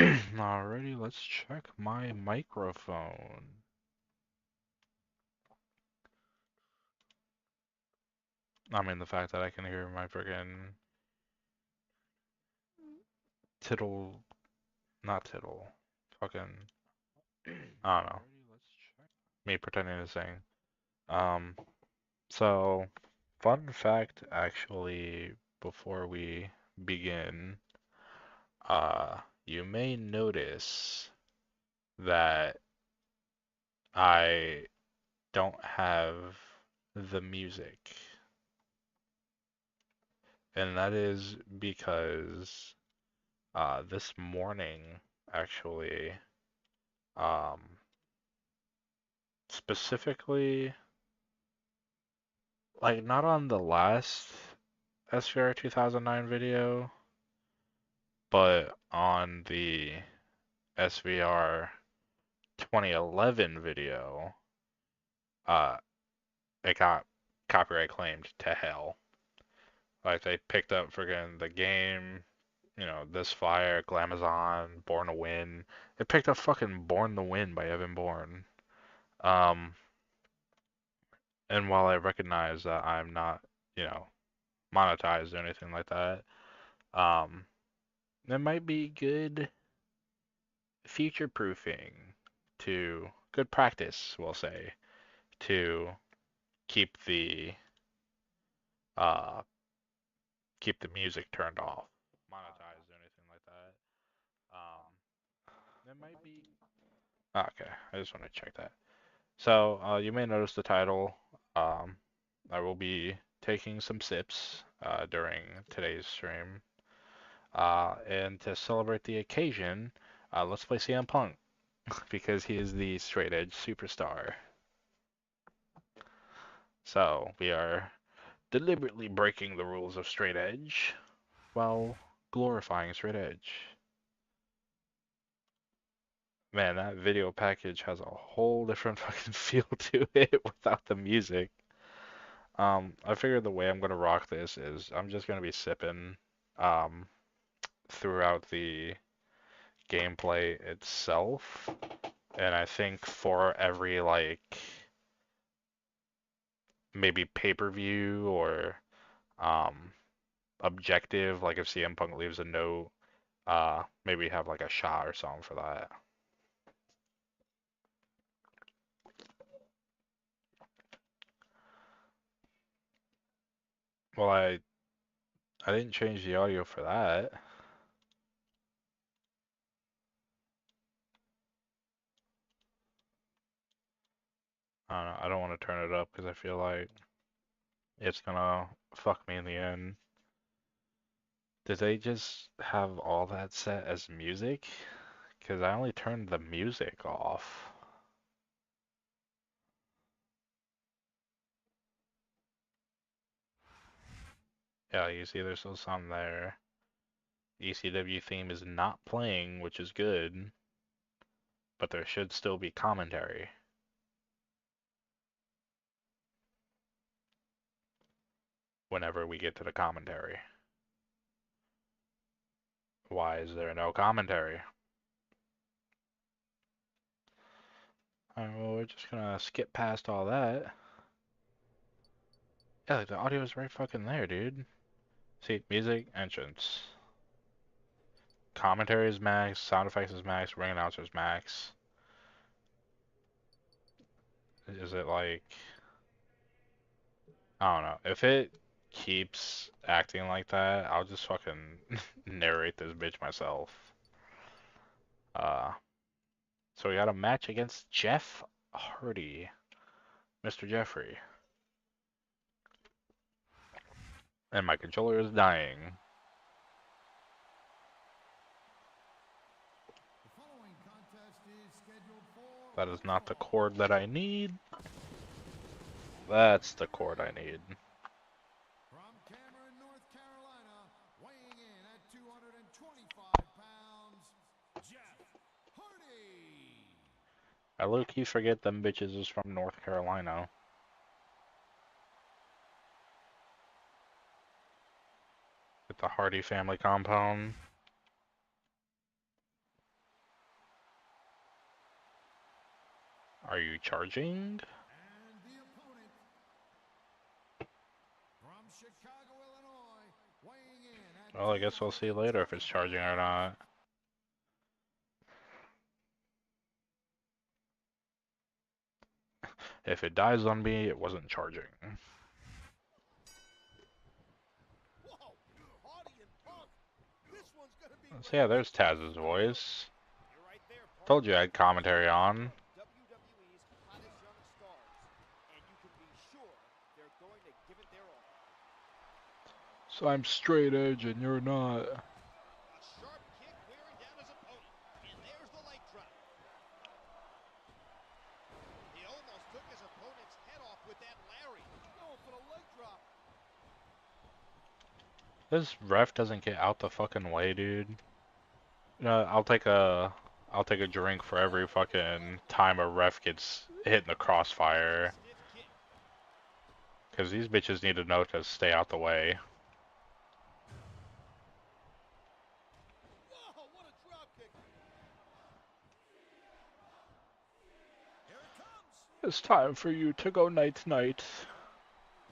Alrighty, let's check my microphone. I mean, the fact that I can hear my friggin' tittle, not tittle, fucking, I don't know, me pretending to sing. Um, so, fun fact actually, before we begin, you may notice that I don't have the music. And that is because this morning, actually, um, specifically, like not on the last SVR 2009 video, but on the SVR 2011 video, uh, it got copyright claimed to hell. Like they picked up friggin' the game, This Fire, Glamazon, Born to Win. It picked up fucking Born to Win by Evan Bourne. Um, and while I recognize that I'm not, you know, monetized or anything like that, um, it might be good future proofing to good practice, we'll say, to keep the uh keep the music turned off, monetized or anything like that. It might be okay. I just want to check that. So you may notice the title. Um, I will be taking some sips during today's stream. And to celebrate the occasion, let's play CM Punk because he is the straight edge superstar. So we are deliberately breaking the rules of straight edge while glorifying straight edge. Man, that video package has a whole different fucking feel to it without the music. I figured the way I'm gonna rock this is I'm just gonna be sipping um throughout the gameplay itself. And I think for every like maybe pay-per-view or um objective, like if CM Punk leaves a note, maybe have like a shot or something for that. Well, I didn't change the audio for that. I don't know. I don't want to turn it up because I feel like it's gonna fuck me in the end. Did they just have all that set as music? Because I only turned the music off. Yeah, you see there's still some there. ECW theme is not playing, which is good, but there should still be commentary whenever we get to the commentary. Why is there no commentary? Alright, well, we're just gonna skip past all that. Yeah, like the audio is right fucking there, dude. See, music, entrance. Commentary is max, sound effects is max, ring announcer is max. Is it like, I don't know. If it keeps acting like that, I'll just fucking narrate this bitch myself. Uh, so we got a match against Jeff Hardy, Mr. Jeffrey. And my controller is dying. That is not the cord that I need. That's the cord I need. From Cameron, North Carolina, weighing in at 225 pounds, Jeff Hardy. I low-key forget them bitches is from North Carolina. With the Hardy family compound. Are you charging? And the opponent from Chicago, Illinois, weighing in at Well, I guess we'll see later if it's 220 charging or not. If it dies on me, it wasn't charging. Whoa, Hardy and Punk. This one's gonna be So great. yeah, there's Taz's voice. You're right there, Punk. Told you I had commentary on. WWE's hottest young stars, and you can be sure they're going to give it their all. So I'm straight edge and you're not. A sharp kick wearing down his opponent, and there's the leg drop. He almost took his opponent's head off with that Larry. Going for the leg drop. This ref doesn't get out the fucking way, dude. You know, I'll take a drink for every fucking time a ref gets hit in the crossfire. Stiff kick. Cause these bitches need to know to stay out the way. Whoa, what a drop kick. Here it comes. It's time for you to go night-night.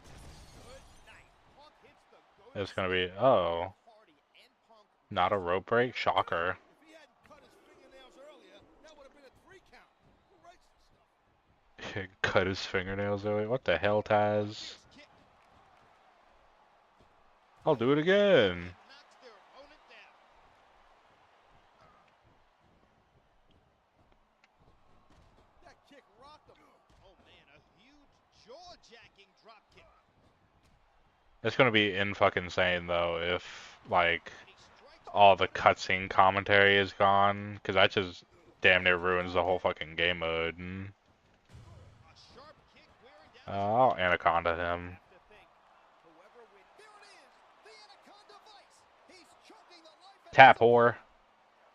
Good night. Punk hits the good It's gonna be, spot. oh, Hardy and Punk. not a rope break? Shocker. If he hadn't cut his fingernails earlier, that would have been a 3 count. Who writes this stuff? Cut his fingernails early. What the hell, Taz? Nice kick. I'll do it again. Knocks their opponent down. That kick rocked him. Oh man, a huge jaw-jacking drop kick. It's gonna be in fucking insane though if like And he strikes all the cutscene commentary is gone, cause that just damn near ruins the whole fucking game mode. a sharp kick wearing down his I'll anaconda him. have to think. Whoever wins. There it is. The Anaconda Vice. He's choking the life out Tap of his whore.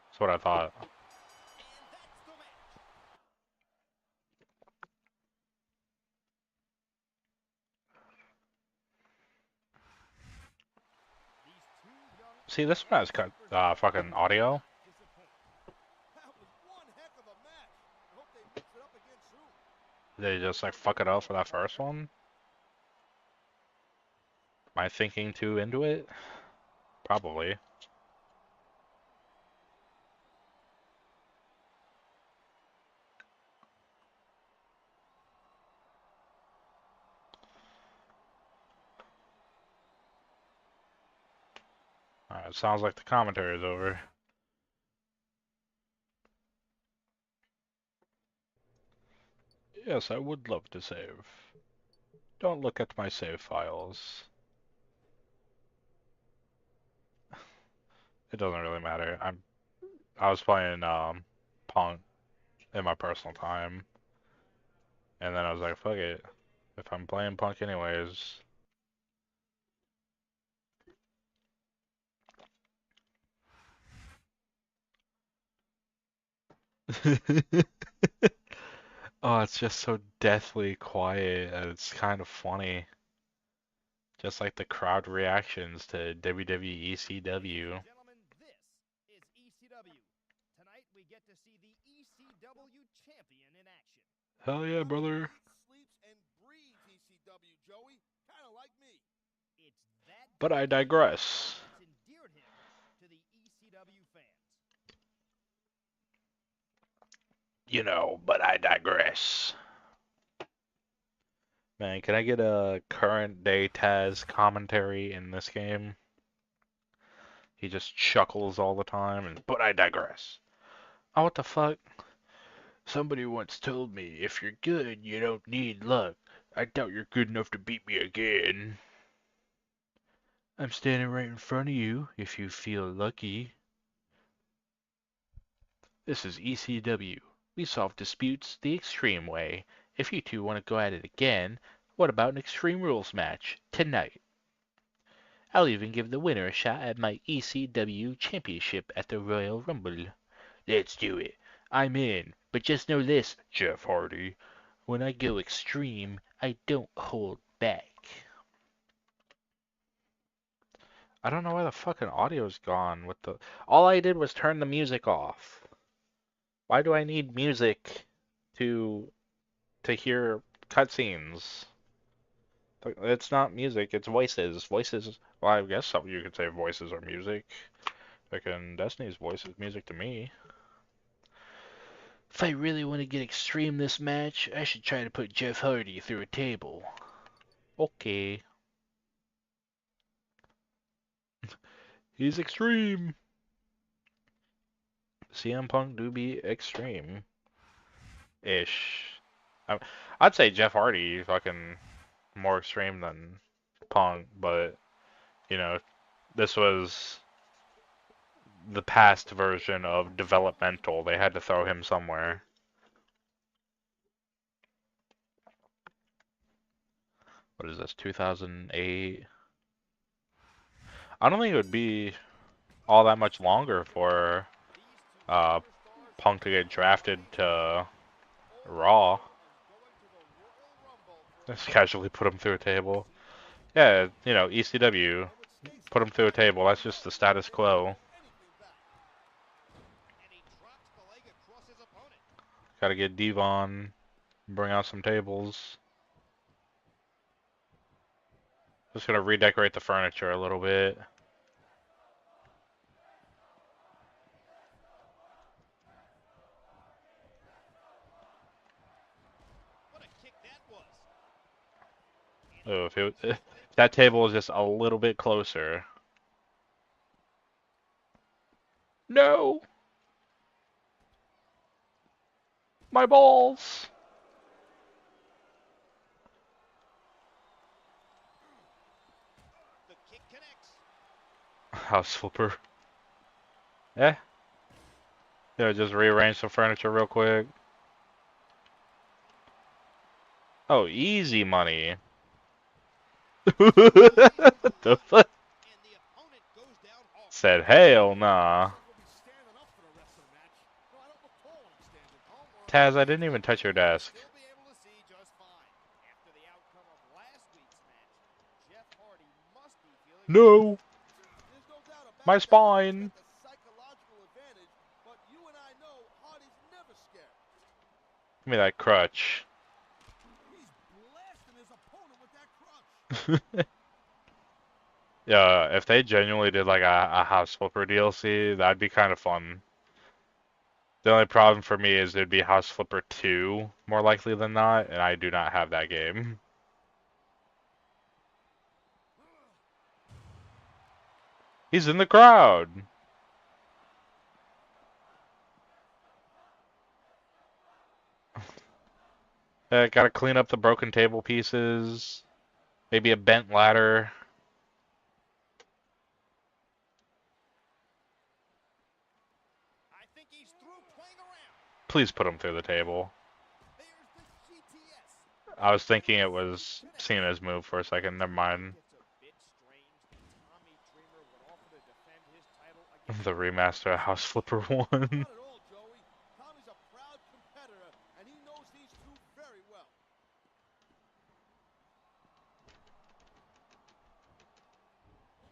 That's what I thought. And that's the match. These two young See, this one has cut fucking audio. That was one heck of a match. I hope they mix it up again soon. They just like fuck it up for that first one. Am I thinking too into it? Probably. Alright, it sounds like the commentary is over. Yes, I would love to save. Don't look at my save files. It doesn't really matter. I was playing Punk in my personal time, and then I was like, fuck it. If I'm playing Punk anyways. Oh, it's just so deathly quiet, and it's kind of funny. Just like the crowd reactions to WWE ECW. Gentlemen, this is ECW. Tonight we get to see the ECW champion in action. Hell yeah, brother. Sleeps and breathes ECW, Joey. Kind of like me. It's that But I digress. that's endeared him to the ECW fans. You know, but I digress. Man, can I get a current day Taz commentary in this game? He just chuckles all the time, and but I digress. Oh, what the fuck? Somebody once told me, if you're good, you don't need luck. I doubt you're good enough to beat me again. I'm standing right in front of you, if you feel lucky. This is ECW. We solve disputes the extreme way. If you two want to go at it again, what about an Extreme Rules match tonight? I'll even give the winner a shot at my ECW championship at the Royal Rumble. Let's do it. I'm in. But just know this, Jeff Hardy. When I go extreme, I don't hold back. I don't know why the fucking audio's gone with the... All I did was turn the music off. Why do I need music to to hear cutscenes. It's not music, it's voices. Voices, well, I guess some you could say voices are music. Like in Destiny's voice is music to me. If I really want to get extreme this match, I should try to put Jeff Hardy through a table. Okay. He's extreme. CM Punk do be extreme. Ish. I'd say Jeff Hardy fucking more extreme than Punk, but you know, this was the past version of developmental. They had to throw him somewhere. What is this, 2008? I don't think it would be all that much longer for uh, Punk to get drafted to Raw. Just casually put him through a table. Yeah, you know, ECW, put him through a table. That's just the status quo. Gotta get Devon, bring out some tables. Just gonna redecorate the furniture a little bit. Oh, if that table was just a little bit closer. No! My balls! House flipper. Eh? Yeah, just rearrange some furniture real quick. Oh, easy money. The fuck? Said hell nah. Taz, I didn't even touch your desk. No! My spine! Give me that crutch. Yeah, if they genuinely did like a House Flipper DLC, that'd be kind of fun. The only problem for me is it'd be House Flipper 2, more likely than not, and I do not have that game. He's in the crowd! Gotta clean up the broken table pieces. Maybe a bent ladder. Please put him through the table. I was thinking it was Cena's move for a second. Never mind. The remaster of House Flipper 1.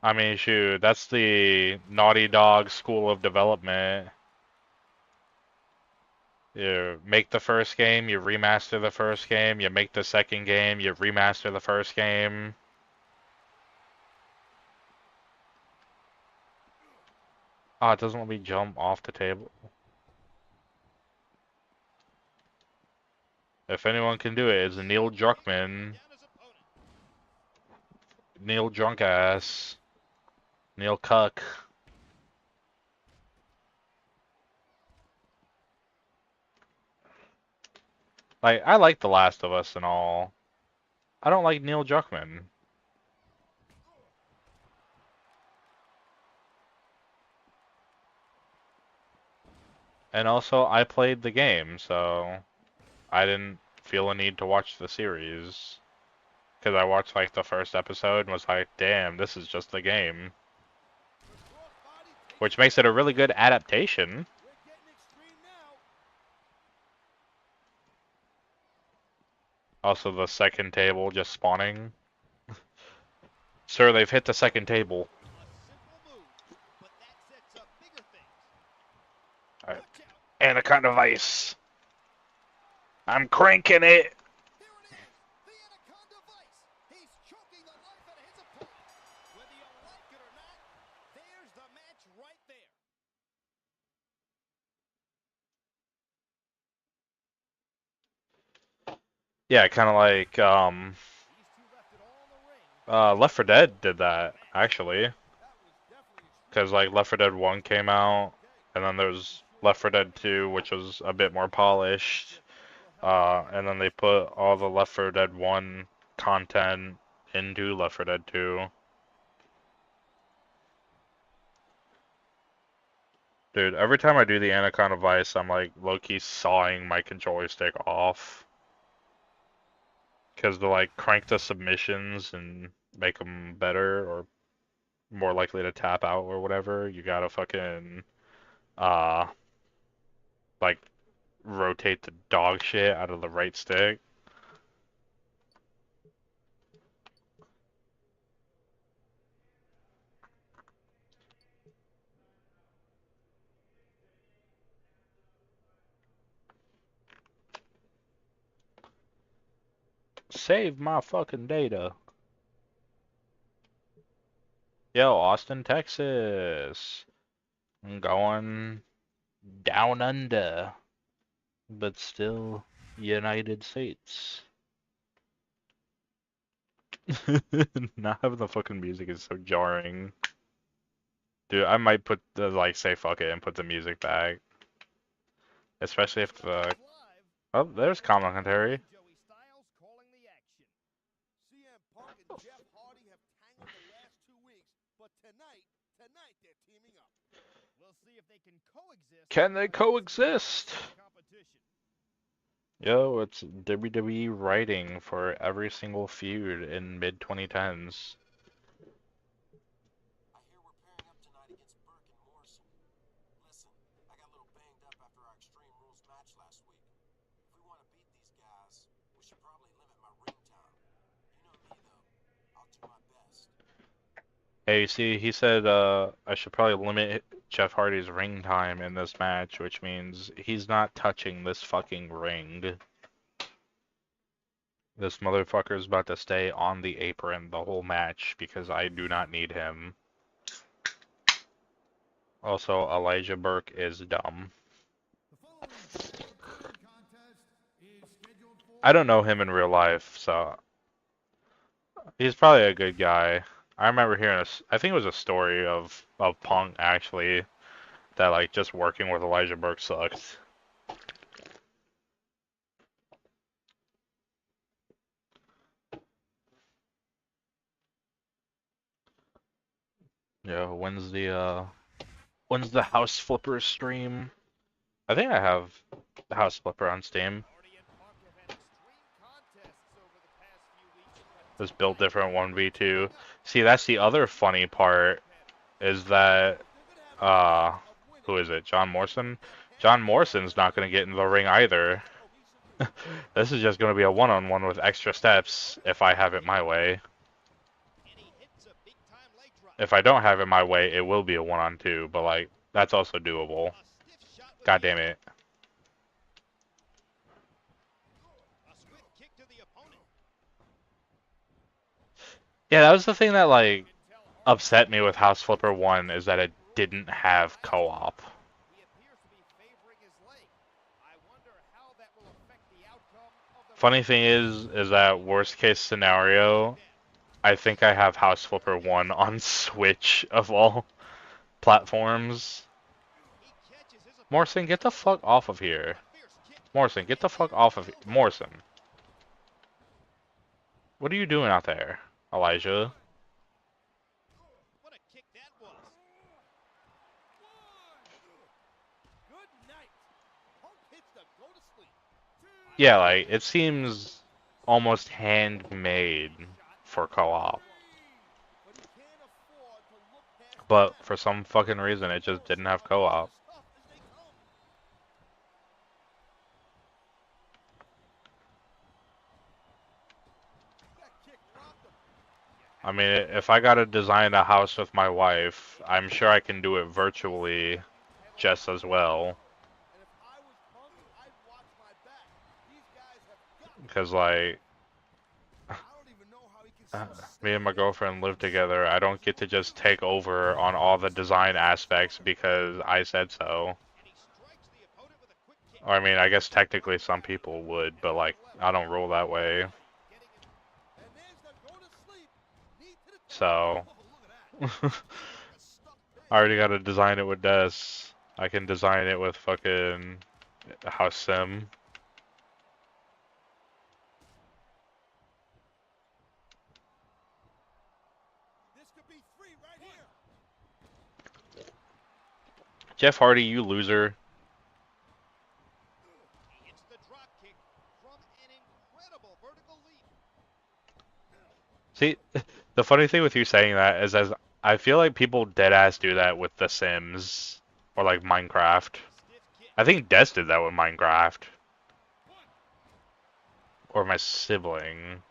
I mean, shoot, that's the Naughty Dog school of development. You make the first game, you remaster the first game, you make the second game, you remaster the first game. Oh, it doesn't let me jump off the table. If anyone can do it, it's Neil Druckmann. Neil Drunkass. Neil Cuck. Like, I like The Last of Us and all. I don't like Neil Druckmann. And also, I played the game, so I didn't feel a need to watch the series. Because I watched, like, the first episode and was like, damn, this is just the game. Which makes it a really good adaptation. Also, the second table just spawning. Sir, they've hit the second table. Alright. Anaconda Vice. I'm cranking it. Yeah, kind of like These two left it all in the ring. Left 4 Dead did that actually, That was definitely extreme. because like Left 4 Dead 1 came out, and then there's Left 4 Dead 2, which was a bit more polished. And then they put all the Left 4 Dead 1 content into Left 4 Dead 2. Dude, every time I do the Anaconda Vice, I'm like low-key sawing my controller stick off. Because to like crank the submissions and make them better or more likely to tap out or whatever, you gotta fucking, uh, like rotate the dog shit out of the right stick. Save my fucking data. Yo, Austin, Texas. I'm going down under, but still United States. Not having the fucking music is so jarring. Dude, I might put the, like, say fuck it and put the music back. Especially if the... Oh, there's commentary. Joey Styles calling the action. CM Punk and Jeff Hardy have tangled the last 2 weeks, but tonight they're teaming up. We'll see if they can coexist. Can they coexist? Competition. Yo, it's WWE writing for every single feud in mid-2010s. I hear we're pairing up tonight against Burke and Morrison. Listen, I got a little banged up after our Extreme Rules match last week. If we want to beat these guys, we should probably limit my ring time. You know me, though. I'll do my best. Hey, see, he said I should probably limit Jeff Hardy's ring time in this match, which means he's not touching this fucking ring. This motherfucker's about to stay on the apron the whole match because I do not need him. Also, Elijah Burke is dumb. I don't know him in real life, so he's probably a good guy. I remember hearing I think it was a story of Punk actually, that like just working with Elijah Burke sucked. Yeah, when's the House Flipper stream? I think I have the House Flipper on Steam. Hardy and Punk have had extreme contests over the past few weeks, but This built different 1v2. See, that's the other funny part is that who is it? John Morrison? John Morrison's not going to get in the ring either. This is just going to be a one-on-one with extra steps if I have it my way. and he hits a big-time leg drop. If I don't have it my way, it will be a one-on-two, but like that's also doable. A stiff shot with God the damn elbow. it. A swift kick to the opponent. Yeah, that was the thing that like You can tell Hardy upset me with House Flipper 1 is that it didn't have co-op. he appears to be favoring his leg. I wonder how that will affect the outcome of the Funny thing is that worst case scenario, I think I have House Flipper 1 on Switch of all platforms. He catches his opponent. Morrison, get the fuck off of here. A fierce kick. Morrison, get the fuck off of here. Morrison. What are you doing out there, Elijah? What a kick that was. Good night. Punk hits the go to sleep. Yeah, like, it seems almost handmade for co-op. But he can't afford to look past But for some fucking reason, it just didn't have co-op. stuff as they come. That kick robbed him. I mean, if I gotta design a house with my wife, I'm sure I can do it virtually just as well. And if I was Punk, I'd watch my back. These guys have got Because, like, I don't even know how he can me and my girlfriend live together. I don't get to just take over on all the design aspects because I said so. And he strikes the opponent with a quick kick. Or I mean, I guess technically some people would, but like I don't roll that way. And there's them going to sleep. Knee to the So oh, look at that. I Feeling like a stuck pig. already got to design it with Des. I can design it with fucking House Sim. This could be three right here. Jeff Hardy, you loser. He hits the drop kick from an incredible vertical leap. See, the funny thing with you saying that is, as I feel like people dead ass do that with The Sims or like Minecraft. Stiff kick. I think Des did that with Minecraft or my sibling.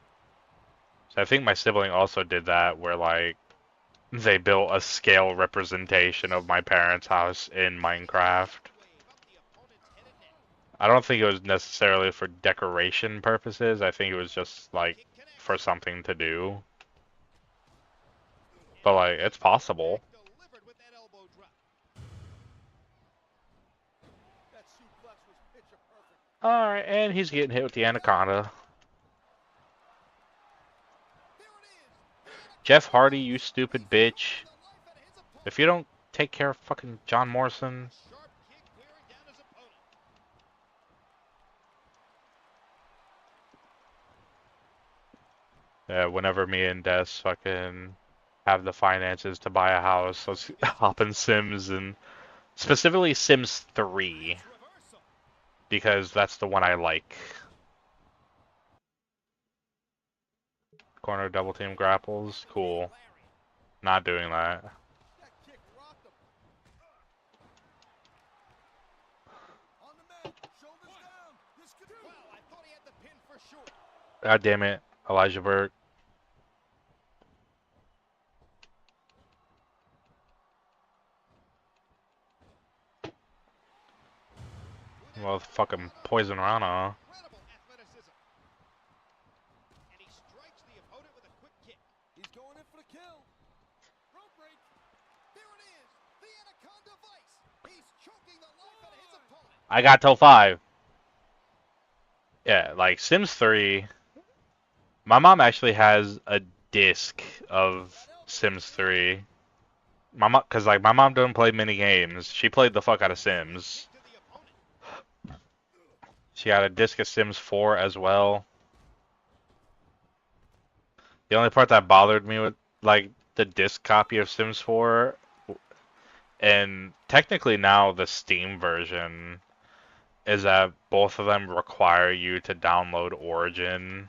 So I think my sibling also did that where like they built a scale representation of my parents' house in Minecraft. Wave up the opponent's head and neck. I don't think it was necessarily for decoration purposes. I think it was just like Kick connects. for something to do. But And like it's possible. delivered with that elbow drop. That suplex was picture perfect. Alright, and he's getting hit with the anaconda. There it is. Jeff Hardy, you stupid bitch. If you don't take care of fucking John Morrison, Sharp kick wearing down his opponent. whenever me and Des fucking have the finances to buy a house, let's hop in Sims and specifically Sims 3 Reversal. because that's the one I like. Corner double team grapples, cool. Lariat. Not doing that. That kick rocked him. On the mat. Shoulders down. This could. Wow, I thought he had the pin for sure. God damn it, Elijah Burke. Well, fucking Poison Rana. Incredible athleticism. And he strikes the opponent with a quick kick. He's going in for the kill. Rope break. There it is. The Anaconda Vice. He's choking the life out of his opponent. I got till 5. Yeah, like Sims 3. My mom actually has a disc of Sims 3. My mom, cause like my mom doesn't play mini games. She played the fuck out of Sims. To the opponent. She got a disc of Sims 4 as well. The only part that bothered me with like the disc copy of Sims 4, and technically now the Steam version, is that both of them require you to download Origin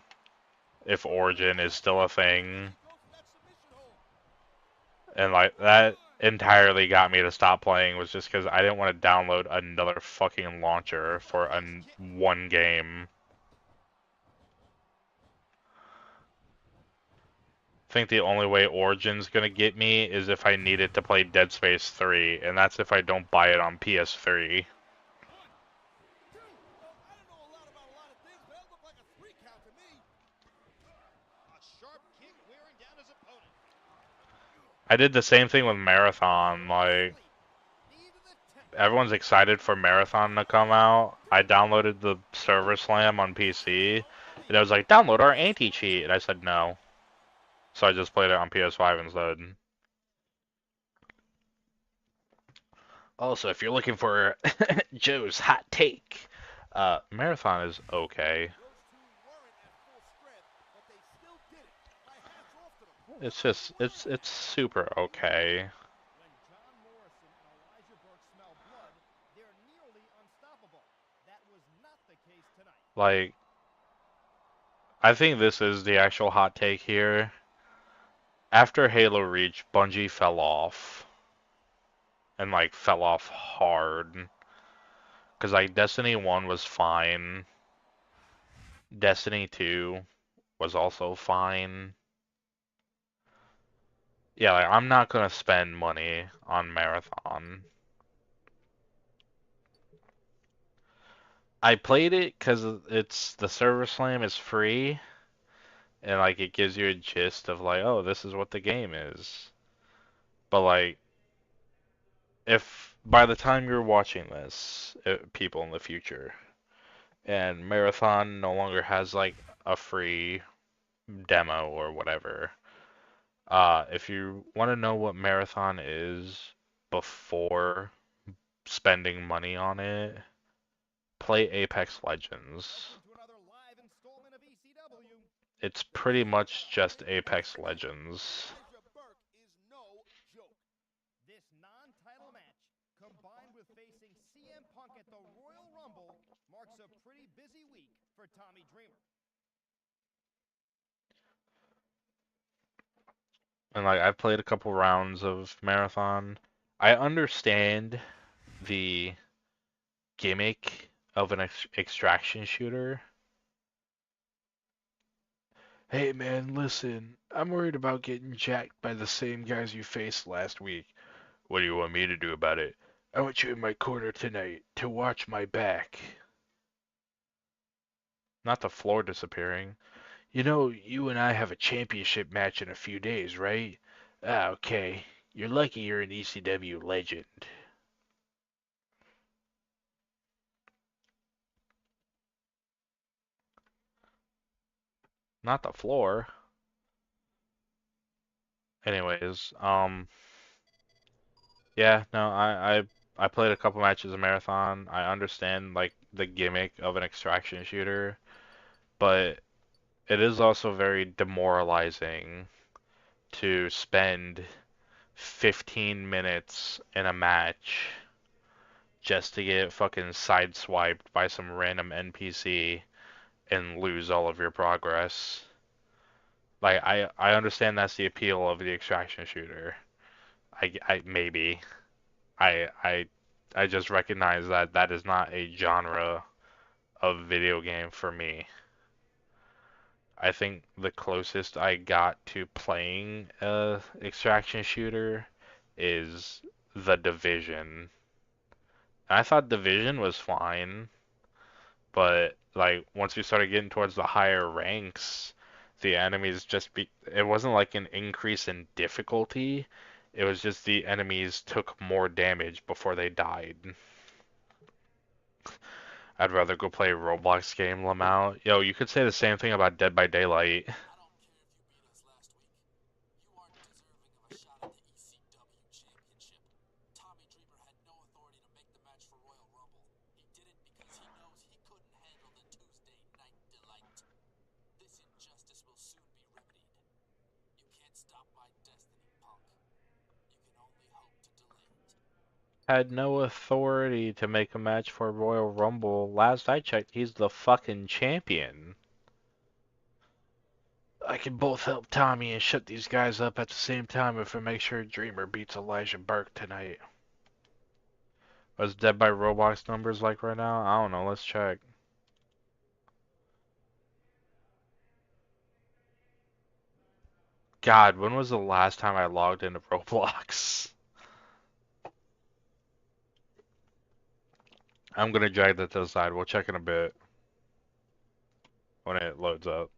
if Origin is still a thing. Goes for that submission hold. And like that entirely got me to stop playing was just because I didn't want to download another fucking launcher for one game. I think the only way Origin's gonna get me is if I needed to play Dead Space 3, and that's if I don't buy it on PS3. Two. Well, I don't know a lot about a lot of things, but that looked like a 3 count to me. A sharp kick wearing down his opponent. I did the same thing with Marathon. Like, Knee to the temple. everyone's excited for Marathon to come out. I downloaded the Server Slam on PC, and it was like, download our anti-cheat, and I said no. So I just played it on PS5 instead. Also, if you're looking for Joe's hot take, Marathon is okay. Those two weren't at full strength, but they still did it. My hat's off to them. It's just it's super okay. When John Morrison and Elijah Burke smell blood, they're nearly unstoppable. That was not the case tonight. Like, I think this is the actual hot take here. After Halo Reach, Bungie fell off. And like fell off hard. Cause like Destiny 1 was fine. Destiny 2 was also fine. Yeah, like, I'm not gonna spend money on Marathon. I played it because it's the Server Slam is free, and like it gives you a gist of like, oh, this is what the game is. But like, if by the time you're watching this, people in the future, and Marathon no longer has like a free demo or whatever. If you want to know what Marathon is before spending money on it, play Apex Legends. Welcome to another live installment of ECW. It's The pretty main much event just features Apex Legends. Elijah Burke is no joke. This non-title match, combined with facing CM Punk at the Royal Rumble, marks a pretty busy week for Tommy Dreamer. And like I've played a couple rounds of Marathon. I understand the gimmick of an extraction shooter. Hey man, listen, I'm worried about getting jacked by the same guys you faced last week. What do you want me to do about it? I want you in my corner tonight to watch my back. Not the floor disappearing. You know, you and I have a championship match in a few days, right? Ah, okay. You're lucky you're an ECW legend. Not the floor. Anyways, yeah, no, I played a couple matches of Marathon. I understand like the gimmick of an extraction shooter, but it is also very demoralizing to spend 15 minutes in a match just to get fucking sideswiped by some random NPC and lose all of your progress. Like I understand that's the appeal of the extraction shooter. I maybe I I just recognize that that is not a genre of video game for me. I think the closest I got to playing a extraction shooter is The Division. I thought Division was fine, but like once we started getting towards the higher ranks, the enemies just it wasn't like an increase in difficulty. It was just the enemies took more damage before they died. I'd rather go play a Roblox game, Lamau. Yo, you could say the same thing about Dead by Daylight. I don't care if you beat us last week. You aren't deserving of a shot at the ECW championship. Tommy Dreamer had no authority to make the match for Royal Rumble. He did it because he knows he couldn't handle the Tuesday night delight. This injustice will soon be remedied. You can't stop my destiny, Punk. You can only hope to delay it. Had no authority to make a match for Royal Rumble. Last I checked, he's the fucking champion. I can both help Tommy and shut these guys up at the same time if I make sure Dreamer beats Elijah Burke tonight. What's Dead by Roblox numbers like right now? I don't know. Let's check. God, when was the last time I logged into Roblox? I'm gonna drag that to the side. We'll check in a bit when it loads up.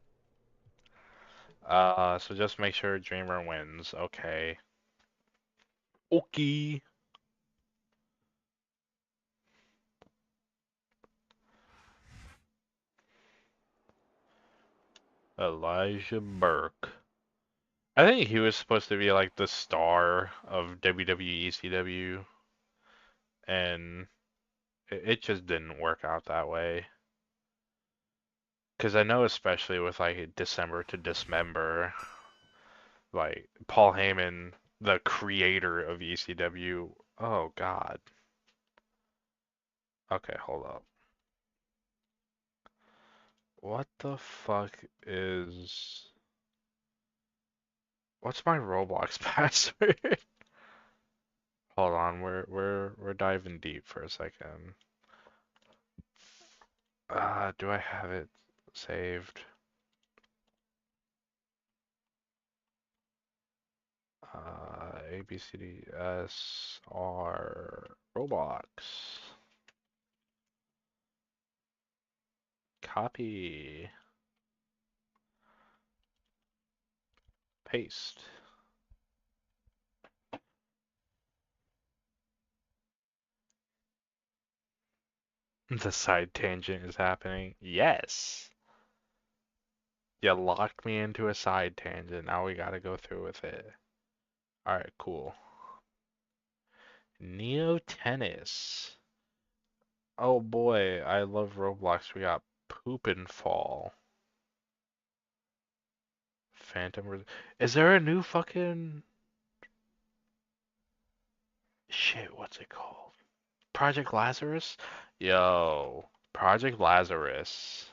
So just make sure Dreamer wins. Okay. Okay. Elijah Burke. I think he was supposed to be like the star of WWE ECW, and it just didn't work out that way. Because I know, especially with like December to Dismember, like Paul Heyman, the creator of ECW. Oh God. Okay, hold up. What the fuck is? What's my Roblox password? Hold on, we're diving deep for a second. Do I have it saved? A B C D S R Roblox. Copy. Paste. The side tangent is happening. Yes. You locked me into a side tangent. Now we gotta go through with it. Alright, cool. Neo Tennis. Oh boy, I love Roblox. We got Poop and Fall. Is there a new fucking shit? What's it called? Project Lazarus? Yo, Project Lazarus.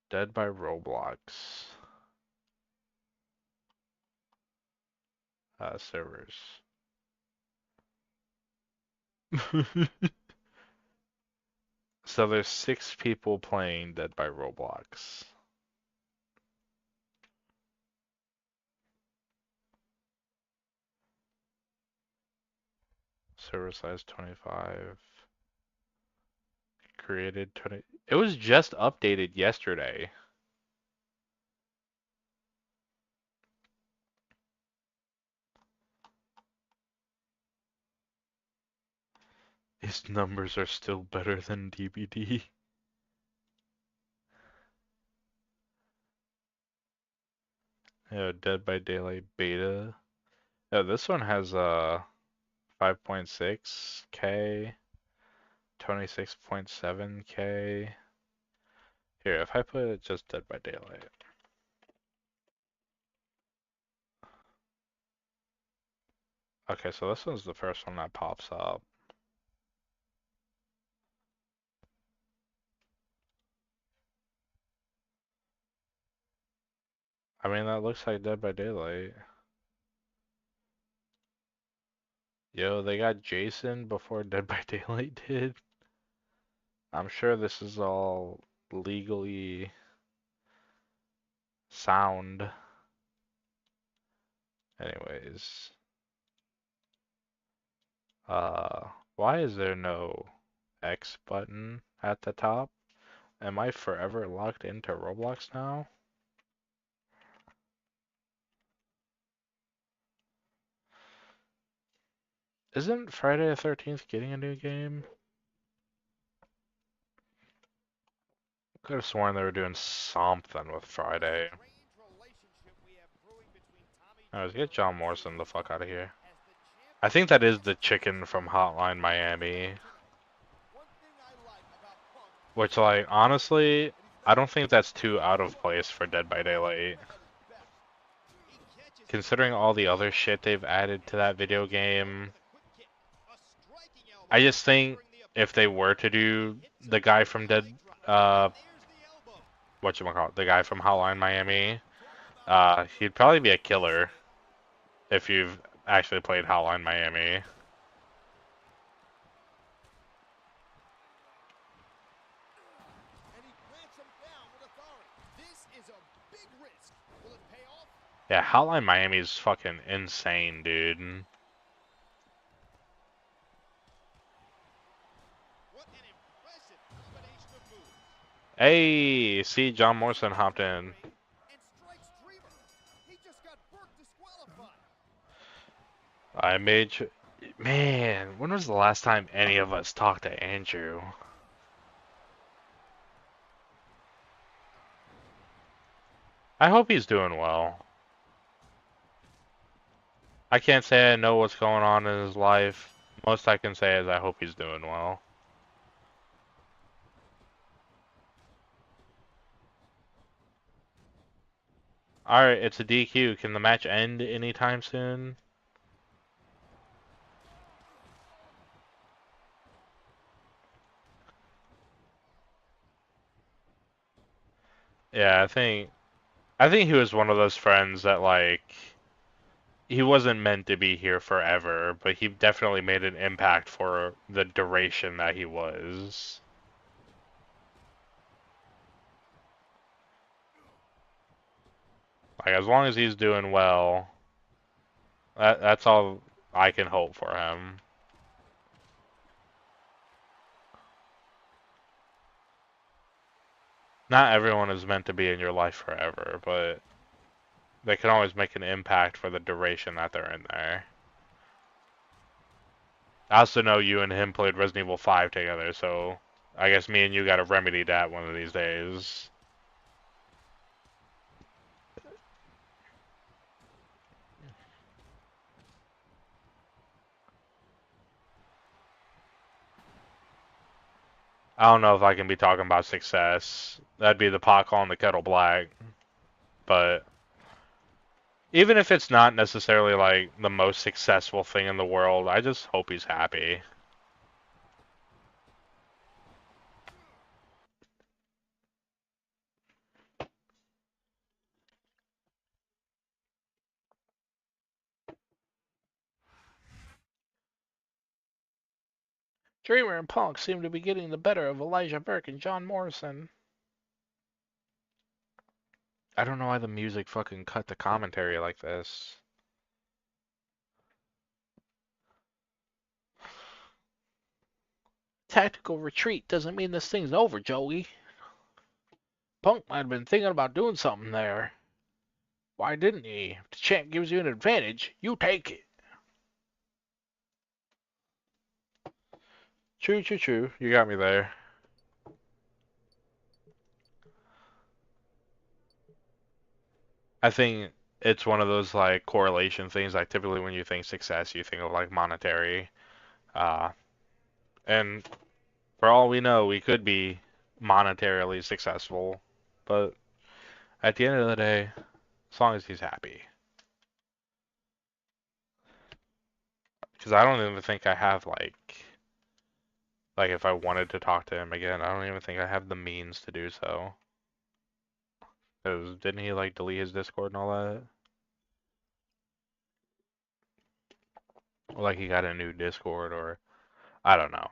Dead by Roblox. Servers. So there's 6 people playing Dead by Roblox. Server size 25. Created 20. It was just updated yesterday. His numbers are still better than DBD. Yeah, Dead by Daylight beta. Yeah, this one has 5.6K, 26.7K. Here, if I put it just Dead by Daylight. Okay, so this one's the first one that pops up. I mean, that looks like Dead by Daylight. Yo, they got Jason before Dead by Daylight did. I'm sure this is all legally sound. Anyways, why is there no X button at the top? Am I forever locked into Roblox now? Isn't Friday the 13th getting a new game? Could have sworn they were doing something with Friday. Let's get John Morrison the fuck out of here. I think that is the chicken from Hotline Miami. Which, like, honestly, I don't think that's too out of place for Dead by Daylight. Considering all the other shit they've added to that video game, I just think if they were to do the guy from whatchamacallit, the guy from Hotline Miami, he'd probably be a killer if you've actually played Hotline Miami. Yeah, Hotline Miami is fucking insane, dude. Hey, see, John Morrison hopped in. I made sure. Man, when was the last time any of us talked to Andrew? I hope he's doing well. I can't say I know what's going on in his life. Most I can say is I hope he's doing well. Alright, it's a DQ. Can the match end anytime soon? Yeah, I think he was one of those friends that, like, he wasn't meant to be here forever, but he definitely made an impact for the duration that he was. Like, as long as he's doing well, that's all I can hope for him. Not everyone is meant to be in your life forever, but they can always make an impact for the duration that they're in there. I also know you and him played Resident Evil 5 together, so I guess me and you gotta remedy that one of these days. I don't know if I can be talking about success. That'd be the pot calling the kettle black. But even if it's not necessarily like the most successful thing in the world, I just hope he's happy. Dreamer and Punk seem to be getting the better of Elijah Burke and John Morrison. I don't know why the music fucking cut the commentary like this. Tactical retreat doesn't mean this thing's over, Joey. Punk might have been thinking about doing something there. Why didn't he? If the champ gives you an advantage, you take it. True, true, true. You got me there. I think it's one of those like correlation things. Like typically when you think success, you think of like monetary. Uh, and for all we know, we could be monetarily successful, but at the end of the day, as long as he's happy. Because I don't even think I have like if I wanted to talk to him again, I don't even think I have the means to do so. Because didn't he like delete his Discord and all that? Or like he got a new Discord or I don't know.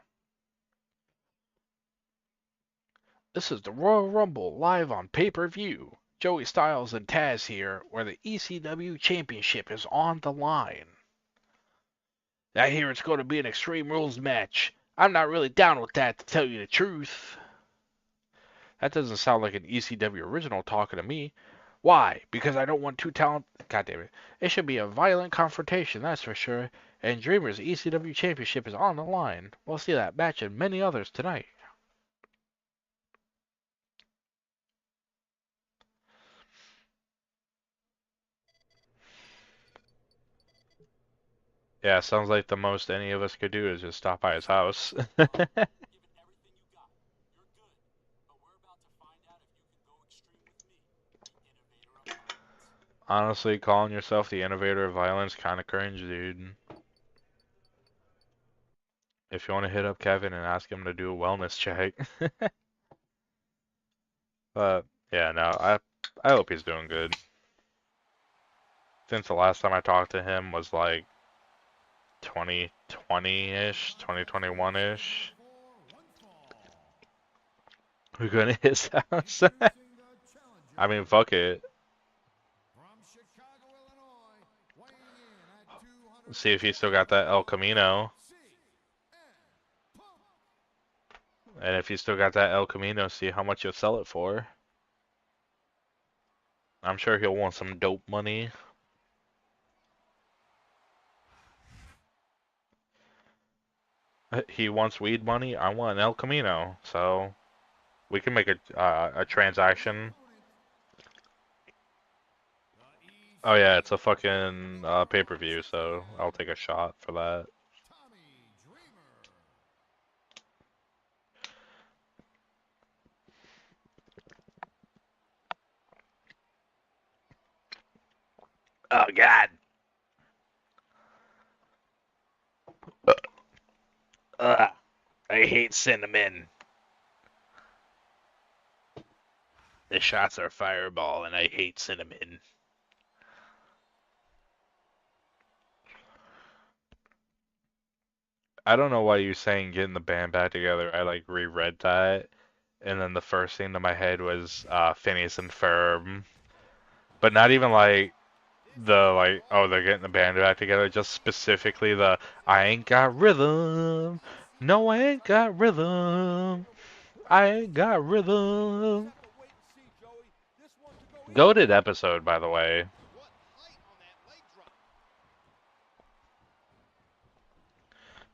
This is the Royal Rumble live on pay-per-view. Joey Styles and Taz here, where the ECW Championship is on the line. I hear it's going to be an Extreme Rules match. I'm not really down with that, to tell you the truth. That doesn't sound like an ECW original talking to me. Why? Because I don't want two talent. God damn it. It should be a violent confrontation, that's for sure. And Dreamer's ECW Championship is on the line. We'll see that match and many others tonight. Yeah, sounds like the most any of us could do is just stop by his house. Give it everything you got. You're good. But we're about to find out if you can go extreme with me, the innovator of violence. Honestly, calling yourself the innovator of violence kind of cringe, dude. If you want to hit up Kevin and ask him to do a wellness check. But yeah, no, I hope he's doing good. Since the last time I talked to him was like 2020-ish, 2021-ish. We're going to his house. I mean, fuck it. See if he still got that El Camino. And if he's still got that El Camino, see how much you'll sell it for. I'm sure he'll want some dope money. He wants weed money. I want an El Camino. So we can make a transaction. Oh yeah, it's a fucking pay-per-view, so I'll take a shot for that. Oh God. I hate cinnamon. The shots are fireball, and I hate cinnamon. I don't know why you're saying getting the band back together. I like reread that, and then the first thing to my head was Phineas and Ferb, but not even like the like oh they're getting the band back together. Just specifically the I ain't got rhythm. No, I ain't got rhythm. I ain't got rhythm. Goated episode, by the way.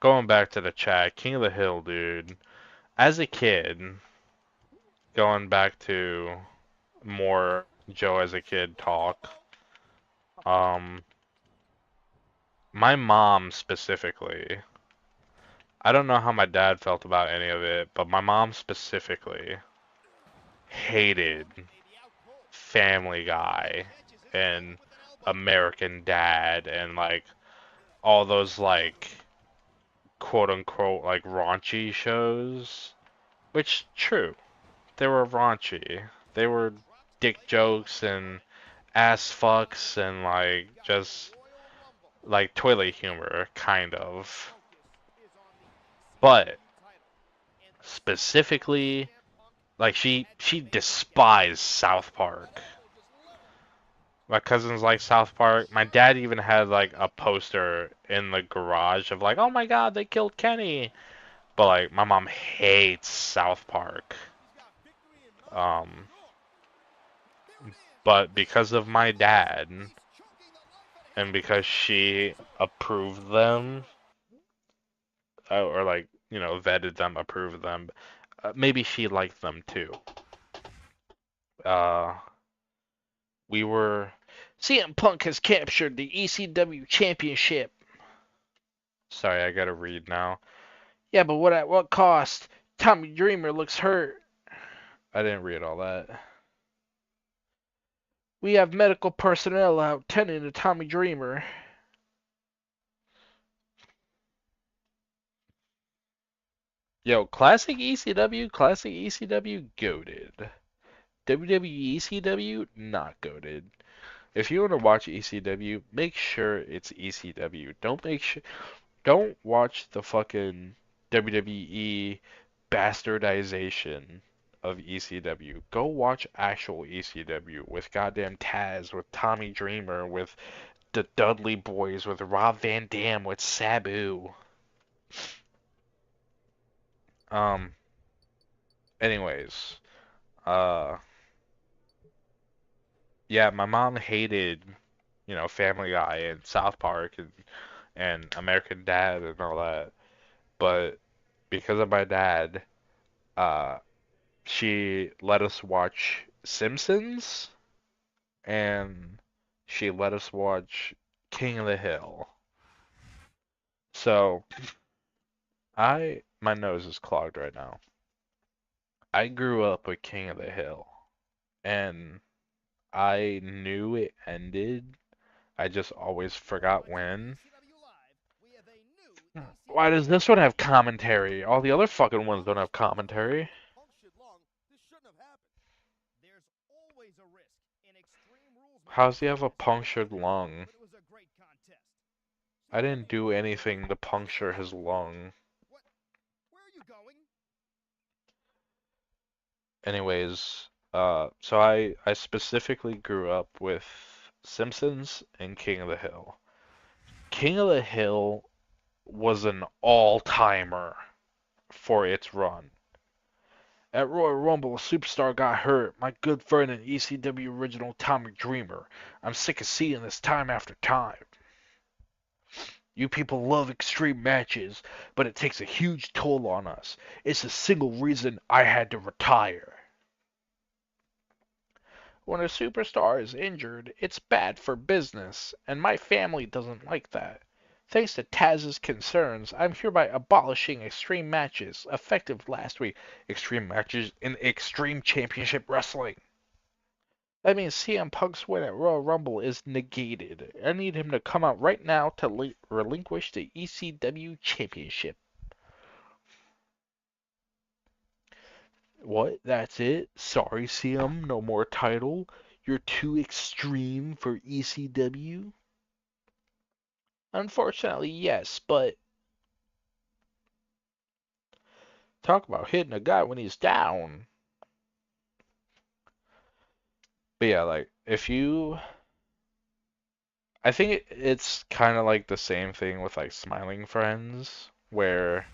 going back to the chat, King of the Hill, dude. As a kid, going back to more Joe as a kid talk, um, my mom specifically, I don't know how my dad felt about any of it, but my mom specifically hated Family Guy and American Dad and like all those like quote unquote like raunchy shows, which true, they were raunchy. They were dick jokes and ass fucks and like just like toilet humor kind of. But specifically like she despised South Park. My cousins like South Park. My dad even had like a poster in the garage of like, "Oh my God, they killed Kenny." But like my mom hates South Park. Um, but because of my dad and because she approved them or like, you know, vetted them, approved them, maybe she liked them too. Uh, we were CM Punk has captured the ECW championship. Sorry, I gotta read now. Yeah, but what at what cost? Tommy Dreamer looks hurt. I didn't read all that. We have medical personnel out tending to Tommy Dreamer. Yo, classic ECW, goated. WWE ECW, not goated. If you want to watch ECW, make sure it's ECW. Don't watch the fucking WWE bastardization of ECW. Go watch actual ECW with goddamn Taz, with Tommy Dreamer, with the Dudley Boys, with Rob Van Dam, with Sabu. Um, anyways, uh, yeah, my mom hated, you know, Family Guy and South Park and American Dad and all that. But because of my dad, uh, she let us watch Simpsons and she let us watch King of the Hill. So my nose is clogged right now. I grew up with King of the Hill and I knew it ended. I just always forgot when. Why does this one have commentary? All the other fucking ones don't have commentary. How's he have a punctured lung? I didn't do anything to puncture his lung. Anyways, so I specifically grew up with Simpsons and King of the Hill. King of the Hill was an all-timer for its run. At Royal Rumble, a superstar got hurt. My good friend and ECW original Tommy Dreamer. I'm sick of seeing this time after time. You people love extreme matches, but it takes a huge toll on us. It's the single reason I had to retire. When a superstar is injured, it's bad for business, and my family doesn't like that. Thanks to Taz's concerns, I'm hereby abolishing extreme matches, effective last week. Extreme matches in Extreme Championship Wrestling. That means CM Punk's win at Royal Rumble is negated. I need him to come out right now to relinquish the ECW Championship. What? That's it? Sorry, CM, no more title? You're too extreme for ECW? Unfortunately, yes, but talk about hitting a guy when he's down. But yeah, like, if you. I think it's kind of like the same thing with, like, Smiling Friends, where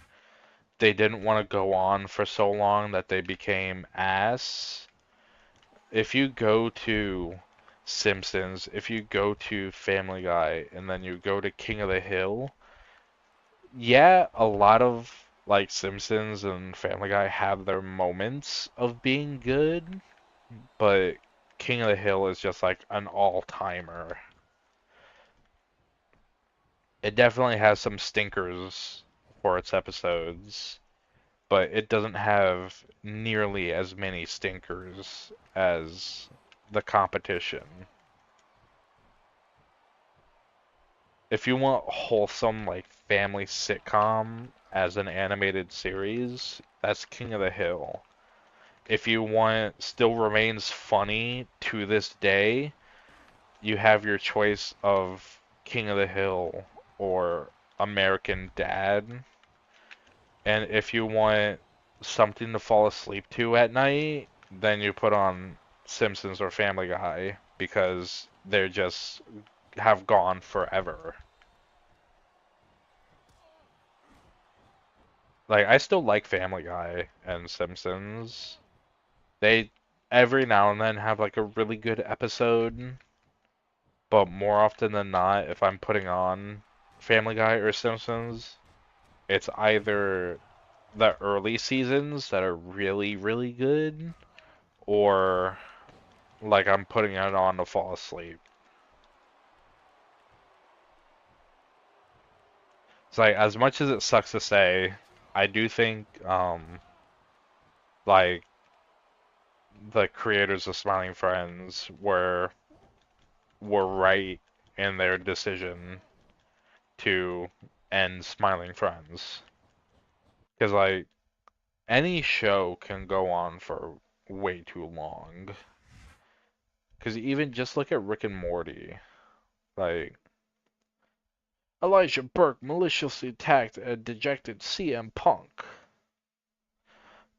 they didn't want to go on for so long that they became ass. If you go to Simpsons, if you go to Family Guy, and then you go to King of the Hill, yeah, a lot of like Simpsons and Family Guy have their moments of being good, but King of the Hill is just like an all-timer. It definitely has some stinkers for its episodes, but it doesn't have nearly as many stinkers as the competition. If you want wholesome like family sitcom as an animated series, that's King of the Hill. If you want still remains funny to this day, you have your choice of King of the Hill or American Dad. And if you want something to fall asleep to at night, then you put on Simpsons or Family Guy because they're just have gone forever. Like I still like Family Guy and Simpsons. They every now and then have like a really good episode, but more often than not, if I'm putting on Family Guy or Simpsons, it's either the early seasons that are really, really good, or like I'm putting it on to fall asleep. It's like as much as it sucks to say, I do think like the creators of Smiling Friends were right in their decision to end Smiling Friends. Because like any show can go on for way too long. Because even just look at Rick and Morty. Like, Elijah Burke maliciously attacked a dejected CM Punk.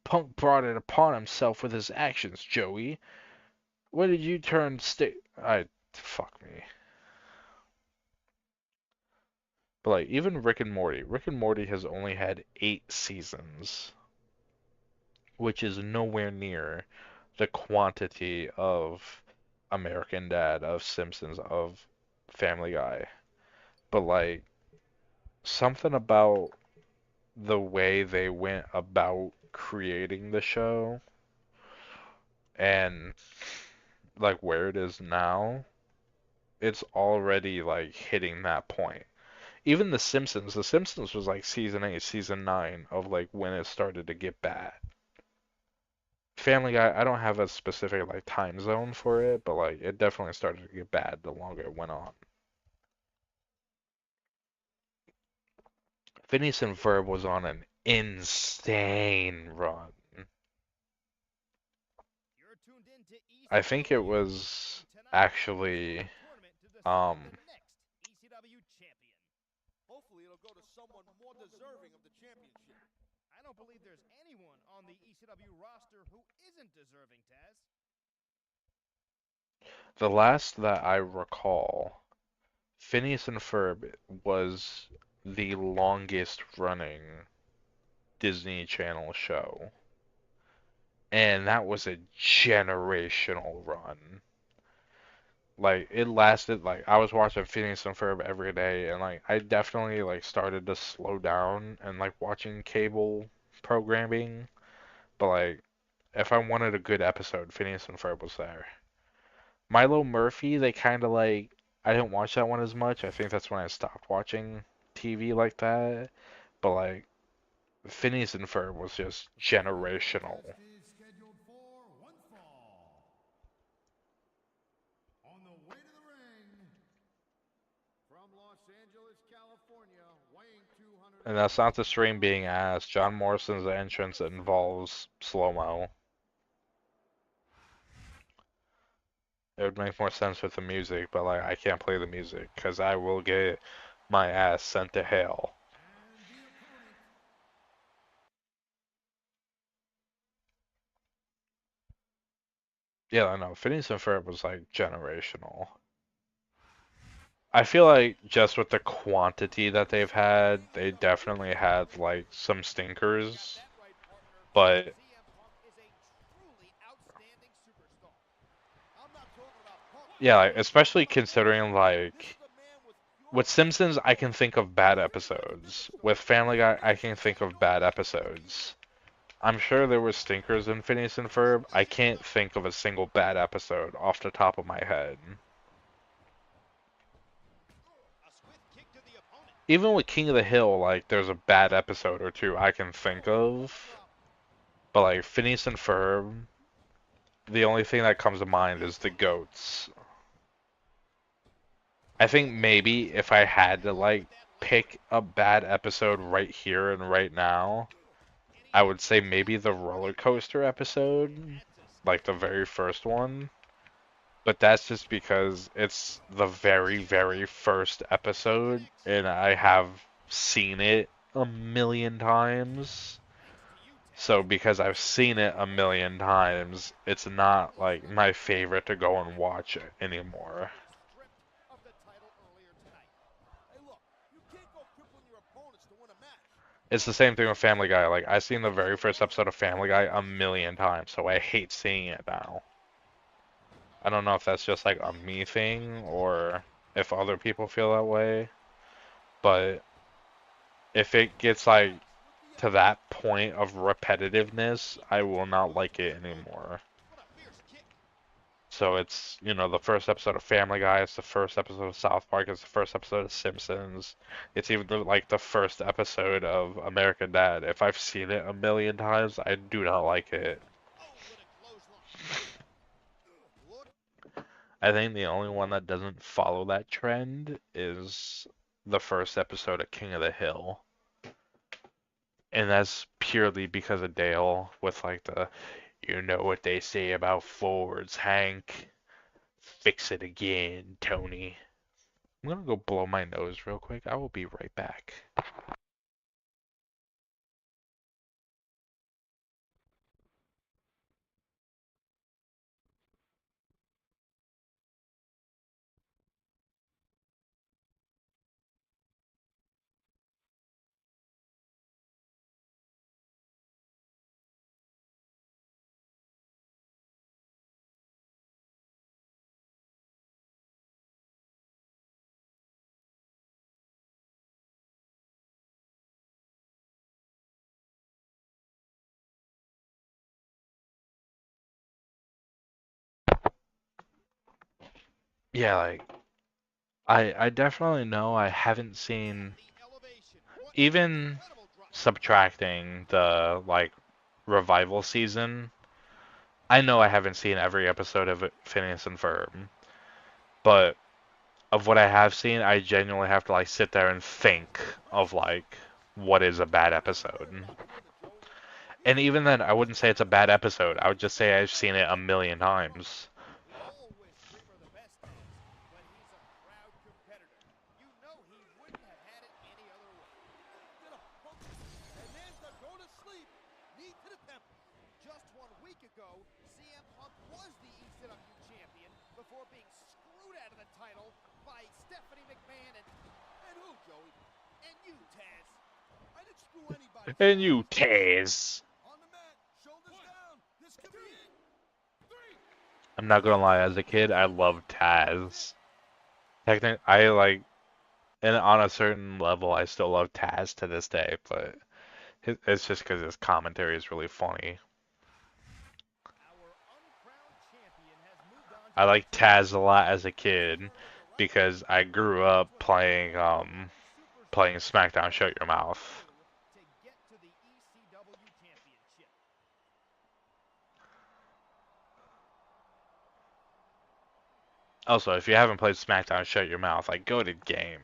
Punk brought it upon himself with his actions, Joey. When did you turn fuck me. But like, even Rick and Morty has only had 8 seasons, which is nowhere near the quantity of American Dad, of Simpsons, of Family Guy. But like, something about the way they went about creating the show and like where it is now, it's already like hitting that point. Even The Simpsons was like season 8, season 9 of like when it started to get bad. Family Guy, I don't have a specific like time zone for it, but like it definitely started to get bad the longer it went on. Phineas and Ferb was on an insane run. You're tuned in to I think it ECW, was and tonight actually a tournament to decide um the next ECW champion. Hopefully, it'll go to someone more deserving of the championship. I don't believe there's anyone on the ECW roster who isn't deserving, Taz. the last that I recall, Phineas and Ferb was the longest running Disney Channel show. And that was a generational run. Like it lasted like I was watching Phineas and Ferb every day and like I definitely like started to slow down and like watching cable programming, but like if I wanted a good episode, Phineas and Ferb was there. Milo Murphy, they kind of like I didn't watch that one as much. I think that's when I stopped watching TV like that. But like Phineas and Ferb was just generational. Contest is scheduled for one fall. On the way to the ring, from Los Angeles, California, weighing And that's not the stream 205 being asked. John Morrison's entrance involves slow-mo. It would make more sense with the music, but like I can't play the music because I will get my ass sent to hell. and the opponent. Yeah, I know. Phineas and Ferb was like generational. I feel like just with the quantity that they've had, they definitely had like some You got stinkers, that right, partner. but CM Punk is a truly outstanding superstar. I'm not talking about Punk yeah, like, just especially as a considering finisher. This is a man with with Simpsons, I can think of bad episodes. With Family Guy, I can think of bad episodes. I'm sure there were stinkers in Phineas and Ferb. I can't think of a single bad episode off the top of my head. A swift kick to the opponent. Even with King of the Hill, like, there's a bad episode or two I can think of. But, like, Phineas and Ferb, the only thing that comes to mind is the goats. I think maybe if I had to, like, pick a bad episode right here and right now, I would say maybe the roller coaster episode, like the very first one. But that's just because it's the very, very first episode, and I have seen it a million times. So because I've seen it a million times, it's not like my favorite to go and watch it anymore. Stripped of the title earlier tonight. Hey, look, you can't go crippling your opponents to win a match. It's the same thing with Family Guy. Like, I've seen the very first episode of Family Guy a million times, so I hate seeing it now. I don't know if that's just like a me thing or if other people feel that way, but if it gets like to that point of repetitiveness, I will not like it anymore. What a fierce kick. So it's, the first episode of Family Guy, it's the first episode of South Park, it's the first episode of Simpsons. It's even like the first episode of American Dad. If I've seen it a million times, I do not like it. Oh, what a clothesline. Look. I think the only one that doesn't follow that trend is the first episode of King of the Hill. And that's purely because of Dale with like the, you know what they say about Fords, Hank. Fix it again, Tony. I'm gonna go blow my nose real quick. I will be right back. Yeah, like I definitely know I haven't seen, The elevation. What an even incredible drop. subtracting the like revival season. I know I haven't seen every episode of Phineas and Ferb, but of what I have seen, I genuinely have to like sit there and think of like what is a bad episode. And even then, I wouldn't say it's a bad episode. I would just say I've seen it a million times. We all wish Skipper the best, Taz, but he's a proud competitor. You know he wouldn't have had it any other way. And there's the go to sleep. Knee to the temple. Just 1 week ago, CM Punk was the ECW champion before being screwed out of the title by Stephanie McMahon and who, Joey? And you, Taz. I didn't screw anybody. And you, Taz. On the mat, shoulders down. This could be it. 3. I'm not gonna lie, as a kid, I loved Taz. Technically, I like, and on a certain level, I still love Taz to this day, but it's just because his commentary is really funny. Our uncrowned champion has moved on I to liked Taz a lot as a kid because I grew up playing Smackdown Shut Your Mouth. to get to the ECW championship. Also, if you haven't played Smackdown Shut Your Mouth, like, go to the game.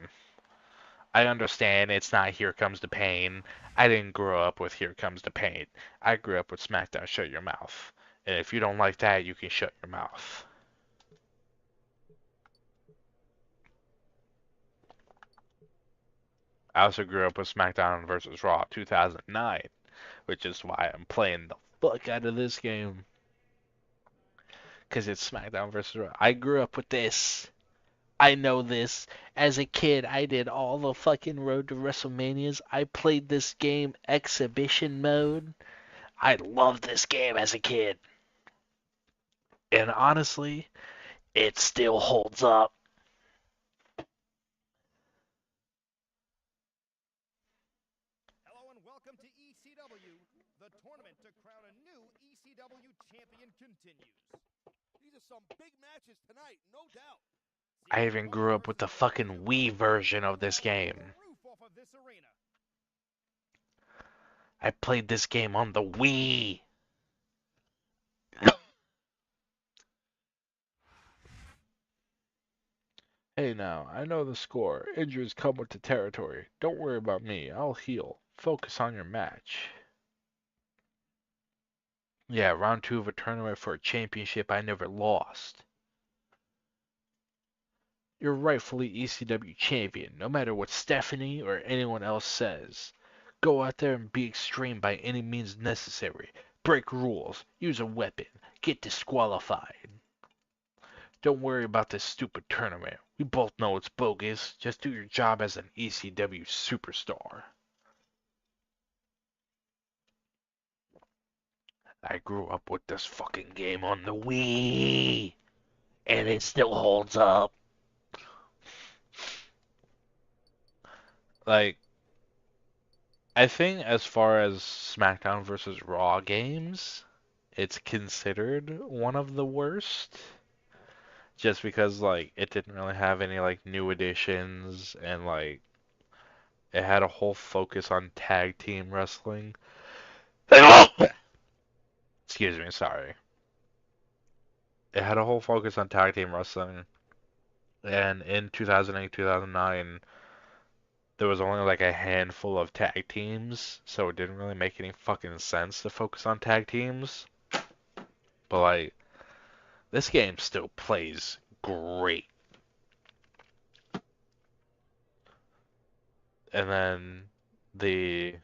I understand it's not Here Comes the Pain. I didn't grow up with Here Comes the Pain. I grew up with Smackdown Shut Your Mouth. And if you don't like that, you can shut your mouth. I also grew up with SmackDown vs. Raw 2009, which is why I'm playing the fuck out of this game. Because it's SmackDown vs. Raw. I grew up with this. I know this. As a kid, I did all the fucking Road to WrestleManias. I played this game exhibition mode. I loved this game as a kid. And honestly, it still holds up. welcome to ECW. The tournament to crown a new ECW champion continues. These are some big matches tonight, no doubt. I even grew up with the fucking Wii version of this game. I played this game on the Wii. Hey now, I know the score. Injuries come with the territory. Don't worry about me. I'll heal. Focus on your match. Yeah, round 2 of a tournament for a championship I never lost. You're rightfully ECW champion, no matter what Stephanie or anyone else says. Go out there and be extreme by any means necessary. Break rules. Use a weapon. Get disqualified. Don't worry about this stupid tournament. We both know it's bogus. Just do your job as an ECW superstar. I grew up with this fucking game on the Wii, and it still holds up. Like, I think as far as SmackDown versus Raw games, it's considered one of the worst. Just because, like, it didn't really have any, like, new additions, and, like, it had a whole focus on tag team wrestling. Excuse me, sorry. It had a whole focus on tag team wrestling, and in 2008, 2009, there was only like a handful of tag teams, so it didn't really make any fucking sense to focus on tag teams. But like, this game still plays great. And then the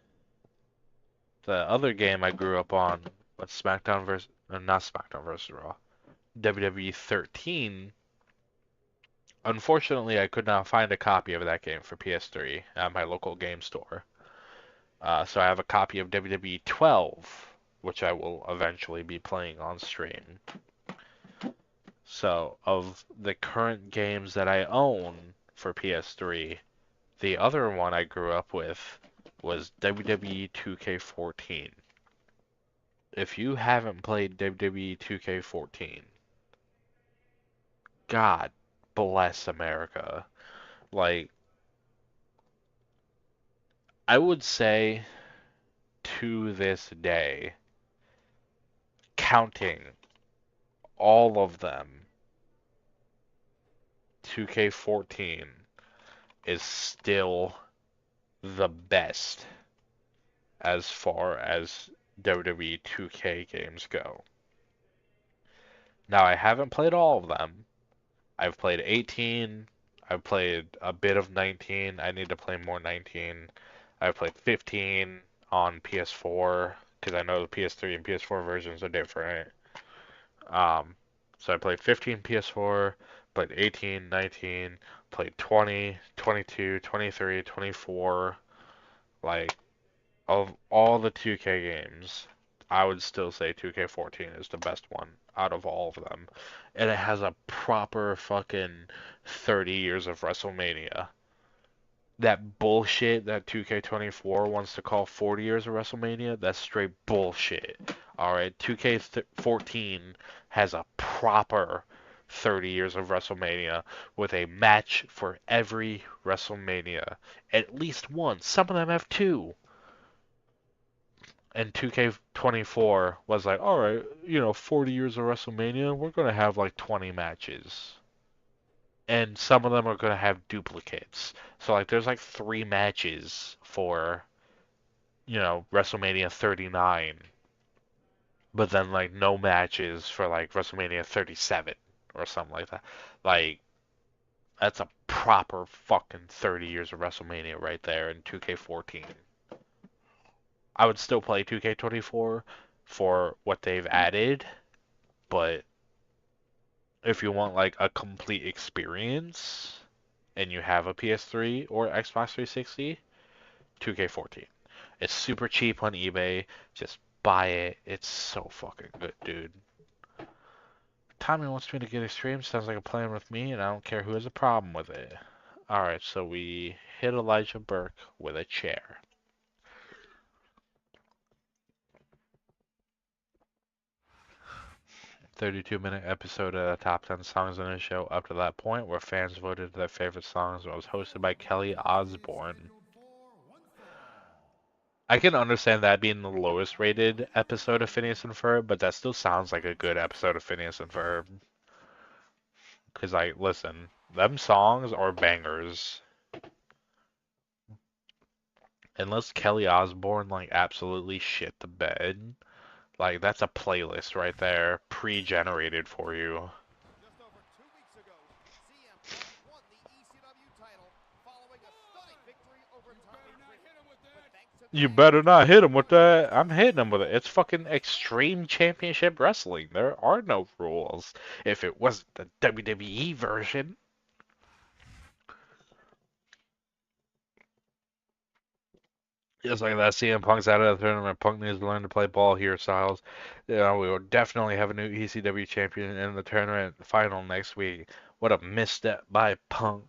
the other game I grew up on was SmackDown versus not SmackDown versus Raw, WWE 13. Unfortunately, I could not find a copy of that game for PS3 at my local game store. So I have a copy of WWE 12, which I will eventually be playing on stream. So, of the current games that I own for PS3, the other one I grew up with was WWE 2K14. If you haven't played WWE 2K14, God bless America. Like, I would say to this day, counting all of them, 2K14 is still the best as far as WWE 2K games go. Now, I haven't played all of them. I've played 18. I've played a bit of 19. I need to play more 19. I've played 15 on PS4 because I know the PS3 and PS4 versions are different. Um, so I played 15 PS4, played 18, 19, played 20, 22, 23, 24. Like, of all the 2K games, I would still say 2K14 is the best one out of all of them. And it has a proper fucking 30 years of WrestleMania. That bullshit that 2K24 wants to call 40 years of WrestleMania, that's straight bullshit. Alright, 2K14 has a proper 30 years of WrestleMania with a match for every WrestleMania. At least one. Some of them have two. And 2K24 was like, alright, 40 years of WrestleMania, we're going to have like 20 matches. And some of them are going to have duplicates. So like there's like 3 matches for, WrestleMania 39. But then like no matches for like WrestleMania 37 or something like that. Like that's a proper fucking 30 years of WrestleMania right there in 2K14. I would still play 2K24 for what they've added, but if you want like a complete experience and you have a PS3 or Xbox 360, 2K14. It's super cheap on eBay. Just buy it. It's so fucking good, dude. Tommy wants me to get a stream. Sounds like a plan with me, and I don't care who has a problem with it. Alright, so we hit Elijah Burke with a chair. 32-minute episode of the top 10 songs in the show up to that point, where fans voted their favorite songs, and was hosted by Kelly Osbourne. I can understand that being the lowest rated episode of Phineas and Ferb, but that still sounds like a good episode of Phineas and Ferb. Because, like, listen, them songs are bangers. Unless Kelly Osbourne, like, absolutely shit the bed, like, that's a playlist right there, pre-generated for you. Just over 2 weeks ago, CM Punk won the ECW title following a stunning victory over Tommy Dreamer. But thanks to You tag better team not hit him with champion that. I'm hitting him with it. It's fucking Extreme Championship Wrestling. There are no rules. If it wasn't the WWE version. Just like that, CM Punk's out of the tournament. Punk needs to learn to play ball here, Styles. You know, we will definitely have a new ECW champion in the tournament final next week. What a misstep by Punk.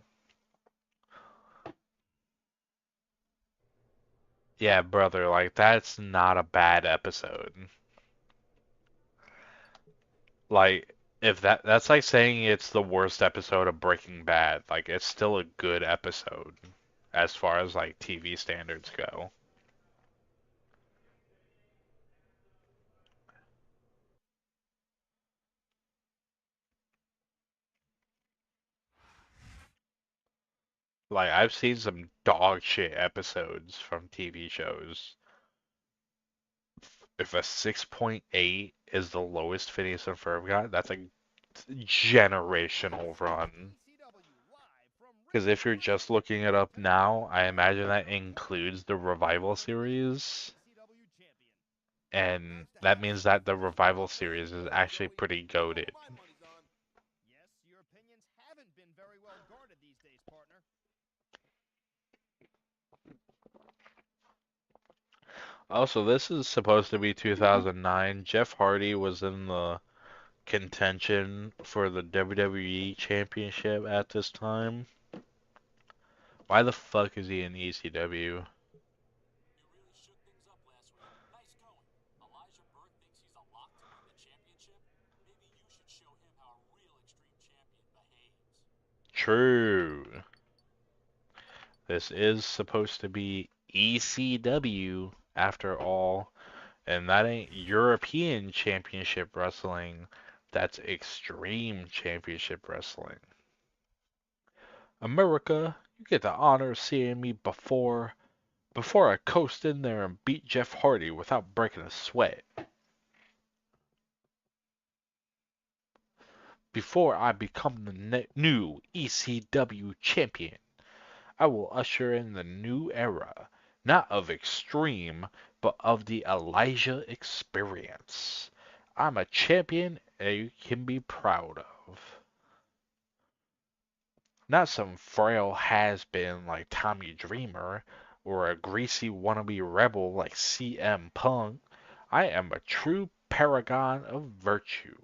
Yeah, brother, like, that's not a bad episode. Like, if that's like saying it's the worst episode of Breaking Bad. Like, it's still a good episode as far as like TV standards go. Like, I've seen some dog shit episodes from TV shows. If a 6.8 is the lowest Phineas and Ferb got, that's a generational run. ECW live from Because if you're ringside. just looking it up now, I imagine that includes the Revival series. ECW champion. And that means that the Revival series is actually pretty goated. My money's on. Yes, your opinions haven't been very well guarded these days, partner. Also, this is supposed to be 2009. Jeff Hardy was in the contention for the WWE Championship at this time. Why the fuck is he in ECW? You really shook things up last week. Nice going. Elijah Burke thinks he's a lock to win the championship. Maybe you should show him how a real Extreme champion behaves. True. This is supposed to be ECW after all, and that ain't European Championship Wrestling. That's Extreme Championship Wrestling. America, you get the honor of seeing me before I coast in there and beat Jeff Hardy without breaking a sweat. Before I become the new ECW champion, I will usher in the new era, not of Extreme, but of the Elijah experience. I'm a champion you can be proud of. Not some frail has-been like Tommy Dreamer, or a greasy wannabe rebel like CM Punk. I am a true paragon of virtue.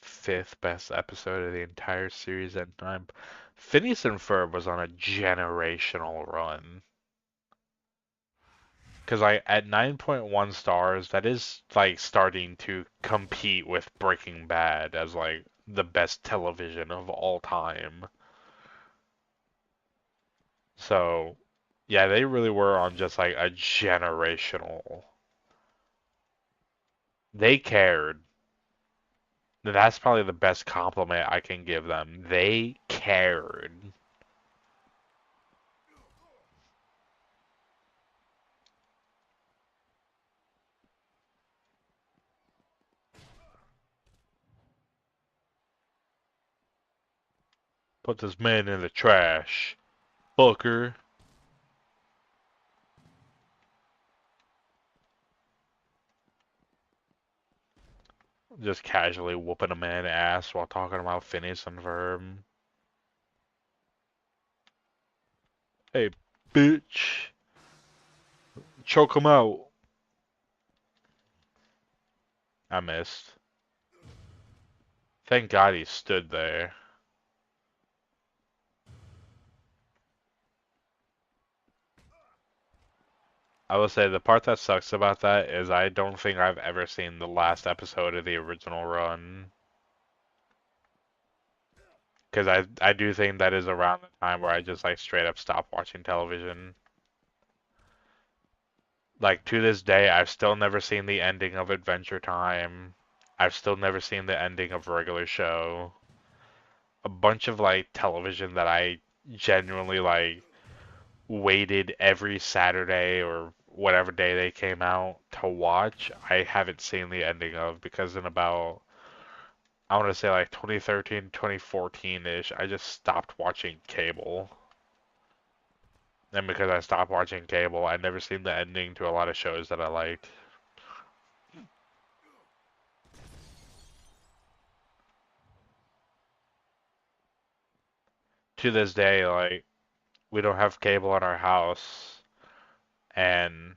Fifth best episode of the entire series at time. Phineas and Ferb was on a generational run. Because at 9.1 stars, that is like starting to compete with Breaking Bad as like the best television of all time. So, yeah, they really were on just like a generational. They cared. That's probably the best compliment I can give them. They cared. Put this man in the trash, Booker. Just casually whooping a man's ass while talking about Phineas and Ferb. Hey, bitch. Choke him out. I missed. Thank God he stood there. I will say the part that sucks about that is I don't think I've ever seen the last episode of the original run. Because I do think that is around the time where I just like straight up stopped watching television. Like to this day, I've still never seen the ending of Adventure Time. I've still never seen the ending of Regular Show. A bunch of like television that I genuinely like waited every Saturday or whatever day they came out to watch, I haven't seen the ending of because in about I want to say like 2013, 2014-ish, I just stopped watching cable. And because I stopped watching cable, I never seen the ending to a lot of shows that I liked. To this day, like we don't have cable in our house, and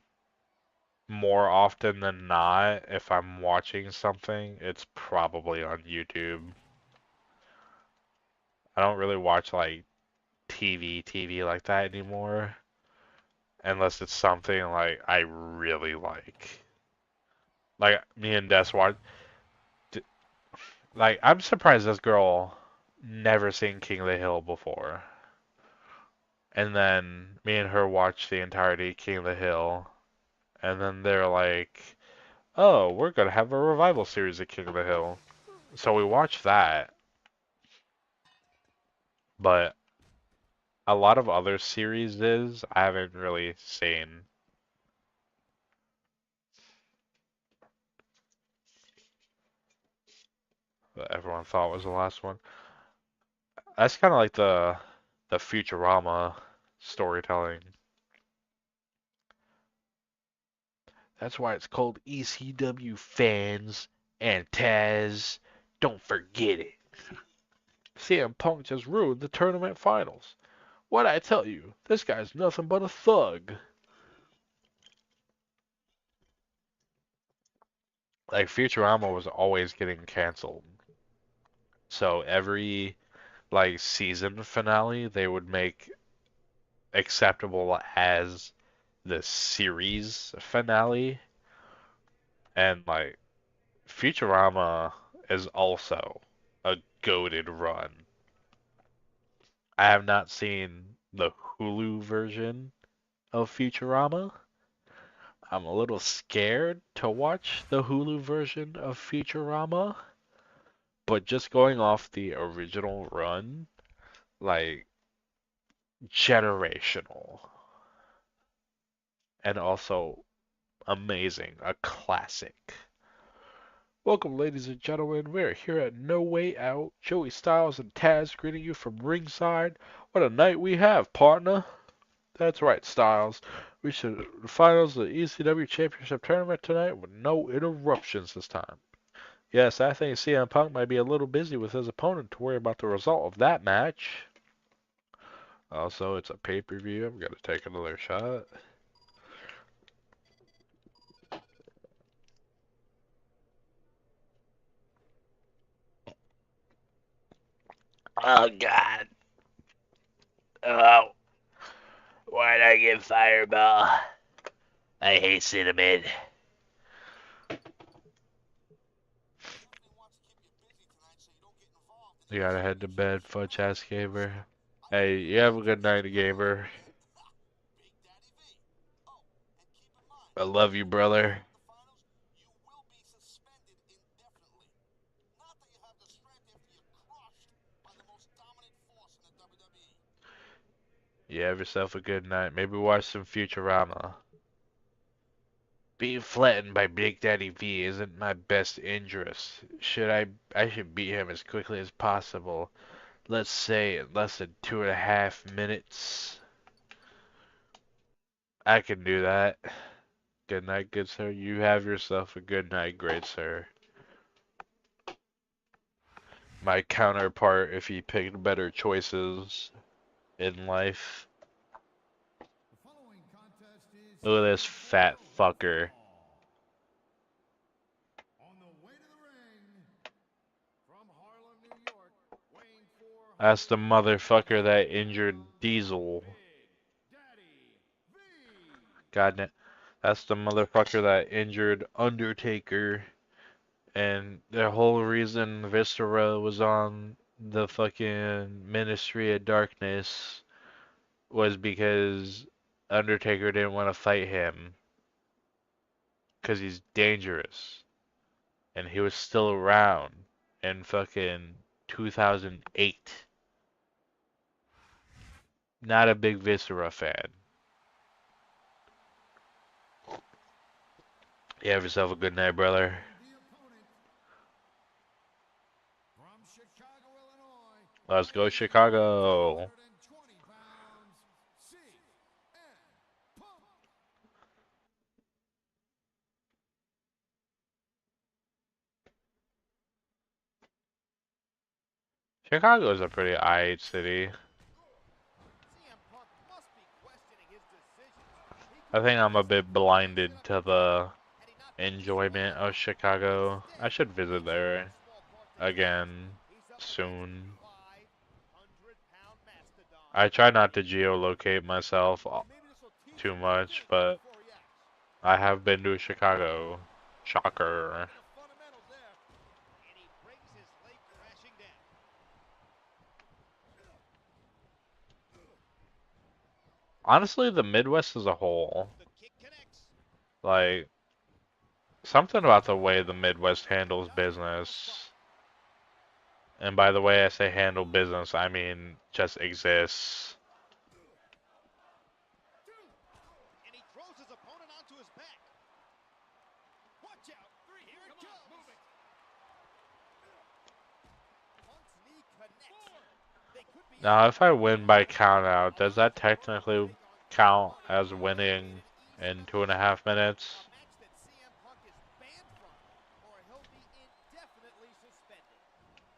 more often than not, if I'm watching something, it's probably on YouTube. I don't really watch like TV like that anymore, unless it's something like I really like. Like me and Des watch. Like I'm surprised this girl never seen King of the Hill before. And then me and her watched the entirety of King of the Hill, and then they're like, "Oh, we're gonna have a revival series of King of the Hill." So we watched that, but a lot of other series I haven't really seen. That everyone thought was the last one. That's kind of like the Futurama storytelling. That's why it's called ECW fans and Taz. Don't forget it. CM Punk just ruined the tournament finals. What'd I tell you? This guy's nothing but a thug. Like Futurama was always getting canceled. So every like season finale they would make acceptable as the series finale, and like Futurama is also a goated run. I have not seen the Hulu version of Futurama. I'm a little scared to watch the Hulu version of Futurama, but just going off the original run, like generational and also amazing, a classic. Welcome, ladies and gentlemen. We're here at No Way Out. Joey Styles and Taz greeting you from ringside. What a night we have, partner. That's right, Styles. We should the finals of the ECW Championship Tournament tonight with no interruptions this time. Yes, I think CM Punk might be a little busy with his opponent to worry about the result of that match. Also, it's a pay-per-view. I'm gonna take another shot. Oh God. Oh, why'd I get Fireball? I hate cinnamon. You gotta head to bed, fudge ass gamer. Hey, you have a good night, gamer. I love you, brother. You have yourself a good night. Maybe watch some Futurama. Being flattened by Big Daddy V isn't my best interest. I should beat him as quickly as possible. Let's say in less than 2.5 minutes. I can do that. Good night, good sir. You have yourself a good night, great sir. My counterpart if he picked better choices in life. Look at this fat fucker. That's the motherfucker that injured Diesel. God damn. That's the motherfucker that injured Undertaker. And the whole reason Viscera was on the fucking Ministry of Darkness was because Undertaker didn't want to fight him because he's dangerous. And he was still around in fucking 2008. Not a big Viscera fan. You have yourself a good night, brother. The opponent from Chicago, Illinois, Let's go, weighing Chicago. 220 pounds, CM Punk. Chicago is a pretty aight city. CM Punk must be questioning his decisions. He I could think I'm a easily bit be blinded facing a to payback the had he not been enjoyment of disqualified. Chicago. I Instead, should visit he due in there small part to chance. again He's up against soon. 500-pound mastodon. I try not to geolocate myself And maybe this will teach too him what to much, think but before he acts. I have been to Chicago. Shocker. Breaking the fundamentals there. And he brings his leg crashing down. Honestly, the Midwest as a whole, The kick connects. like, something about the way the Midwest handles Doesn't have a spot. business. And by the way I say handle business, I mean just exists. And he throws his opponent onto his back. Watch out. Here it comes. Move it. Punk's knee connects. They could be Now, in. if I win by count out, does that Allows the Punk to technically take on count one as of the winning most in anticipated 2.5 minutes? a match that CM Punk is banned from, or he'll be indefinitely suspended.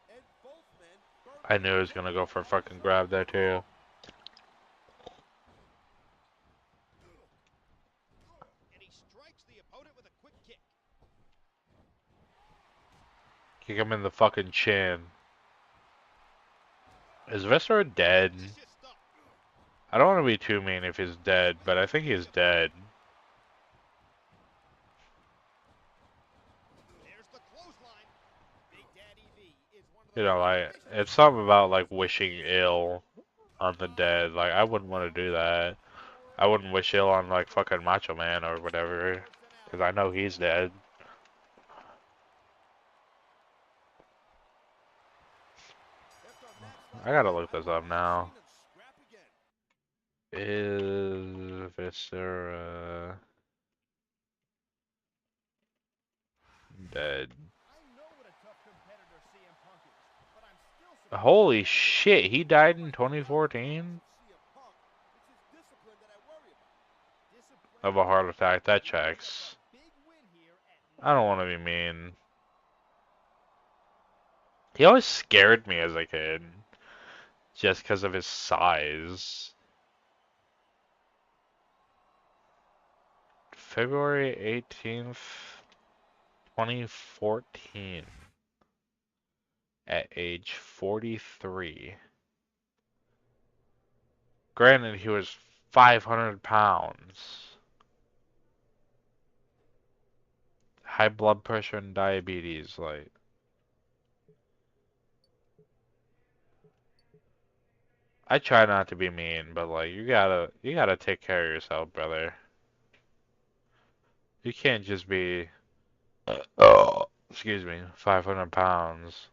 And both men burned I their knew he was gonna go opponents for a on fucking Sunday grab there Night too. Raw. And he strikes the opponent with a quick kick. Kick him in the fucking chin. Is Viscera dead? Vicious stuff. I don't want to be too mean if he's dead, but I think he's dead. There's the clothesline. Big Daddy V is one of the You know, most like, vicious it's something wrestlers about, in like, this wishing business. ill on the dead. Like, I wouldn't want to do that. I wouldn't wish ill on, like, fucking Macho Man or whatever. Because I know he's dead. After a match I like gotta that, look I this up wouldn't mind now. seeing them scrap again. Is Viscera dead? I know what a tough competitor CM Punk is, but I'm still surprised he Holy hasn't been shit, he died in Not the problem 2014 with CM Punk. It's his discipline that I worry about. disciplined of a heart attack. That He picked up checks. a big win here at I don't want to be mean. He always scared me as a kid, just because of his size. February 18th, 2014, at age 43. Granted, he was 500 pounds. High blood pressure and diabetes, like. I try not to be mean, but like you gotta take care of yourself, brother. You can't just be oh, excuse me, 500 pounds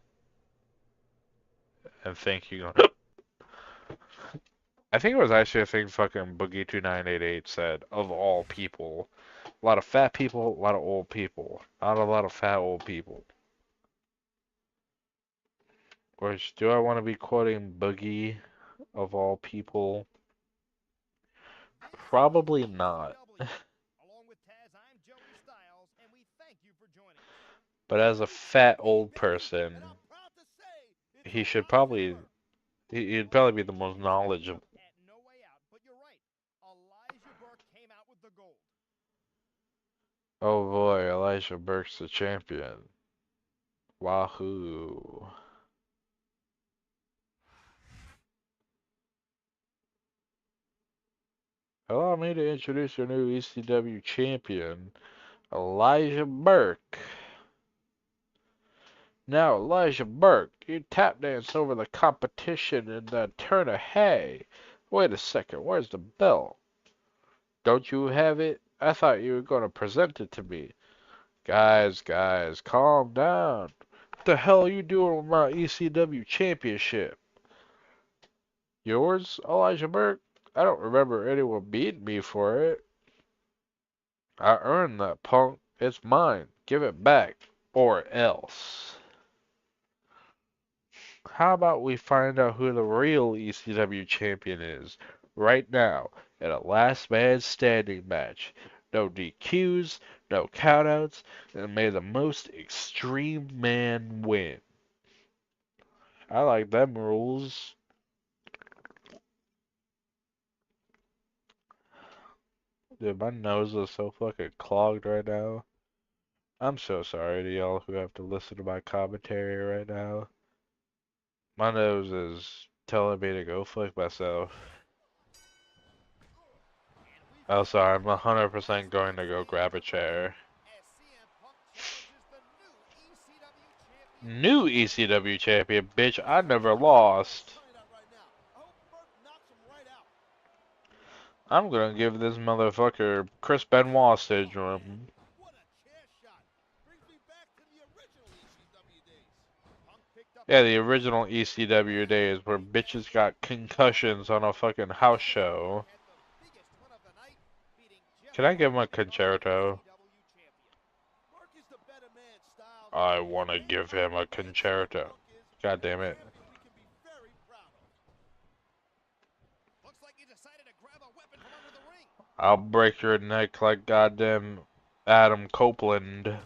and think you're gonna. I think it was actually a thing fucking Boogie2988 said, of all people. A lot of fat people, a lot of old people. Not a lot of fat old people. Which, do I want to be quoting Boogie of all people? This is Probably not. WCW. Along with Taz, I'm Joey Styles, and we thank you for joining us. But as a fat old person, And I'm proud to say it's he should Elijah probably, Burke. he'd probably be the most knowledgeable. At No Way Out, but you're right. Elijah Burke came out with the gold. Oh boy, Elijah Burke's the champion. Wahoo. Allow me to introduce your new ECW champion, Elijah Burke. Now, Elijah Burke, you tap dance over the competition in the turn of hay. Wait a second, where's the belt? Don't you have it? I thought you were going to present it to me. Guys, calm down. What the hell are you doing with my ECW championship? Yours, Elijah Burke? I don't remember anyone beating me for it. I earned that, punk. It's mine. Give it back. Or else. How about we find out who the real ECW champion is right now in a last man standing match. No DQs, no countouts, and may the most extreme man win. I like them rules. Dude, my nose is so fucking clogged right now. I'm so sorry to y'all who have to listen to my commentary right now. My nose is telling me to go fuck myself. Also, I'm 100% going to go grab a chair. New ECW champion, bitch. I never lost. I'm gonna give this motherfucker Chris Benoit syndrome. Yeah, the original ECW days where bitches got concussions on a fucking house show. Can I give him a concerto? I want to give him a concerto. God damn it. I'll break your neck like goddamn Adam Copeland. He's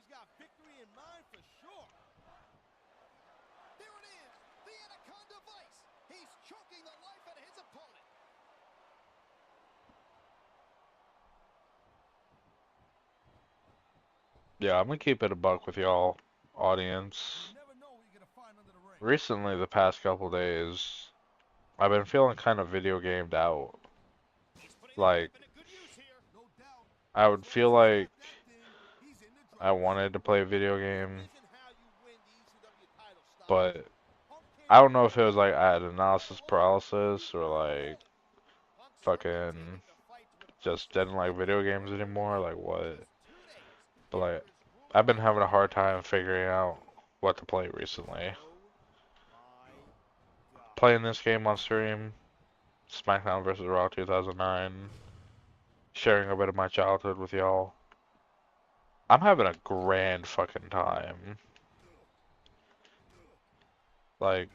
got victory in mind for sure. There it is, the Anaconda Vice. He's choking the life out of his opponent. Yeah, I'm gonna keep it a buck with y'all, audience. Recently, the past couple days, I've been feeling kind of video gamed out. Like, I would feel like I wanted to play a video game, but I don't know if it was like I had analysis paralysis or like fucking just didn't like video games anymore, like what. But like, I've been having a hard time figuring out what to play recently. Playing this game on stream, Smackdown vs. Raw 2009, sharing a bit of my childhood with y'all. I'm having a grand fucking time. Like,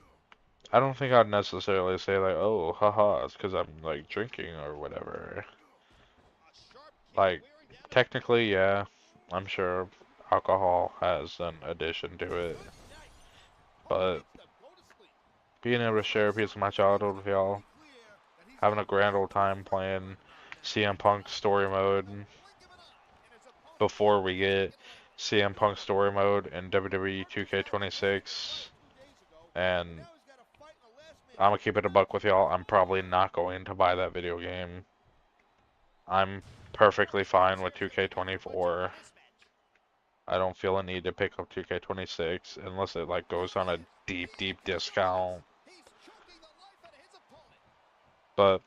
I don't think I'd necessarily say like, oh, haha, it's because I'm like drinking or whatever. Like, technically, yeah, I'm sure alcohol has an addition to it. But being able to share a piece of my childhood with y'all, having a grand old time playing CM Punk story mode before we get CM Punk story mode in WWE 2K26, and I'm gonna keep it a buck with y'all, I'm probably not going to buy that video game. I'm perfectly fine with 2K24. I don't feel a need to pick up 2K26 unless it like goes on a deep discount. But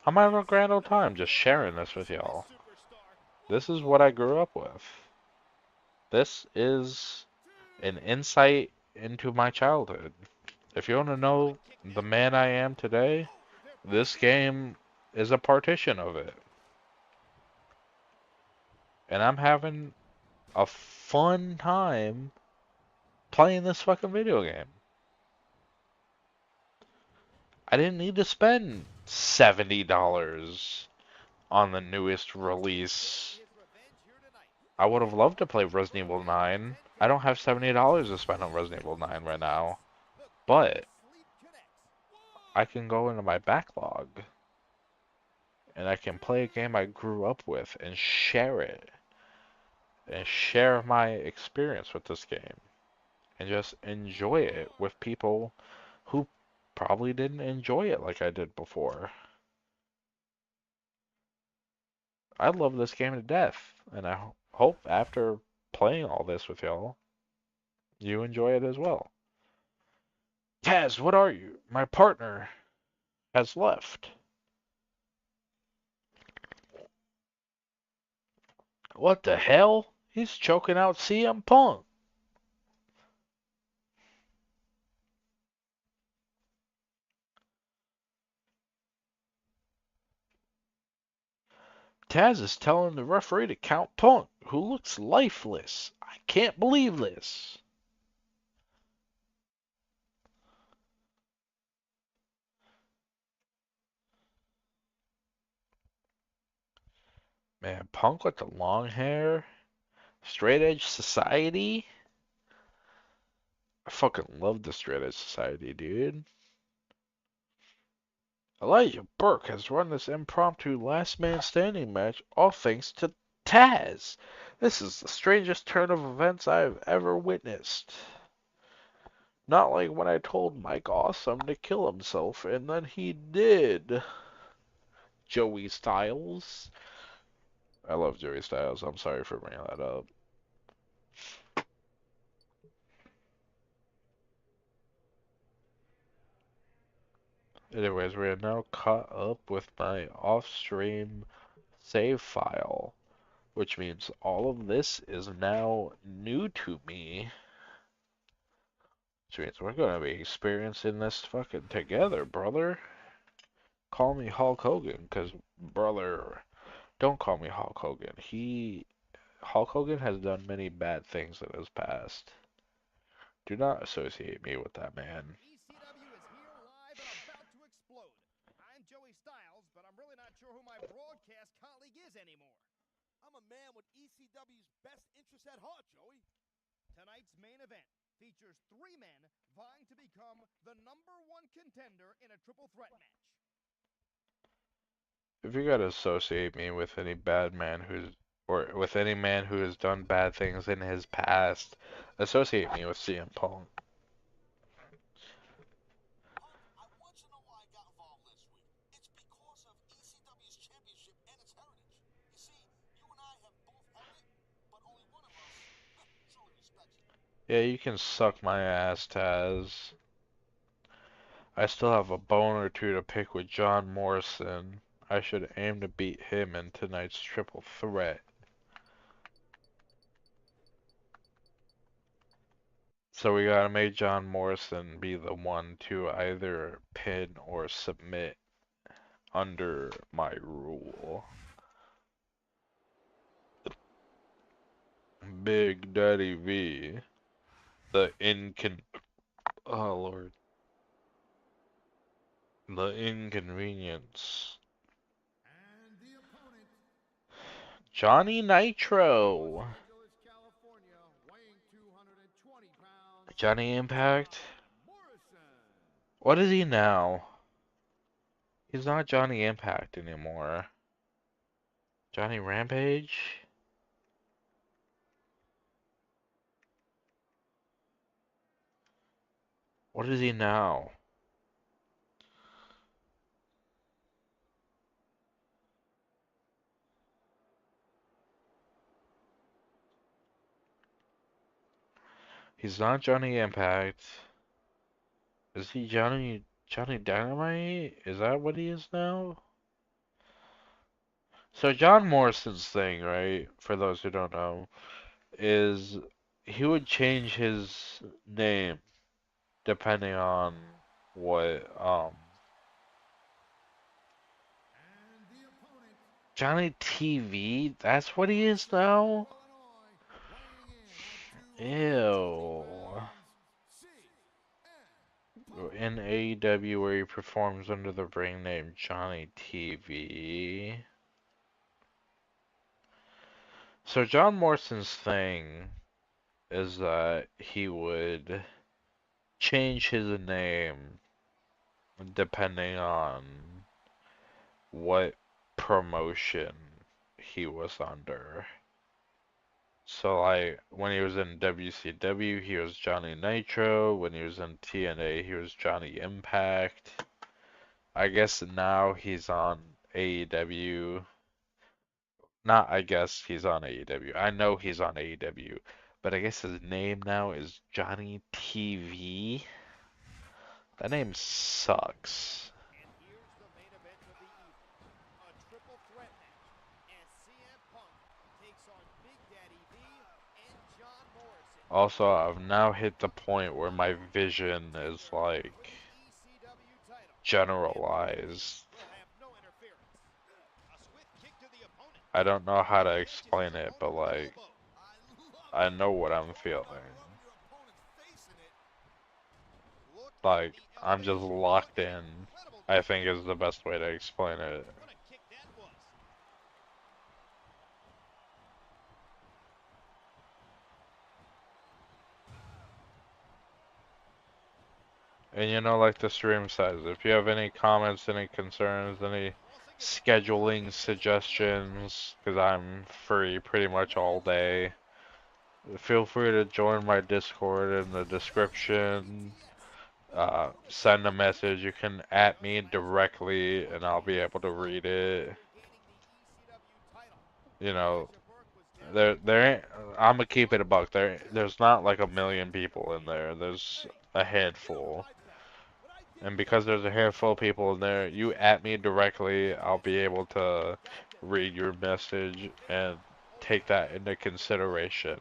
I'm having a grand old time just sharing this with y'all. This is what I grew up with. This is an insight into my childhood. If you want to know the man I am today, this game is a partition of it. And I'm having a fun time playing this fucking video game. I didn't need to spend $70 on the newest release. I would have loved to play Resident Evil 9. I don't have $70 to spend on Resident Evil 9 right now. But I can go into my backlog and I can play a game I grew up with and share it. And share my experience with this game. And just enjoy it with people who probably didn't enjoy it like I did before. I love this game to death, and I hope after playing all this with y'all, you enjoy it as well. Taz, what are you? My partner has left. What the hell? He's choking out CM Punk. Taz is telling the referee to count Punk, who looks lifeless. I can't believe this. Man, Punk with the long hair, straight edge society. I fucking love the straight edge society, dude. Elijah Burke has run this impromptu last man standing match all thanks to Taz. This is the strangest turn of events I've ever witnessed. Not like when I told Mike Awesome to kill himself, and then he did. Joey Styles. I love Joey Styles. I'm sorry for bringing that up. Anyways, we are now caught up with my off-stream save file, which means all of this is now new to me. Which means we're gonna be experiencing this fucking together, brother. Call me Hulk Hogan, cause brother, don't call me Hulk Hogan. Hulk Hogan has done many bad things in his past. Do not associate me with that man. ECW is here live and about to explode. I'm Joey Styles, but I'm really not sure who my broadcast colleague is anymore. I'm a man with ECW's best interests at heart, Joey. Tonight's main event features 3 men vying to become the #1 contender in a triple threat match. If you gotta associate me with any bad man or with any man who has done bad things in his past, associate me with CM Punk. Punk, I want you to know why I got involved this week. It's because of ECW's championship and its heritage. You see, you and I have both held it, but only one of us truly respects it. Yeah, you can suck my ass, Taz. I still have a bone or two to pick with John Morrison. I should aim to beat him in tonight's triple threat. So we gotta make John Morrison be the one to either pin or submit under my rule. Big Daddy V. The oh Lord. The inconvenience. And the opponent, Johnny Los Nitro. Angeles, California, weighing 220 pounds, Johnny Impact. John Morrison. What is he now? He's not Johnny Impact anymore. Johnny Rampage? What is he now? He's not Johnny Impact. Is he Johnny Dynamite? Is that what he is now? So John Morrison's thing, right, for those who don't know, is he would change his name depending on what And the opponent, Johnny TV, that's what he is Chicago, now? Illinois, weighing in at 220 Ew. pounds, CM In AEW where he performs under the ring name Johnny TV. So John Morrison's thing is that he would change his name depending on what promotion he was under. So like when he was in WCW, he was Johnny Nitro. When he was in TNA, he was Johnny Impact. I guess now he's on AEW. Not I guess he's on AEW. I know he's on AEW, but I guess his name now is Johnny TV. That name sucks. And here's the main event of the evening. A triple threat match as CM Punk takes on Big Daddy V and John Morrison. Also, I've now hit the point where my vision is For like the ECW title. generalized. Will have no interference. A swift kick to the opponent. I don't know how to Catches his explain it, but opponent with like elbow. I know what I'm feeling. Look at Like the I'm just elevation. What locked an in. incredible I kick. think is the best way to explain it. What a kick that was. And you know, like the stream says, if you have any comments, any concerns, any Tossing it back. scheduling suggestions, because I'm free pretty much all day, feel free to join my Discord in the description. Send a message. You can at me directly, and I'll be able to read it. You know, there ain't. I'm gonna keep it a buck. There's not like a million people in there. There's a handful. And because there's a handful of people in there, you at me directly, I'll be able to read your message and take that into consideration.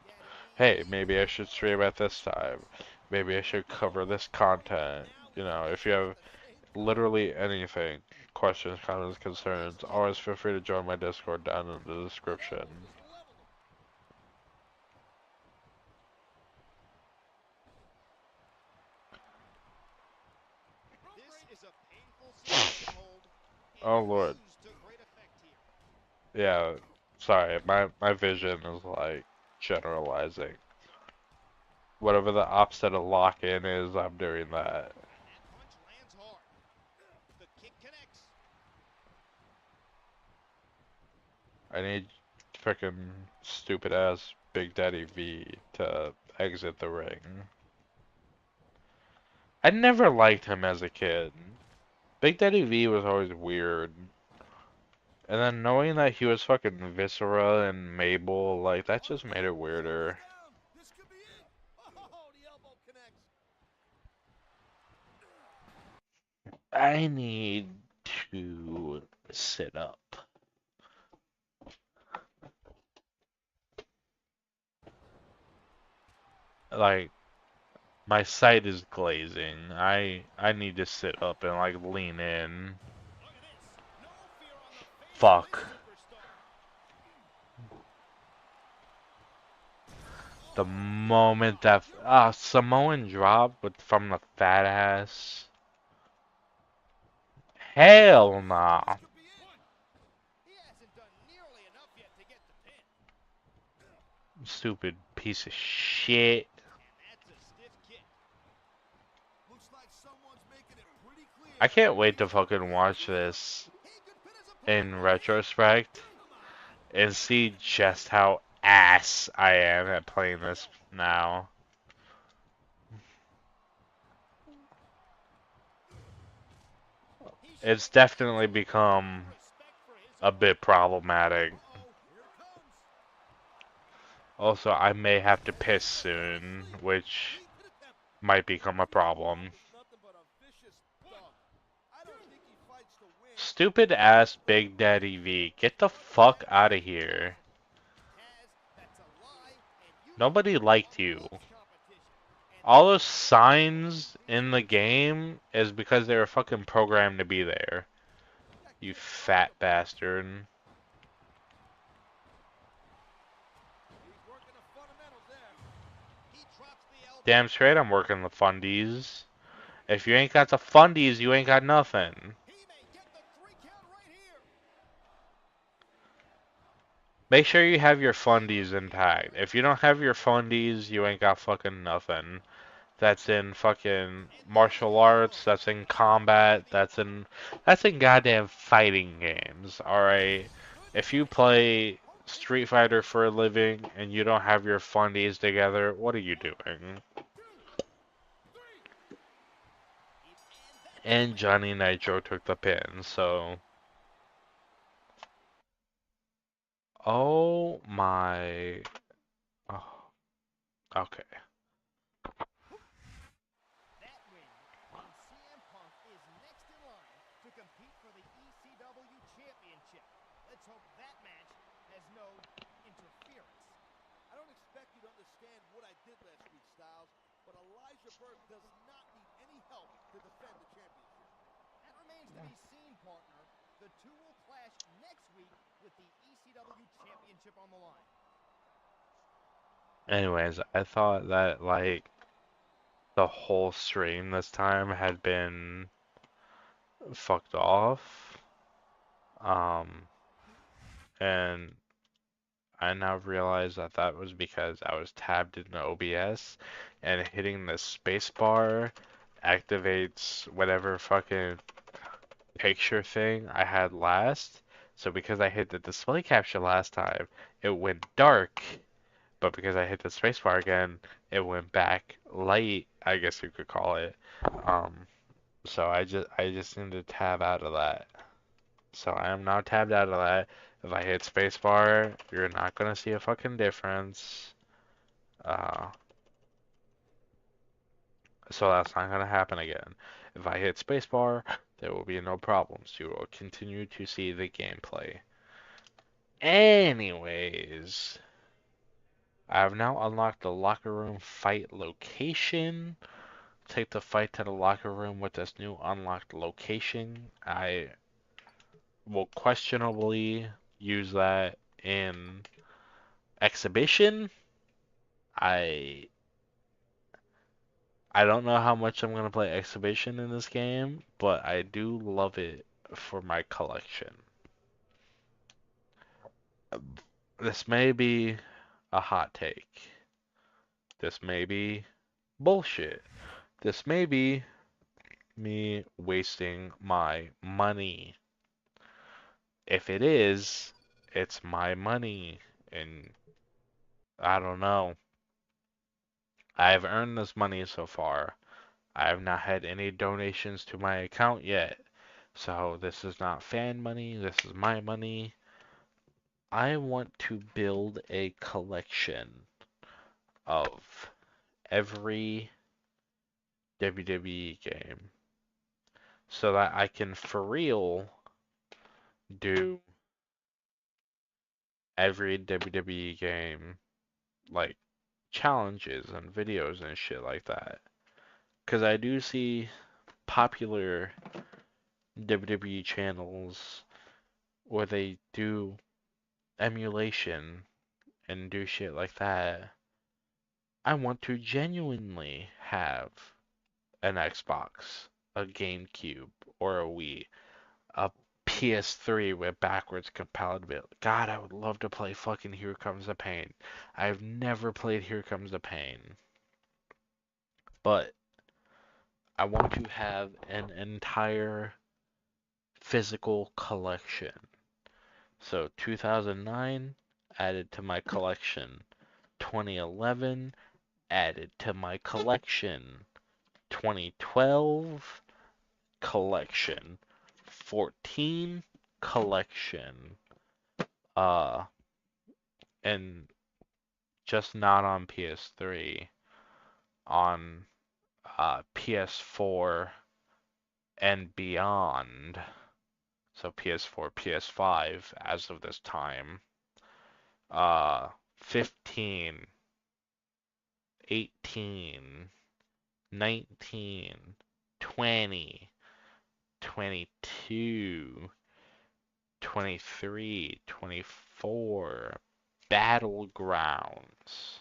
Hey, maybe I should stream at this time. Maybe I should cover this content. You know, if you have literally anything, questions, comments, concerns, always feel free to join my Discord down in the description. This is a painful submission hold. And Oh Lord. used to great effect here. Yeah, sorry, my vision is like generalizing. Whatever the opposite of lock in is, I'm doing that. And that punch lands hard. The kick connects. I need frickin' stupid ass Big Daddy V to exit the ring. I never liked him as a kid. Big Daddy V was always weird. And then knowing that he was fucking Viscera and Mabel, like, that just made it weirder. This could be it. Oh, the elbow connects. I need to sit up. Like, my sight is glazing. I need to sit up and like lean in. Look at this. No fear on the face of Fuck. this superstar. The moment that Samoan drop with from the fat ass. Hell nah. This could be it. He hasn't done nearly enough yet to get the pin. Stupid piece of shit. And that's a stiff kick. Looks like someone's making it pretty clear. I can't wait to fucking watch this He could pin his opponent in right here. retrospect and see just how ass I am at playing this now. He It's shows definitely become respect for his a bit problematic. Uh-oh, here it comes. Also, I may have to piss soon, which Deep hit attempt. might become a problem. Nothing but a vicious thug. I don't think he fights to win. Stupid ass Big Daddy V, get the fuck out of here. Taz, that's a lie, and you Nobody liked you. lost competition. And All those signs in the game is because they were fucking programmed to be there. You fat bastard. He's working the fundamentals there. he drops the elbow. Damn straight I'm working the fundies. If you ain't got the fundies, you ain't got nothing. He may get the 3 count right here. Make sure you have your fundies intact. If you don't have your fundies, you ain't got fucking nothing. That's in fucking martial arts, that's in combat, that's in goddamn fighting games, alright? If you play Street Fighter for a living and you don't have your fundies together, what are you doing? And Johnny Nitro took the pin, so. Oh my. Oh, okay. That win means CM Punk is next in line to compete for the ECW Championship. Let's hope that match has no interference. I don't expect you to understand what I did last week, Styles, but Elijah Burke does not need any help to defend the championship. That remains to be seen, partner. The two will clash next week with the ECW Championship on the line. Anyways, I thought that, like, the whole stream this time had been fucked off. And I now realize that that was because I was tabbed in the OBS and hitting the spacebar activates whatever fucking picture thing I had last. So because I hit the display capture last time, it went dark. But because I hit the spacebar again, it went back light, I guess you could call it. Um, so I just need to tab out of that. So I am now tabbed out of that. If I hit spacebar, you're not gonna see a fucking difference. Uh, so that's not gonna happen again. If I hit spacebar, there will be no problems. You will continue to see the gameplay. Anyways, I have now unlocked the locker room fight location. Take the fight to the locker room with this new unlocked location. I will questionably use that in exhibition. I I don't know how much I'm gonna play exhibition in this game, but I do love it for my collection. This may be a hot take. This may be bullshit. This may be me wasting my money. If it is, it's my money, and I don't know. I've earned this money so far. I have not had any donations to my account yet. So this is not fan money, this is my money. I want to build a collection of every WWE game so that I can for real do every WWE game like challenges and videos and shit like that. Because I do see popular WWE channels where they do emulation and do shit like that. I want to genuinely have an Xbox, a GameCube, or a Wii, a PS3 with backwards compatibility. God, I would love to play fucking Here Comes the Pain. I've never played Here Comes the Pain, but I want to have an entire physical collection. So 2009 added to my collection. 2011 added to my collection. 2012 collection. 14 collection. Uh, and just not on PS3, on PS4 and beyond. So PS4, PS5 as of this time. 15, 18, 19, 20, 22, 23, 24, Battlegrounds.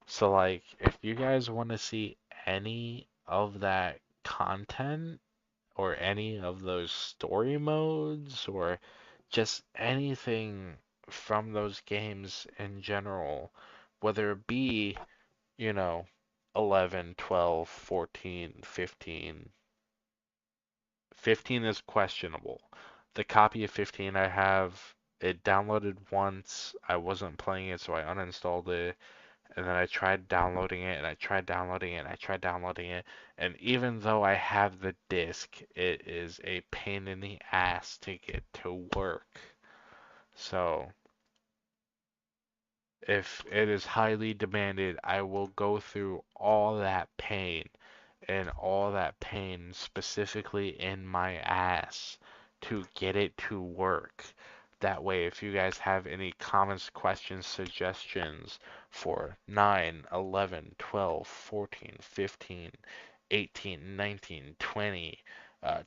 So, like, if you guys want to see any of that content or any of those story modes or just anything from those games in general, whether it be, you know, 11, 12, 14, 15. 15 is questionable. The copy of 15 I have it downloaded once. I wasn't playing it, so I uninstalled it. And then I tried downloading it, and I tried downloading it, and I tried downloading it. And even though I have the disc, it is a pain in the ass to get to work. So, if it is highly demanded, I will go through all that pain, and all that pain specifically in my ass to get it to work. That way, if you guys have any comments, questions, suggestions for 9, 11, 12, 14, 15, 18, 19, 20,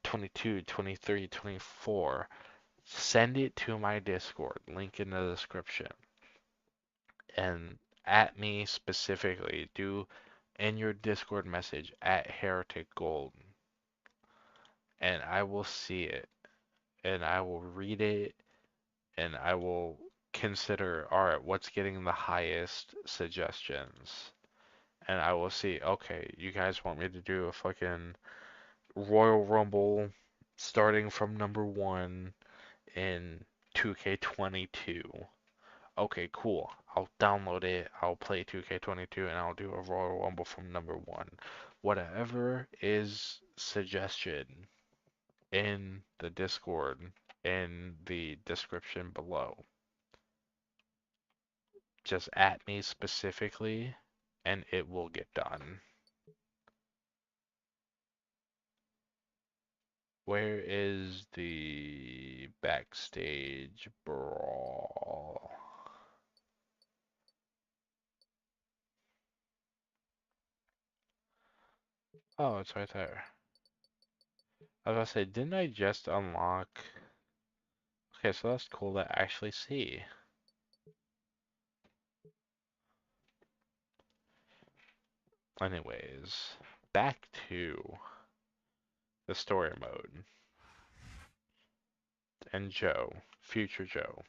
22, 23, 24, send it to my Discord, link in the description. And at me specifically, do in your Discord message at Heretic Gold, and I will see it, and I will read it, and I will consider, all right, what's getting the highest suggestions, and I will see, okay, you guys want me to do a fucking Royal Rumble starting from number 1 in 2K22. Okay, cool. I'll download it, I'll play 2K22, and I'll do a Royal Rumble from number 1. Whatever is suggested in the Discord, in the description below, just at me specifically, and it will get done. Where is the backstage brawl? Oh, it's right there. I was gonna say, didn't I just unlock? Okay, so that's cool to actually see. Anyways, back to the story mode. And Joe, future Joe,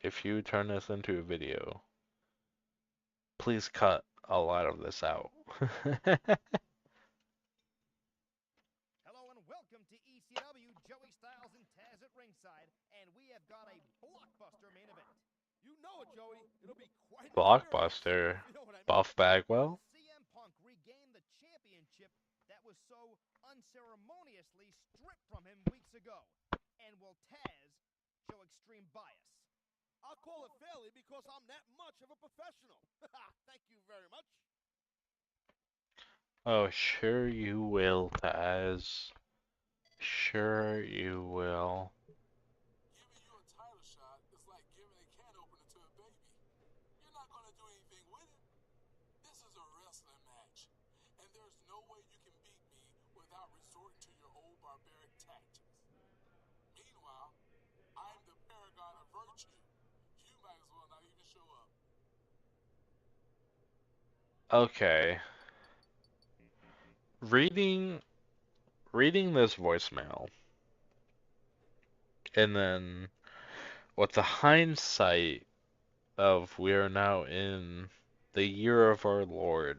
if you turn this into a video, please cut a lot of this out. Hello and welcome to ECW. Joey Styles and Taz at ringside, and we have got a blockbuster main event. You know it, Joey. It'll be quite an experience, Blockbuster, if you know what I mean. Buff Bagwell. CM Punk regained the championship that was so unceremoniously stripped from him weeks ago. And will Taz show extreme bias? I'll call it fairly because I'm that much of a professional. Thank you very much. Oh, sure you will, Taz. Sure you will. Giving you a title shot is like giving a can opener to a baby. You're not going to do anything with it. This is a wrestling match, and there's no way you can beat me without resorting to your old barbaric tactics. Meanwhile, I'm the paragon of virtue. You might as well not even show up. Okay. Reading this voicemail, and then with the hindsight of we are now in the year of our Lord,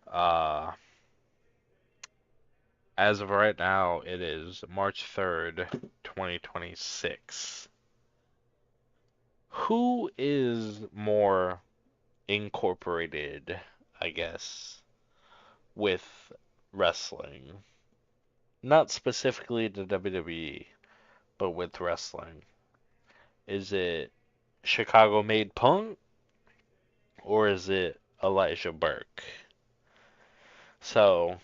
uh, as of right now, it is March 3rd, 2026. Who is more incorporated, I guess, with wrestling? Not specifically the WWE, but with wrestling. Is it Chicago made Punk or is it Elijah Burke? So,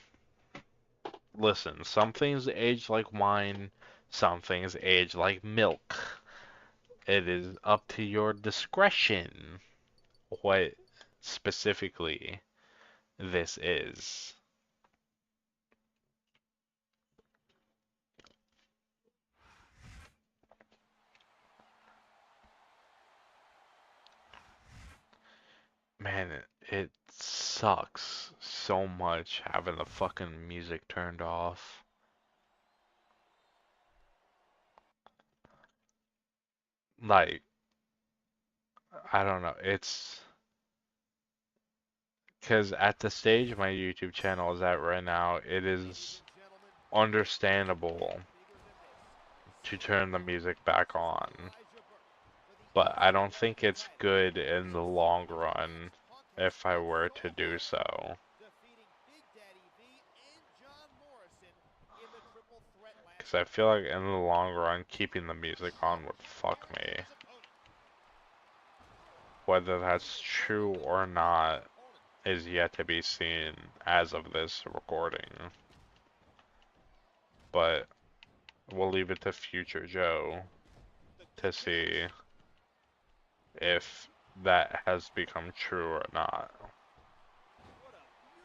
listen, some things age like wine, some things age like milk. It is up to your discretion what specifically this is. Man, it sucks so much having the fucking music turned off. Like, I don't know. It's because at the stage my YouTube channel is at right now, it Ladies is and gentlemen, understandable bigger than this. to turn the music back on, but I don't think it's good in the long run if I were to do so. Because I feel like in the long run, keeping the music on would fuck me. Whether that's true or not is yet to be seen as of this recording. But we'll leave it to future Joe to see if that has become true or not.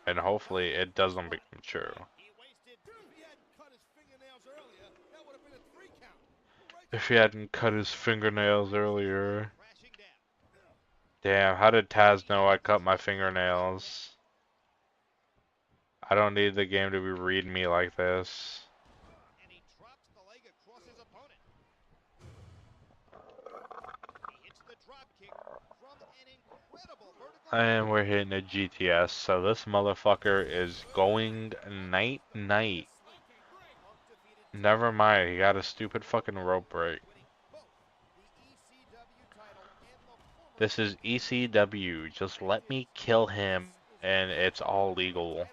And hopefully it doesn't become true. If he hadn't cut his fingernails earlier. Damn, how did Taz know I cut my fingernails? I don't need the game to be reading me like this. And we're hitting a GTS, so this motherfucker is going night-night. Never mind, he got a stupid fucking rope break. This is ECW, just let me kill him and it's all legal.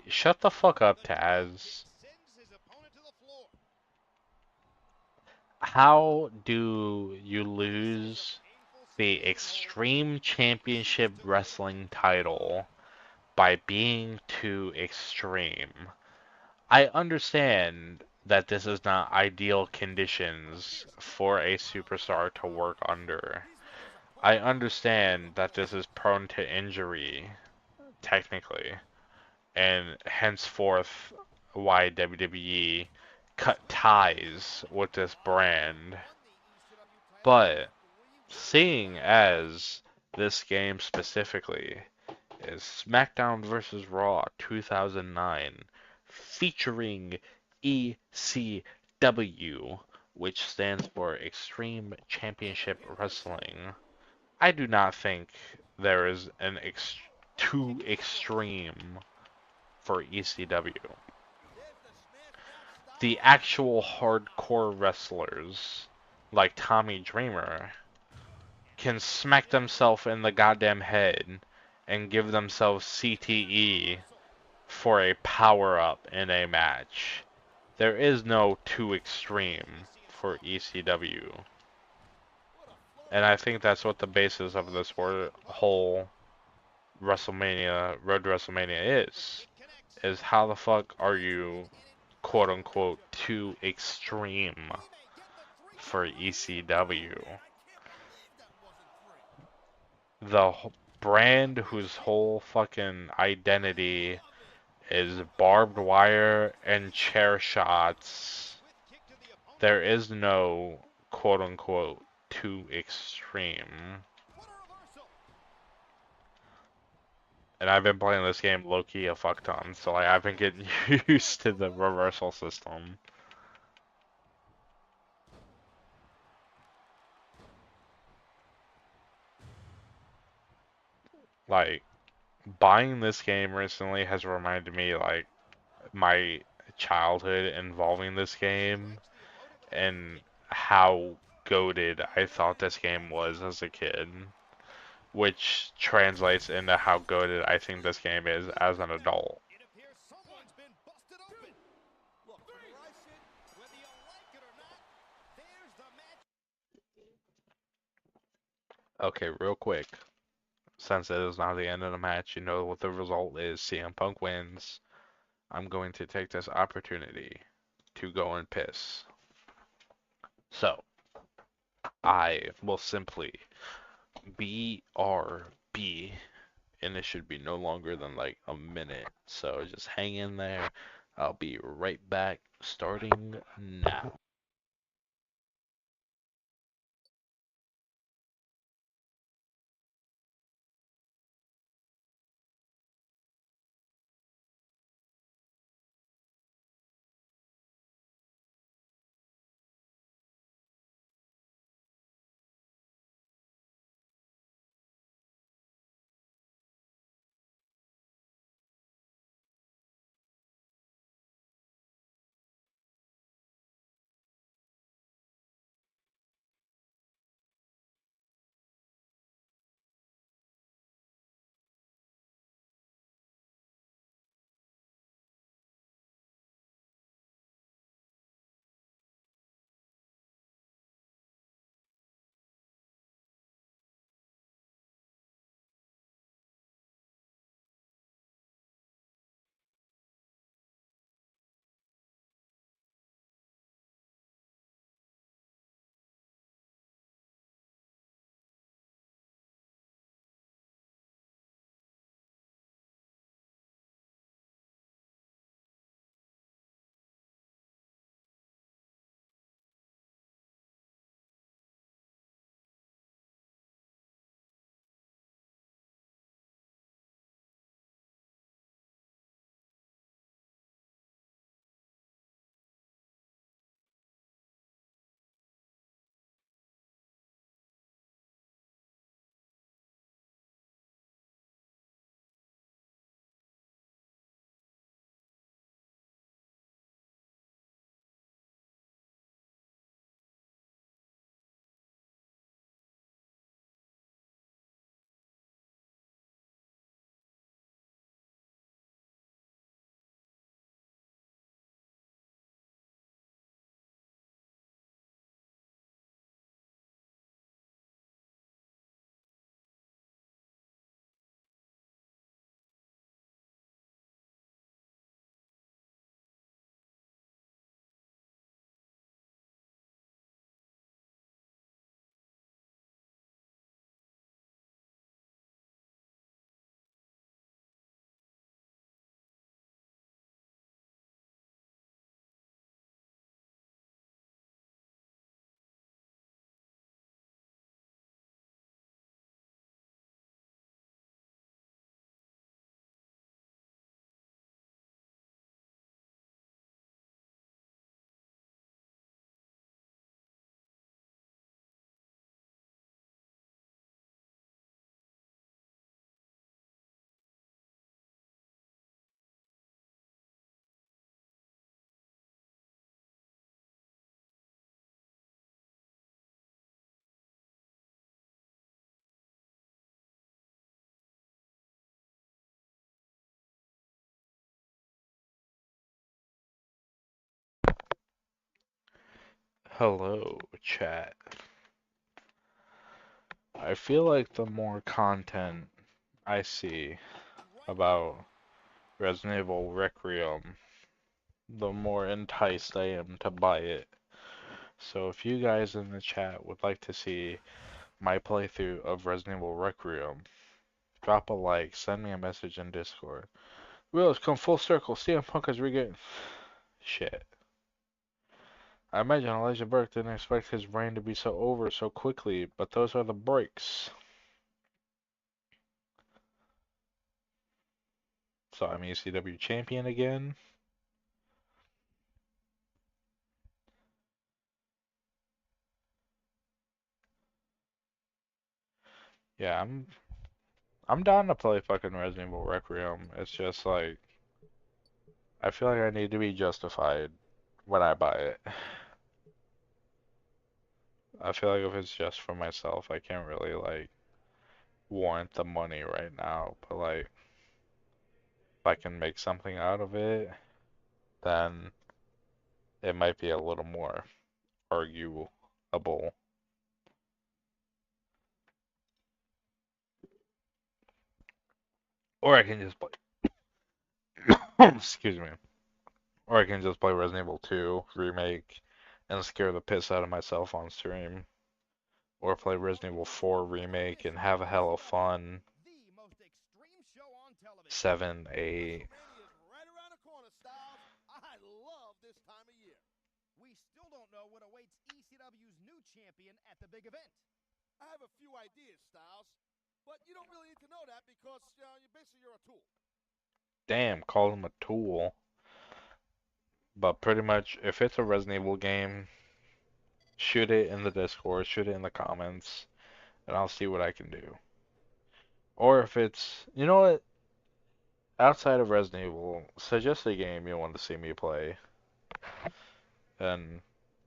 Shut the fuck up, Taz. How do you lose the Extreme Championship Wrestling title by being too extreme? I understand that this is not ideal conditions for a superstar to work under. I understand that this is prone to injury, technically, and henceforth why WWE cut ties with this brand. But seeing as this game specifically is Smackdown vs. Raw 2009 featuring ECW, which stands for Extreme Championship Wrestling, I do not think there is an too extreme for ECW. The actual hardcore wrestlers, like Tommy Dreamer, can smack themselves in the goddamn head and give themselves CTE for a power-up in a match. There is no too extreme for ECW. And I think that's what the basis of this whole WrestleMania, Road to WrestleMania is how the fuck are you, quote unquote, too extreme for ECW? The brand whose whole fucking identity is barbed wire and chair shots. There is no quote unquote too extreme. And I've been playing this game low-key a fuck ton, so like, I've been getting used to the reversal system. Like, buying this game recently has reminded me, like, my childhood involving this game and how goated I thought this game was as a kid, which translates into how goated I think this game is as an adult. Okay, real quick, since it is now the end of the match, you know what the result is. CM Punk wins. I'm going to take this opportunity to go and piss. So, I will simply BRB, and it should be no longer than like a minute. So just hang in there. I'll be right back, starting now. Hello, chat. I feel like the more content I see about Resident Evil Requiem, the more enticed I am to buy it. So if you guys in the chat would like to see my playthrough of Resident Evil Requiem, drop a like, send me a message in Discord. Will, it's come full circle. CM Punk is regained. Shit. I imagine Elijah Burke didn't expect his reign to be so over so quickly, but those are the breaks. So I'm ECW champion again. Yeah, I'm down to play fucking Resident Evil Requiem. It's just like I feel like I need to be justified when I buy it. I feel like if it's just for myself, I can't really like warrant the money right now. But like if I can make something out of it, then it might be a little more arguable. Or I can just play excuse me. Or I can just play Resident Evil 2 remake and scare the piss out of myself on stream. Or play Resident Evil 4 remake and have a hell of fun. The most extreme show on television. 7, 8. WrestleMania is right around the corner, Styles. I love this time of year. We still don't know what awaits ECW's new champion at the big event. I have a few ideas, Styles, but you don't really need to know that because you're a tool. Damn, call him a tool. But pretty much, if it's a Resident Evil game, shoot it in the Discord, shoot it in the comments, and I'll see what I can do. Or if it's, you know what, outside of Resident Evil, suggest a game you want to see me play. And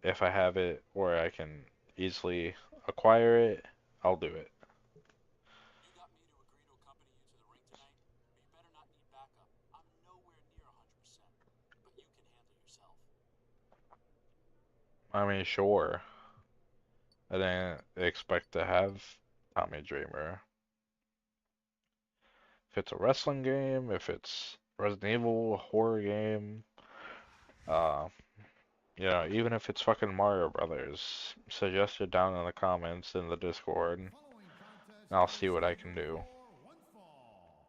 if I have it or I can easily acquire it, I'll do it. You got me to agree to accompany you to the ring tonight, but you better not need backup. I'm nowhere near 100%, but you can handle yourself. I mean, sure. I didn't expect to have Tommy Dreamer. If it's a wrestling game, if it's Resident Evil, a horror game, uh, even if it's fucking Mario Brothers, suggest it down in the comments in the Discord, and Following contest I'll is see what I can scheduled do. for one fall.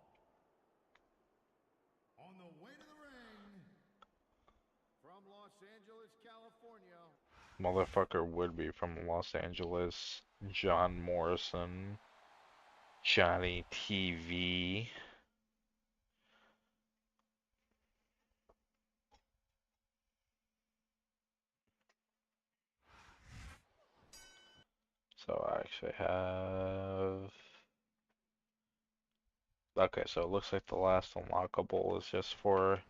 On the way to the ring, from Los Angeles, California, Motherfucker would be from Los Angeles, John Morrison, Johnny TV. So I actually have. Okay, so it looks like the last unlockable is just for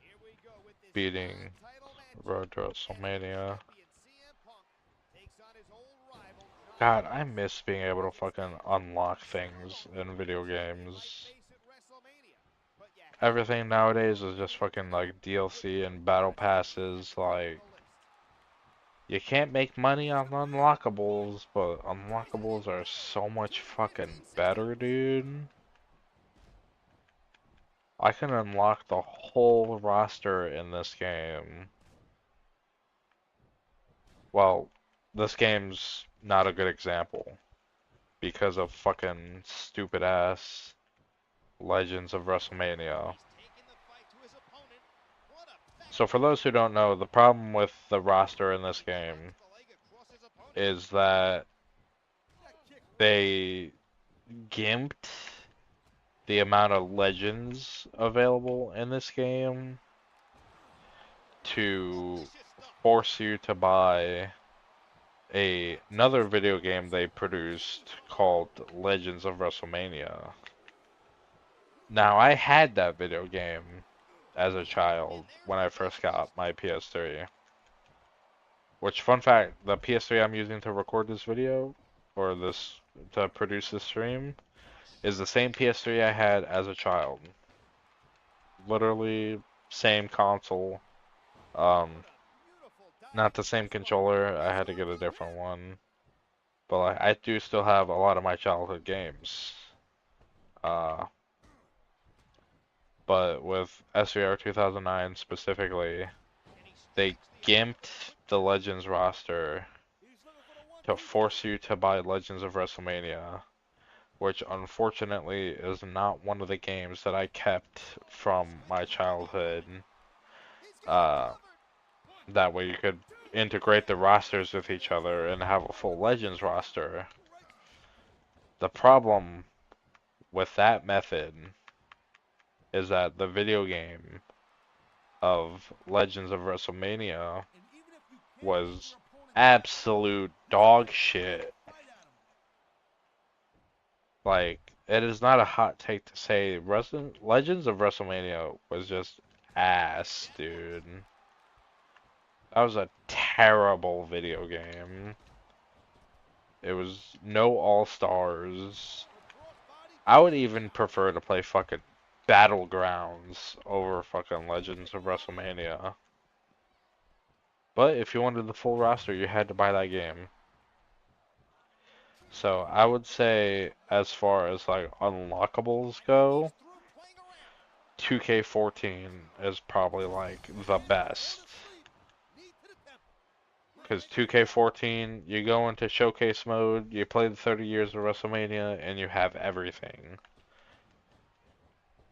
Here we go with this beating non-title Road to matchup. Heavyweight WrestleMania. champion CM Punk takes on his old rival John God, I Morrison. miss being able to fucking unlock things in video Champion might games. face at WrestleMania, but you have to Everything beat him nowadays is just personally fucking like with DLC the and battle advanced passes. EX Like, on the list. you can't make money on unlockables, but unlockables are so much fucking better, dude. I can unlock the whole roster in this game. Well, this game's not a good example because of fucking stupid ass Legends of WrestleMania. He's taking the fight to his opponent. What a So for backhand those who right don't know, the problem with the roster in this he drives game the leg across his opponent. is that that kick they gimped the amount of legends available in this game to Delicious stuff. force you to buy another video game they produced called Legends of WrestleMania. Now, I had that video game as a child when I first got my PS3. Which, fun fact, the PS3 I'm using to record this video, or this, to produce this stream, is the same PS3 I had as a child. Literally, same console. What Um, a beautiful dive Not the same controller. I had to get a different one. But like, I do still have a lot of my childhood games. Uh, but with SVR 2009 specifically, they gimped the Legends roster to force you to buy Legends of WrestleMania, which unfortunately is not one of the games that I kept from my childhood. Uh, that way you could integrate the rosters with each other and have a full Legends roster. The problem with that method is that the video game of Legends of WrestleMania was absolute dog shit. Like, it is not a hot take to say Legends of WrestleMania was just ass, dude. That was a terrible video game. It was no all-stars. I would even prefer to play fucking Battlegrounds over fucking Legends of WrestleMania. But if you wanted the full roster, you had to buy that game. So I would say, as far as like unlockables go, 2K14 is probably like the best. Because 2K14, you go into showcase mode, you play the 30 years of WrestleMania, and you have everything.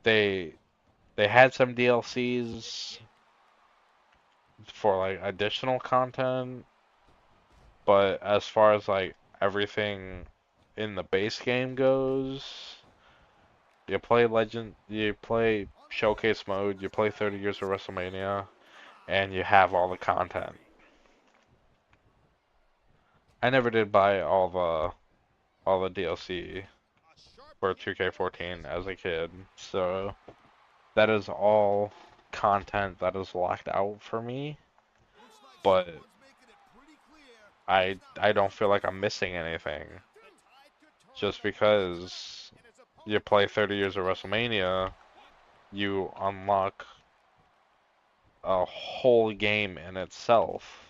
They they had some DLCs for like additional content, but as far as like everything in the base game goes, you play showcase mode, you play 30 years of WrestleMania, and you have all the content. I never did buy all the DLC for 2K14 as a kid, so that is all content that is locked out for me, but I don't feel like I'm missing anything. Just because you play 30 years of WrestleMania, you unlock a whole game in itself.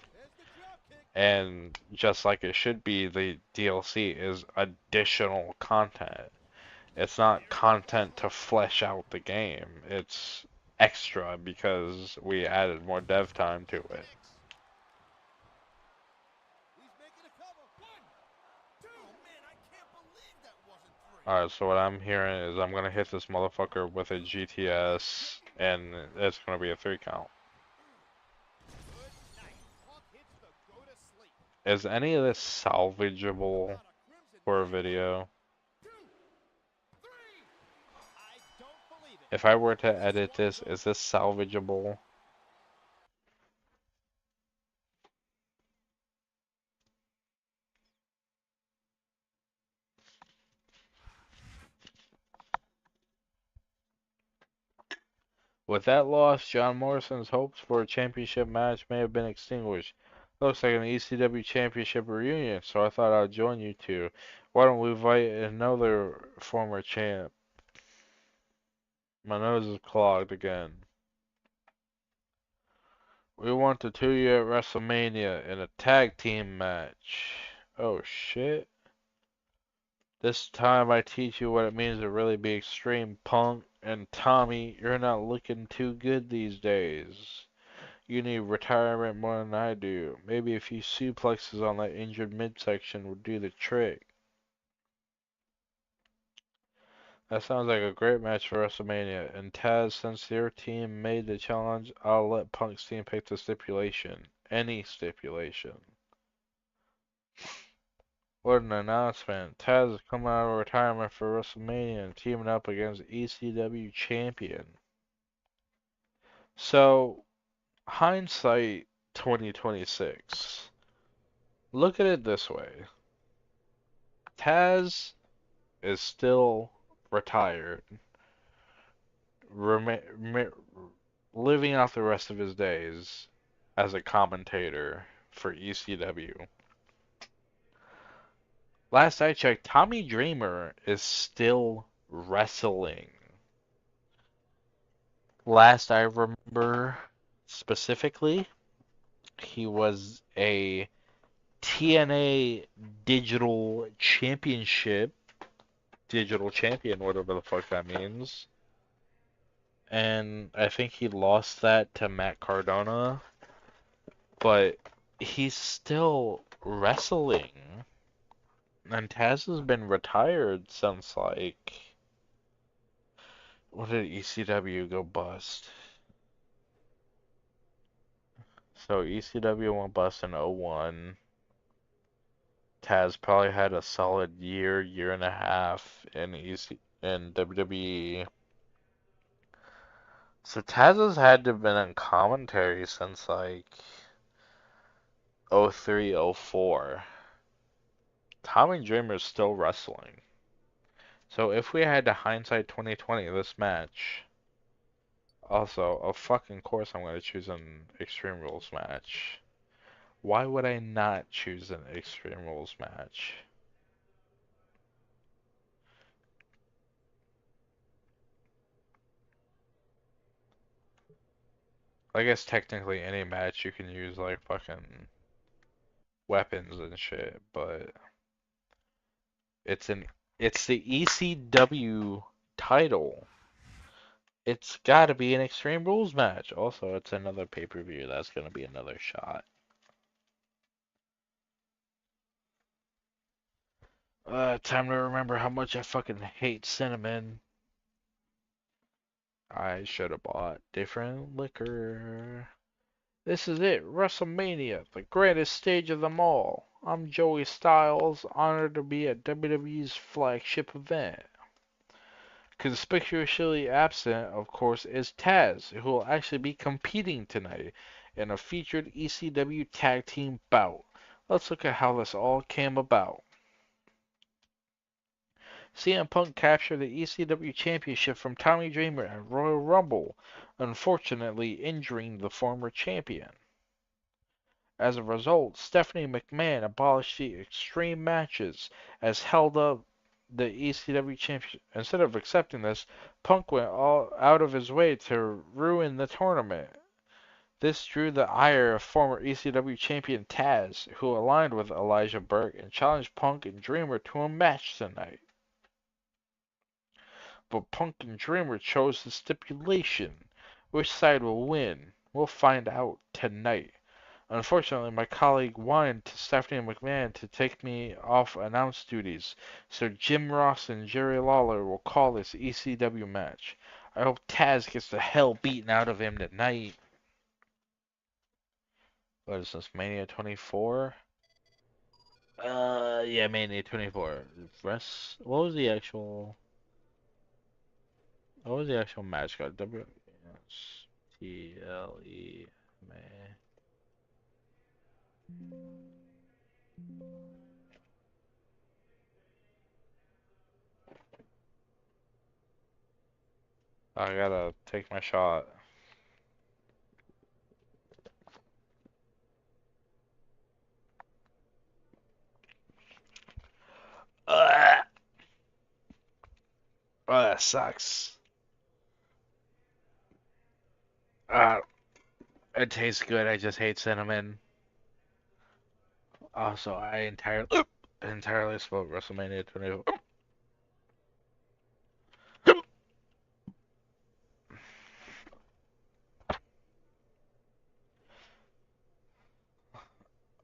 And just like it should be, the DLC is additional content. It's not content to flesh out the game. It's extra because we added more dev time to it. Alright, so what I'm hearing is I'm gonna hit this motherfucker with a GTS, and it's gonna be a 3 count. Is any of this salvageable for a video? If I were to edit this, is this salvageable? With that loss, John Morrison's hopes for a championship match may have been extinguished. Looks like an ECW championship reunion, so I thought I'd join you two. Why don't we invite another former champ? My nose is clogged again. We want the two of you at WrestleMania in a tag team match. Oh shit. This time I teach you what it means to really be extreme, Punk. And Tommy, you're not looking too good these days. You need retirement more than I do. Maybe a few suplexes on that injured midsection would do the trick. That sounds like a great match for WrestleMania. And Taz, since your team made the challenge, I'll let Punk's team pick the stipulation. Any stipulation. What an announcement. Taz is coming out of retirement for WrestleMania and teaming up against ECW champion. So, hindsight 2026. Look at it this way. Taz is still retired, living out the rest of his days as a commentator for ECW. Last I checked, Tommy Dreamer is still wrestling. Last I remember specifically, He was a TNA digital champion, whatever the fuck that means. And I think he lost that to Matt Cardona, but he's still wrestling. And Taz has been retired since like when did ECW go bust? So ECW went bust in '01. Taz probably had a solid year and a half in WWE. So Taz has had to have been in commentary since like '03, '04. Tommy Dreamer's still wrestling. So if we had to hindsight 2020 this match, also, of fucking course I'm going to choose an Extreme Rules match. Why would I not choose an Extreme Rules match? I guess technically any match you can use like fucking weapons and shit, but it's an it's the ECW title. It's got to be an Extreme Rules match. Also, it's another pay-per-view. That's going to be another shot. Time to remember how much I fucking hate cinnamon. I should have bought different liquor. This is it, WrestleMania, the greatest stage of them all. I'm Joey Styles, honored to be at WWE's flagship event. Conspicuously absent, of course, is Taz, who will actually be competing tonight in a featured ECW tag team bout. Let's look at how this all came about. CM Punk captured the ECW Championship from Tommy Dreamer at Royal Rumble, unfortunately injuring the former champion. As a result, Stephanie McMahon abolished the Extreme matches as held up the ECW Championship. Instead of accepting this, Punk went all out of his way to ruin the tournament. This drew the ire of former ECW champion Taz, who aligned with Elijah Burke and challenged Punk and Dreamer to a match tonight. But Punk and Dreamer chose the stipulation. Which side will win? We'll find out tonight. Unfortunately, my colleague wanted Stephanie McMahon to take me off announce duties, so Jim Ross and Jerry Lawler will call this ECW match. I hope Taz gets the hell beaten out of him tonight. What is this, Mania 24? Yeah, Mania 24. What was the actual match called? WSTLE. I gotta take my shot. Ugh. Oh, that sucks. Uh, it tastes good. I just hate cinnamon. Also, I entirely spoke WrestleMania 24.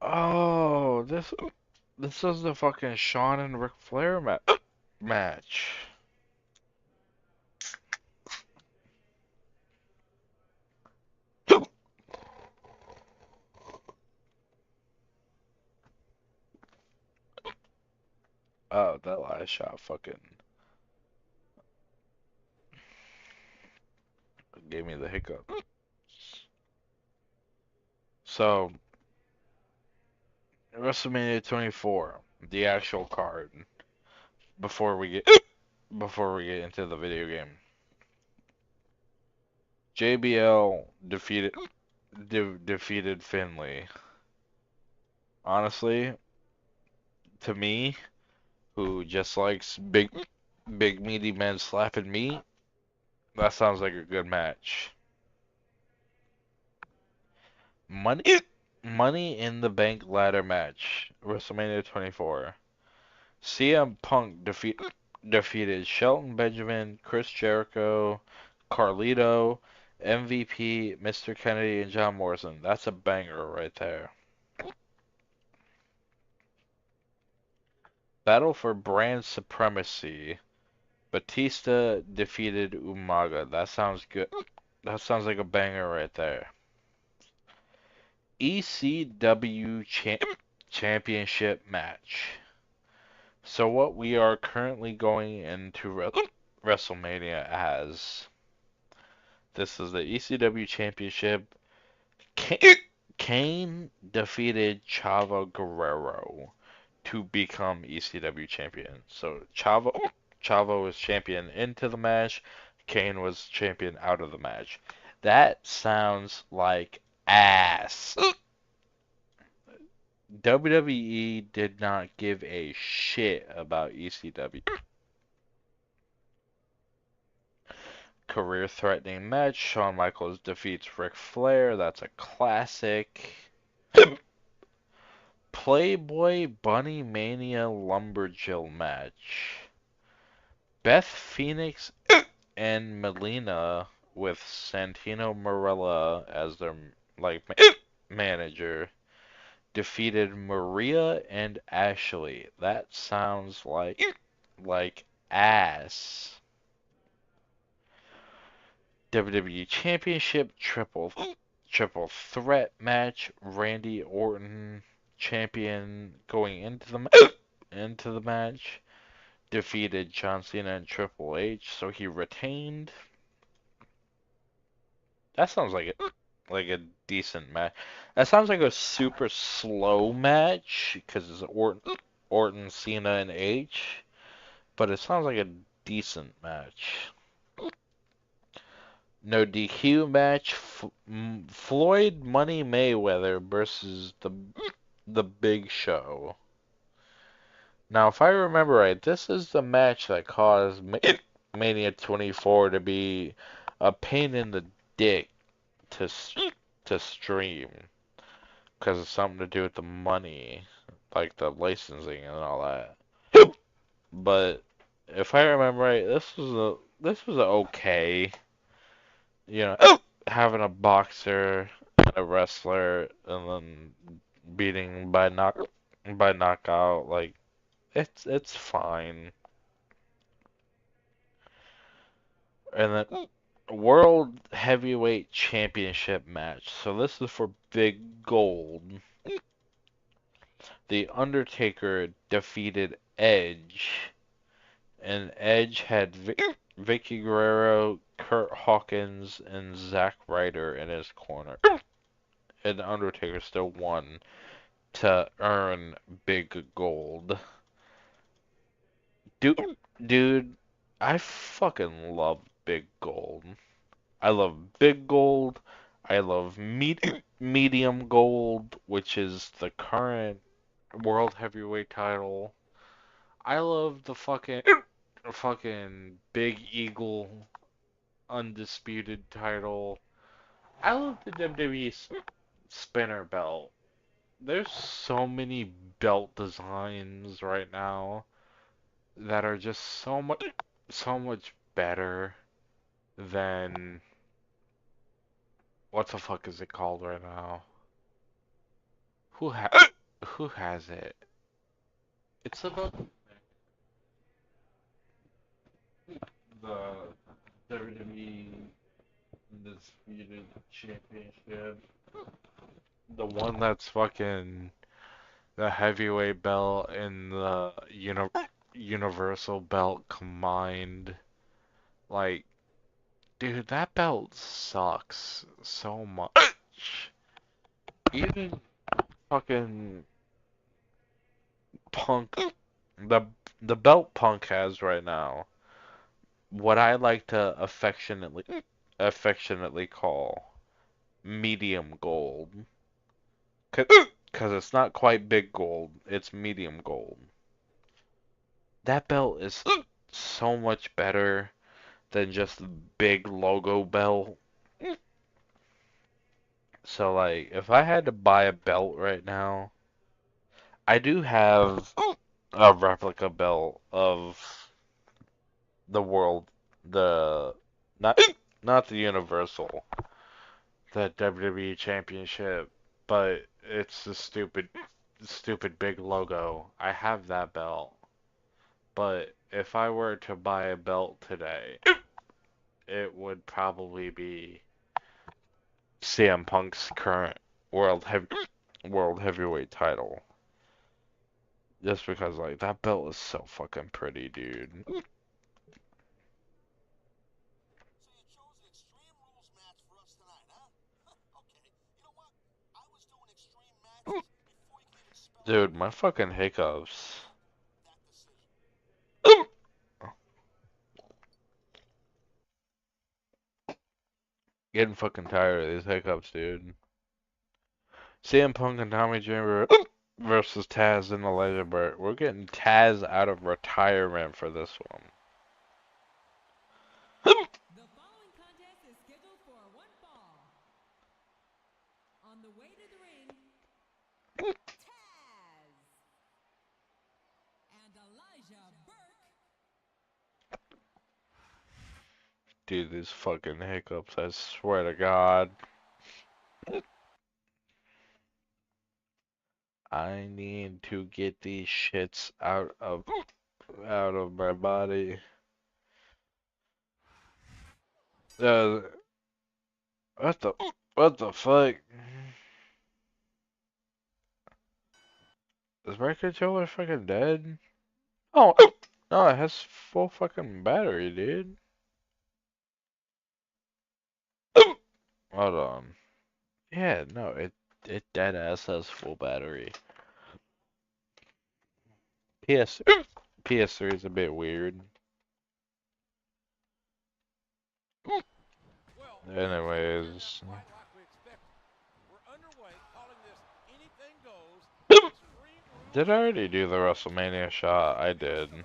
Oh, this was the fucking Shawn and Ric Flair match. Oh, that last shot fucking gave me the hiccup. So, WrestleMania 24, the actual card. Before we get before we get into the video game, JBL defeated Finley. Honestly, to me, who just likes big meaty men slapping meat, that sounds like a good match. Money Money in the Bank ladder match, WrestleMania 24. CM Punk defeated Shelton Benjamin, Chris Jericho, Carlito, MVP, Mr. Kennedy, and John Morrison. That's a banger right there. Battle for brand supremacy. Batista defeated Umaga. That sounds good. That sounds like a banger right there. ECW Championship match. So what we are currently going into WrestleMania as. This is the ECW Championship. Kane defeated Chavo Guerrero to become ECW champion. So Chavo was champion into the match. Kane was champion out of the match. That sounds like ass. WWE did not give a shit about ECW. Career-threatening match. Shawn Michaels defeats Ric Flair. That's a classic. Playboy Bunny Mania Lumberjill match. Beth Phoenix and Melina with Santino Marella as their like manager defeated Maria and Ashley. That sounds like ass. WWE Championship triple threat match. Randy Orton champion going into the match defeated John Cena and Triple H, so he retained. That sounds like a decent match. That sounds like a super slow match because it's Orton, Cena, and H, but it sounds like a decent match. No DQ match. Floyd Money Mayweather versus the Big Show. Now, if I remember right, this is the match that caused Mania 24 to be a pain in the dick to to stream because it's something to do with the money, like the licensing and all that. But if I remember right, this was a okay, you know, having a boxer and a wrestler and then beating by knockout, like it's fine. And then World Heavyweight Championship match. So this is for big gold. The Undertaker defeated Edge, and Edge had Vicky Guerrero, Kurt Hawkins, and Zack Ryder in his corner. And the Undertaker still won to earn big gold. Dude, I fucking love big gold. I love big gold. I love medium gold, which is the current world heavyweight title. I love the fucking Big Eagle undisputed title. I love the WWE spinner belt. There's so many belt designs right now that are just so much better than what the fuck is it called right now? Who ha who has it? It's about the WWE Undisputed Championship. The one that's fucking the heavyweight belt and the universal belt combined. Like, dude, that belt sucks so much. Even fucking Punk, the the belt Punk has right now, what I like to affectionately call medium gold, because it's not quite big gold, it's medium gold. That belt is so much better than just the big logo belt. So like, if I had to buy a belt right now, I do have a replica belt of the world, the not not the Universal, the WWE Championship, but it's the stupid big logo. I have that belt, but if I were to buy a belt today, it would probably be CM Punk's current world heavyweight title. Just because like that belt is so fucking pretty, dude. So you chose an Extreme Rules match for us tonight, huh? Okay. You know what? I was doing extreme matches before you could even spell out Dude, my fucking hiccups. that decision. Getting fucking tired of these hiccups, dude. CM Punk and Tommy Dreamer versus Taz in the Legendary. We're getting Taz out of retirement for this one. The following contest is scheduled for one fall. On the way to the ring, Taz and Elijah Burke. Dude, these fucking hiccups, I swear to God. I need to get these shits out of my body. Uh, what the fuck? Is my controller fucking dead? Oh, no, it has full fucking battery, dude. Hold on. Yeah, no, it dead ass has full battery. PS PS3 is a bit weird. Well, Anyways, quite like we expected. We're underway, calling this anything goes. Extreme Rules did I already Wrestling. do the WrestleMania shot? I did. Taz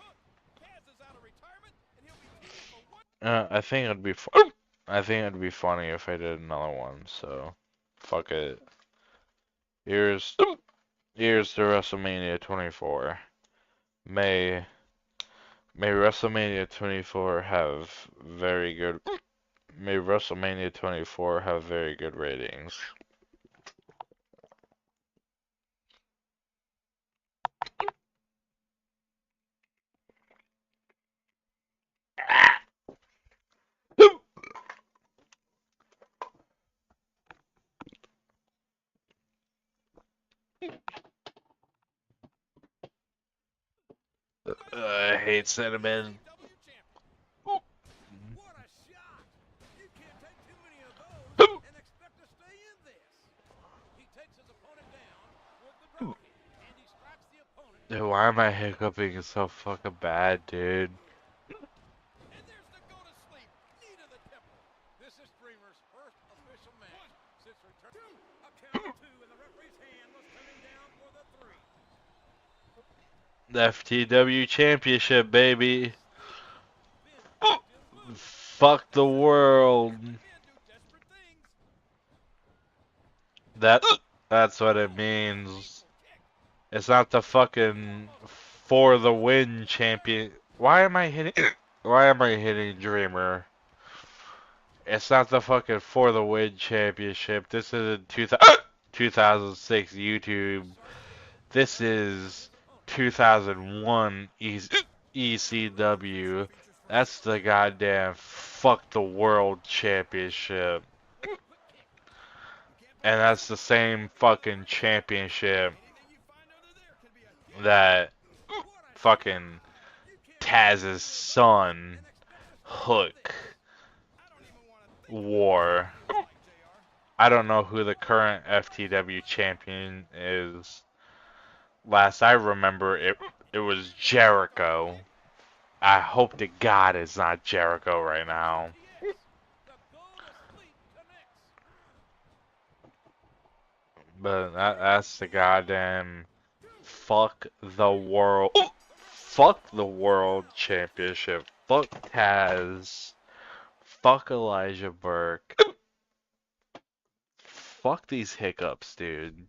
is out of retirement, and he'll be teaming for one. I think I think it'd be funny if I did another one. So, fuck it. Here's here's the WrestleMania 24. May May WrestleMania 24 have very good. May WrestleMania 24 have very good ratings. I hate cinnamon. ECW champion. What a shot! You can't take too many of those and expect to stay in this. He takes his opponent down with the drop kick, and he strikes the opponent. Dude, why am I hiccuping so fucking bad, dude? And there's the go to sleep, knee to the temple. This is Dreamer's first official match since return. A count of two, and the referee's hand was coming down for the three. The FTW Championship, baby. Fuck the world. That that's what it means. It's not the fucking for the win champion. Why am I hitting? Why am I hitting Dreamer? It's not the fucking for the win championship. This is in 2006 YouTube. This is 2001 ECW. That's the goddamn fuck the world championship. And that's the same fucking championship that fucking Taz's son, Hook, wore. I don't know who the current FTW champion is. Last I remember, it was Jericho. I hope to God it's not Jericho right now. But that's the goddamn fuck the world championship. Fuck Taz. Fuck Elijah Burke. fuck these hiccups, dude.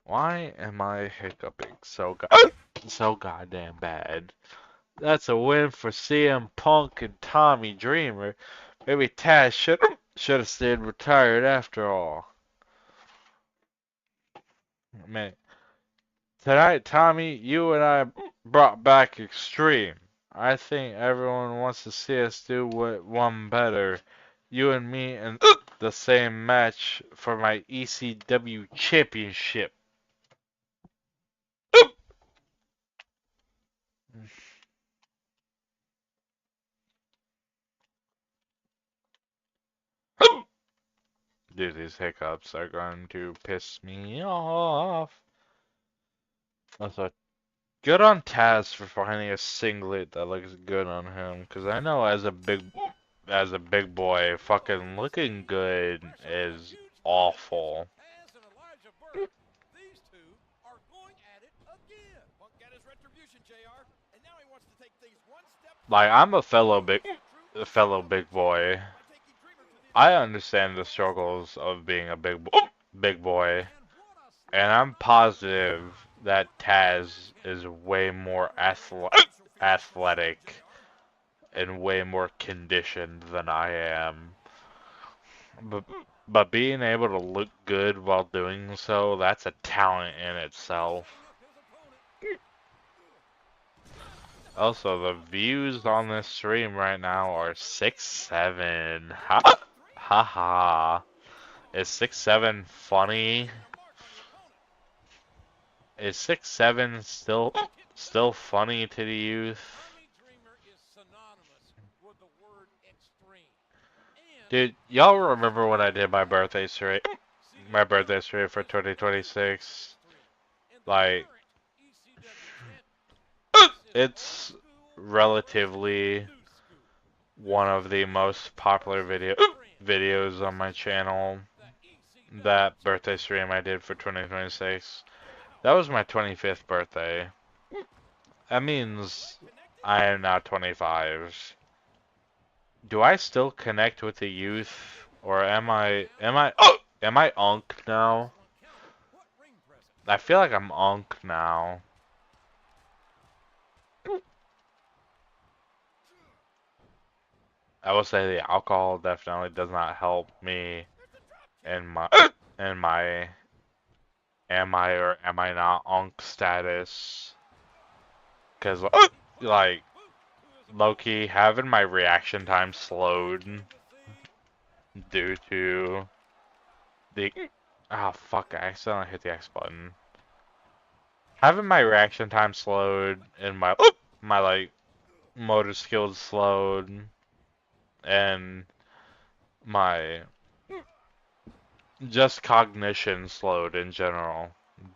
Why am I hiccuping so goddamn bad? That's a win for CM Punk and Tommy Dreamer. Maybe Taz should have stayed retired after all. Man, tonight, Tommy, you and I brought back Extreme. I think everyone wants to see us do one better. You and me in the same match for my ECW championship. Dude, these hiccups are going to piss me off. Also, good on Taz for finding a singlet that looks good on him, because I know as a big boy, fucking looking good is awful. Taz and Elijah Burke. These two are going at it again. Punk got his retribution, JR, and now he wants to take things one step Like, I'm a fellow big boy. by taking Dreamer to the I understand the struggles of being a big boy, and I'm positive that Taz is way more athletic and way more conditioned than I am. But being able to look good while doing so, that's a talent in itself. Also, the views on this stream right now are 6-7. Ha ha ha. Is 6-7 funny? Is 6-7 still funny to the youth? Tommy Dreamer is synonymous with the word extreme. And Dude, y'all remember when I did my birthday stream? My birthday stream for 2026? and the Like, current ECW champion. it's relatively one of the most popular videos on my channel. That birthday stream I did for 2026. That was my 25th birthday. That means I am now 25. Do I still connect with the youth, or am I unk now? I feel like I'm unk now. I will say the alcohol definitely does not help me in my am I or am I not unk status. Cause like low-key having my reaction time slowed due to the fuck, I accidentally hit the X button. Having my reaction time slowed and my like motor skills slowed and my just cognition slowed in general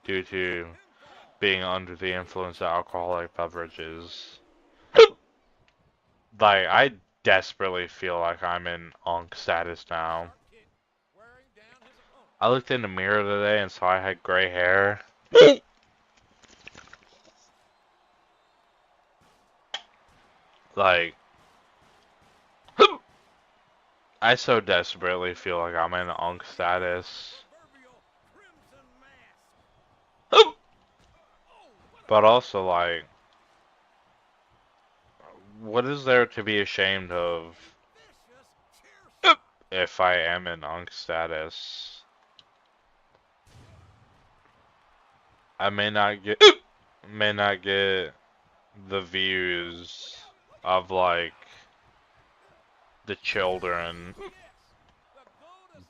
due to being under the influence of alcoholic beverages. Like, I desperately feel like I'm in unk status now. I looked in the mirror today and saw I had gray hair. Like, I so desperately feel like I'm in unk status. But also, like, what is there to be ashamed of if I am in unk status? I may not get the views of like the children,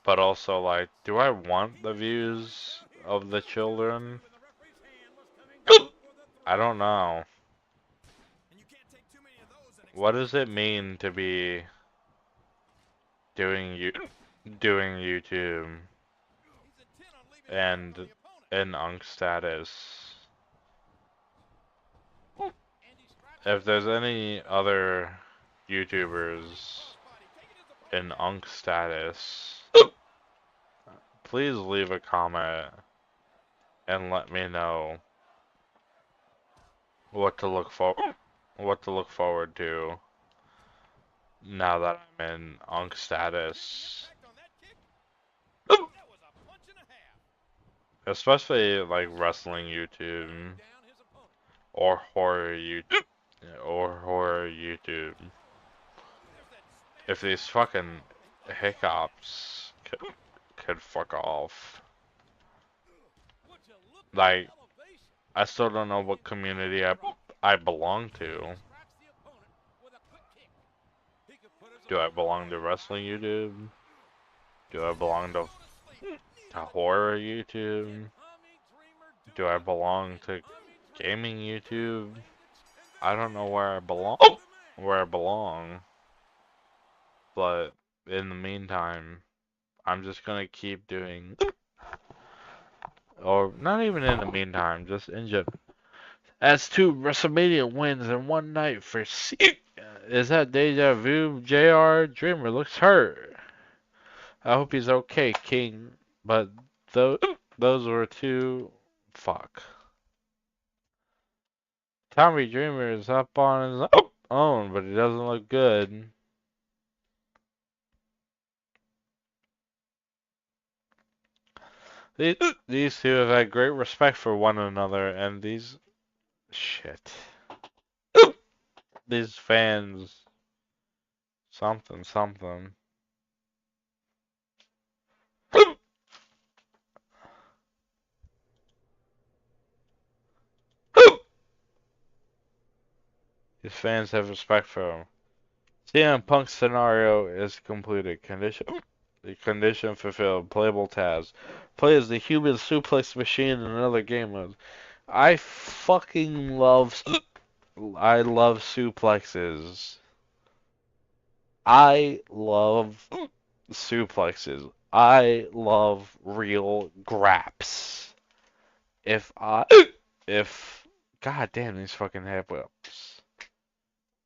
but also like, do I want the views of the children? I don't know. What does it mean to be doing YouTube and in unk status? If there's any other YouTubers in unk status, please leave a comment and let me know what to look forward to now that I'm in unk status. especially like wrestling YouTube or horror YouTube If these fucking hiccups could fuck off. Like, I still don't know what community I belong to. Do I belong to wrestling YouTube? Do I belong to horror YouTube? Do I belong to gaming YouTube? I don't know where I belong. Where I belong. But in the meantime, I'm just gonna keep doing, or not even in the meantime, just in general. As two WrestleMania wins in one night for C. Is that deja vu? JR Dreamer looks hurt. I hope he's okay, King. But those were two. Fuck. Tommy Dreamer is up on his own, but he doesn't look good. These two have had great respect for one another, and these. Shit. These fans. Something, something. These fans have respect for him. CM Punk's scenario is completed. The condition fulfilled. Playable Taz. Play as the human suplex machine in another game mode. I fucking love. I love suplexes. I love suplexes. I love real graps. If I. If. God damn these fucking head whips.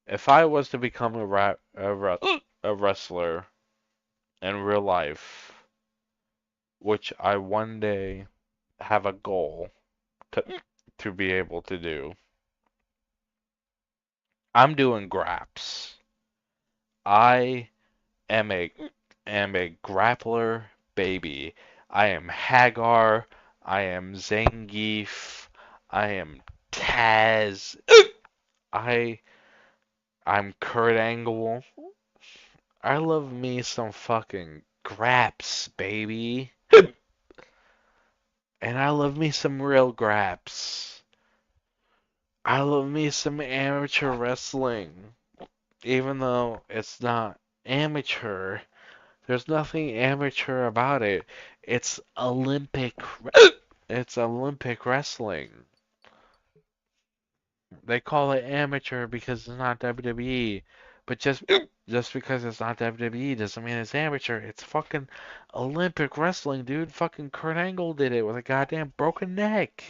If I was to become a wrestler in real life, which I one day have a goal to be able to do, I'm doing graps. I am a grappler baby. I am Hagar. I am Zangief. I am Taz. I I'm Kurt Angle. I love me some fucking graps, baby. And I love me some real graps. I love me some amateur wrestling. Even though it's not amateur, there's nothing amateur about it. It's Olympic. It's Olympic wrestling. They call it amateur because it's not WWE. But just because it's not WWE doesn't mean it's amateur. It's fucking Olympic wrestling, dude. Fucking Kurt Angle did it with a goddamn broken neck.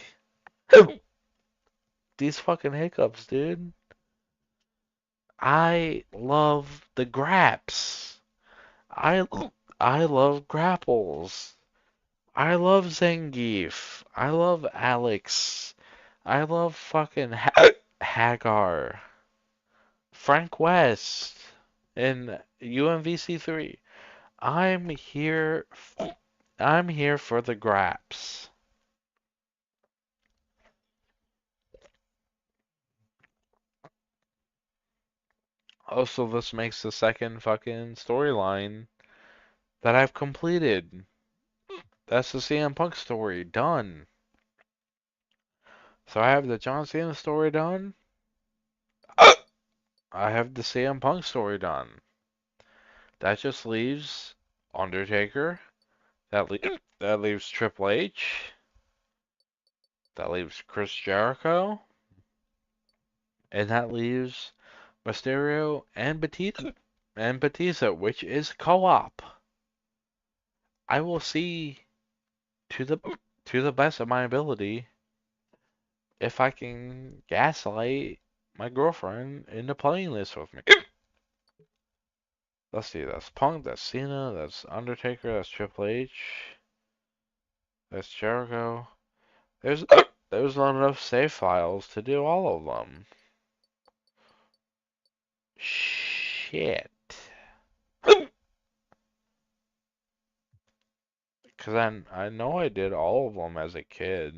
These fucking hiccups, dude. I love the graps. I I love grapples. I love Zangief. I love Alex. I love fucking Hagar. Frank West in UMVC 3. I'm here. I'm here for the graps. Also, this makes the second fucking storyline that I've completed. That's the CM Punk story done. So I have the John Cena story done. I have the CM Punk story done. That just leaves Undertaker. That leaves Triple H. That leaves Chris Jericho. And that leaves Mysterio and Batista, which is co-op. I will see to the best of my ability if I can gaslight my girlfriend into playing this with me. Let's see, that's Punk, that's Cena, that's Undertaker, that's Triple H, that's Jericho. There's there's not enough save files to do all of them. Shit. Cause I know I did all of them as a kid.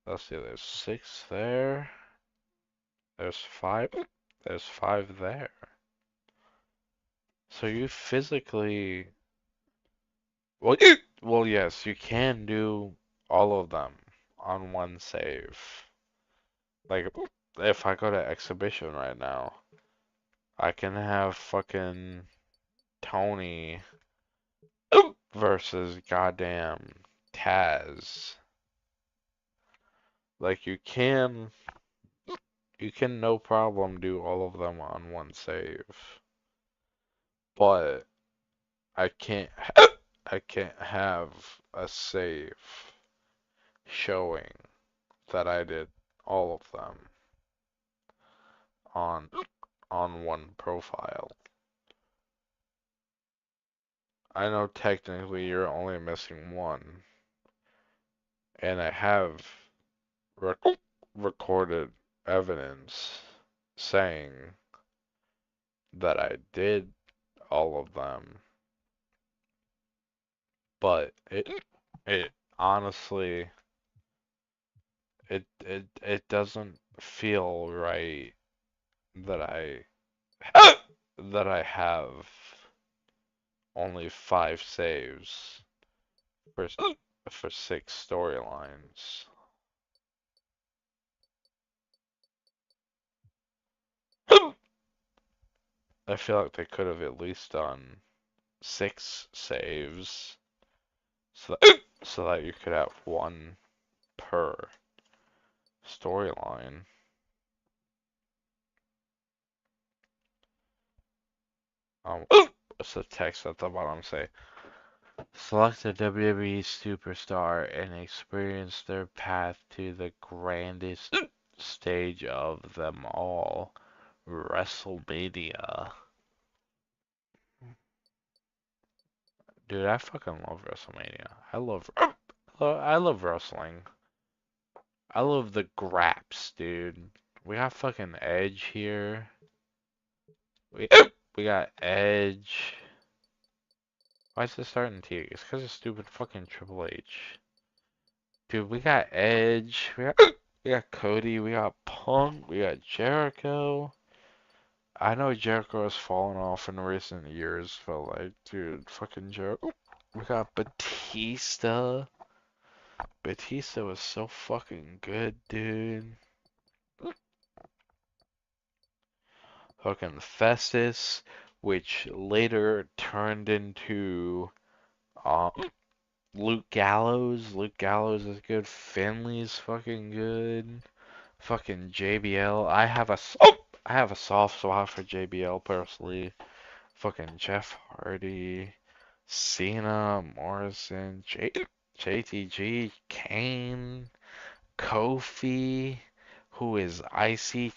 Let's see, there's 6 there. There's 5. There's 5 there. So you physically, well, well, yes, you can do all of them on one save. Like, if I go to exhibition right now, I can have fucking Tony versus goddamn Taz. Like, you can no problem do all of them on one save. But I can't I can't have a save showing that I did all of them on one profile. I know technically you're only missing one, and I have rec recorded evidence saying that I did all of them, but it honestly it doesn't feel right that that I have only 5 saves for for 6 storylines. I feel like they could have at least done 6 saves so that you could have one per storyline. It's the text at the bottom say, select a WWE superstar and experience their path to the grandest stage of them all, WrestleMania. Dude, I fucking love WrestleMania. I love wrestling. I love the graps, dude. We got fucking Edge here. We we got Edge. Why is it starting T? It's because of stupid fucking Triple H. Dude, we got Edge. We got Cody. We got Punk. We got Jericho. I know Jericho has fallen off in recent years, but like, dude, fucking Jericho. We got Batista. Batista was so fucking good, dude. Fucking Festus, which later turned into um, Luke Gallows. Luke Gallows is good. Finley's fucking good. Fucking JBL. I have a soft spot for JBL personally. Fucking Jeff Hardy, Cena, Morrison, JTG, Kane, Kofi, who is IC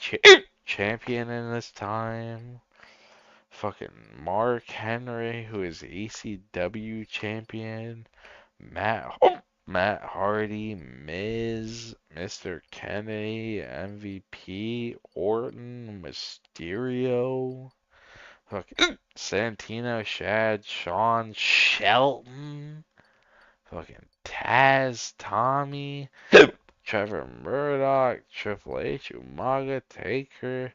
champion in this time. Fucking Mark Henry, who is ECW champion. Matt Hardy, Miz, Mr. Kennedy, MVP, Orton, Mysterio. Fucking Santino, Shad, Sean, Shelton. Fucking Taz, Tommy, Trevor Murdoch, Triple H, Umaga, Taker,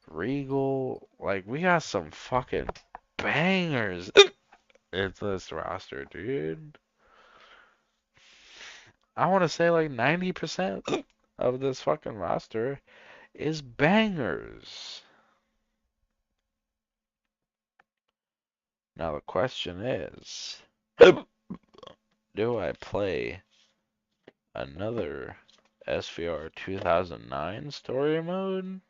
Regal. Like, we got some fucking bangers in this roster, dude. I want to say like 90% of this fucking roster is bangers. Now the question is, do I play another SVR 2009 story mode?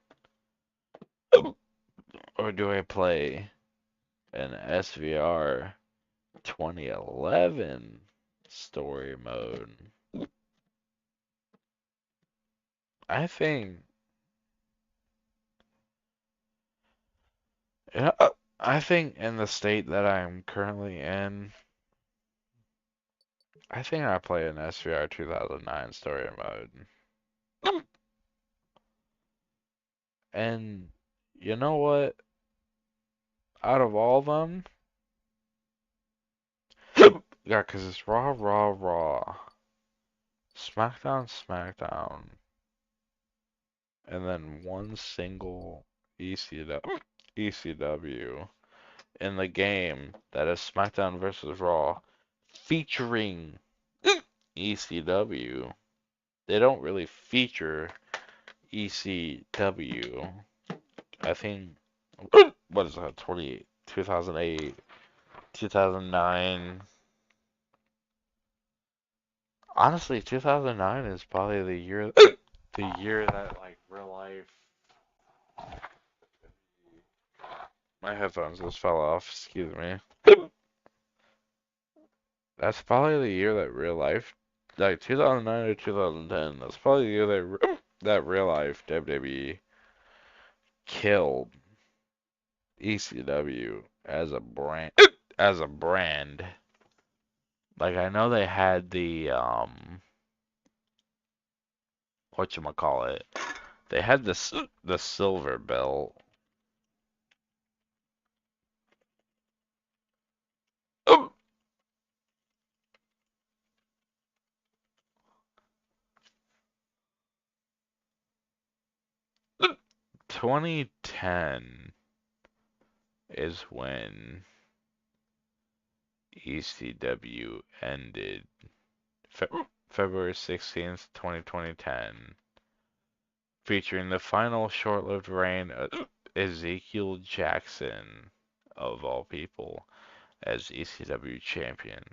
Or do I play an SVR 2011 story mode? I think, yeah, I think in the state that I'm currently in, I think I play an SVR 2009 story mode. And you know what? out of all of them, yeah, because it's Raw, Raw, Raw, SmackDown, SmackDown, and then one single ECW in the game that is SmackDown versus Raw featuring ECW. They don't really feature ECW. I think, what is that, 2008, 2009. Honestly, 2009 is probably the year that like real life. My headphones just fell off. Excuse me. That's probably the year that real life, like 2009 or 2010. That's probably the year that real life WWE killed ECW as a brand. As a brand. Like I know they had the whatchamacallit. They had the silver belt. 2010 is when ECW ended. February 16th, 2010, featuring the final short-lived reign of Ezekiel Jackson, of all people, as ECW champion.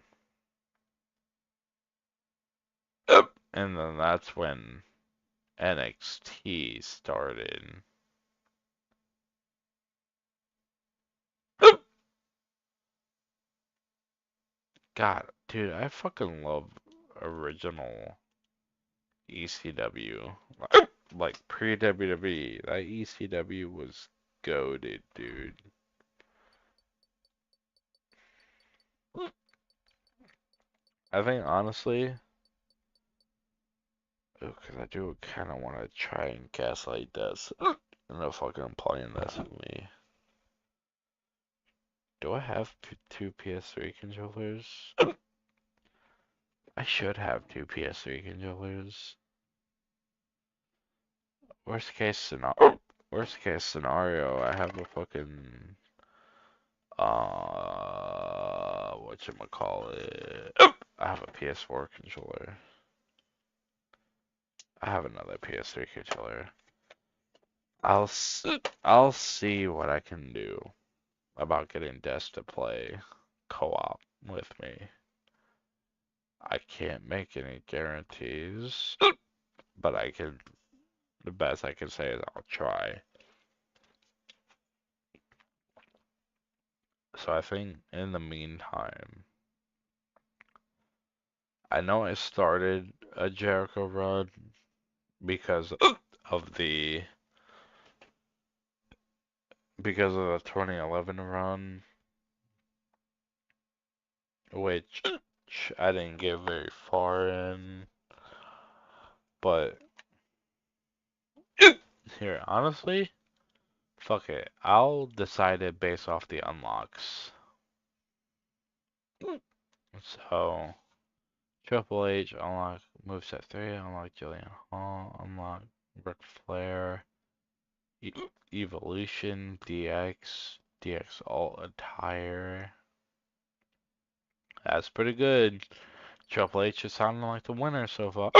And then that's when NXT started. God, dude, I fucking love original ECW. Like pre-WWE, that ECW was goated, dude. I think honestly, because I do kind of want to try and gaslight this into fucking playing this with me. Do I have two PS3 controllers? I should have two PS3 controllers. Worst case scenario, I have a fucking whatchamacallit. I have a PS4 controller. I have another PS3 controller. I'll see what I can do about getting Des to play co-op with me. I can't make any guarantees, but the best I can say is I'll try. So I think in the meantime, I know I started a Jericho run because of the 2011 run, which I didn't get very far in. But here, honestly, fuck it. I'll decide it based off the unlocks. So, Triple H, unlock moveset 3, unlock Jillian Hall, unlock Ric Flair, Evolution, DX Alt Attire. That's pretty good. Triple H is sounding like the winner so far.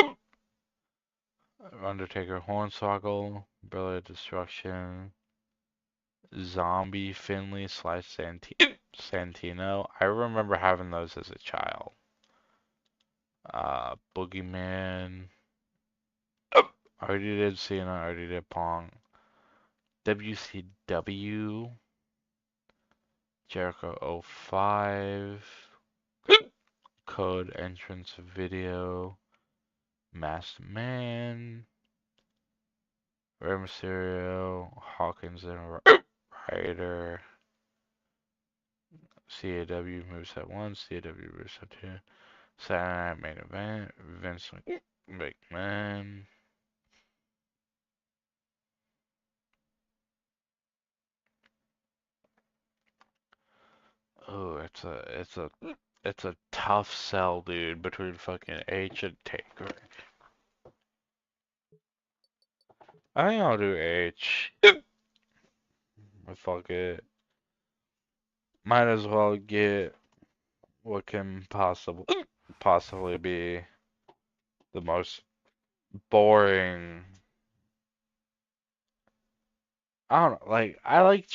Undertaker Hornswoggle, Brother Destruction, Zombie Finley / Santino. I remember having those as a child. Boogeyman. I already did Cena, I already did Pong. WCW. Jericho 05. Code Entrance Video. Masked Man. Rey Mysterio. Hawkins and Ryder. CAW moveset 1, CAW moveset 2. Saturday Night Main Event. Vince McMahon. it's a tough sell, dude, between fucking H and Taker. I think I'll do H. Fuck it. Might as well get what can possibly be the most boring. I don't know, like I like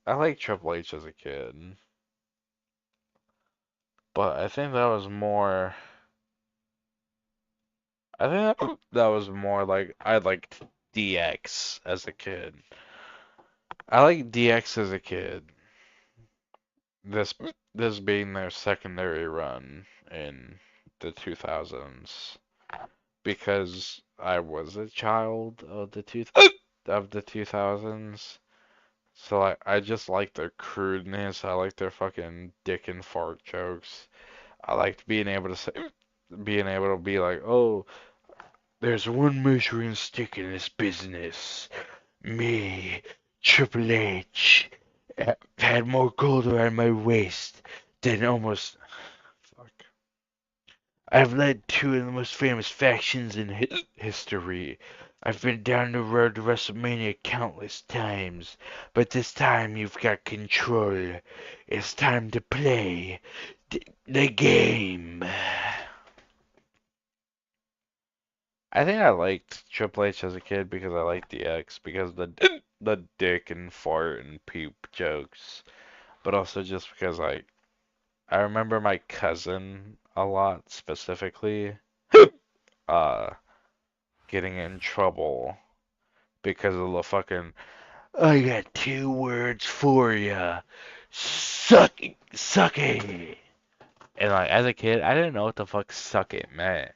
I like Triple H as a kid, but I think that was more. I think that was more like I liked DX as a kid. I like DX as a kid. This this being their secondary run in the 2000s because I was a child of the 2000s. So I just like their crudeness. I like their fucking dick and fart jokes. I liked being able to be like, oh, there's one measuring stick in this business. Me, Triple H, had more gold around my waist than almost. Fuck. I've led two of the most famous factions in history. I've been down the road to WrestleMania countless times, but this time you've got control. It's time to play the game. I think I liked Triple H as a kid because I liked DX because the dick and fart and poop jokes, but also just because I remember my cousin a lot specifically uh getting in trouble because of the fucking I got two words for ya. Suck it. And like as a kid, I didn't know what the fuck suck it meant.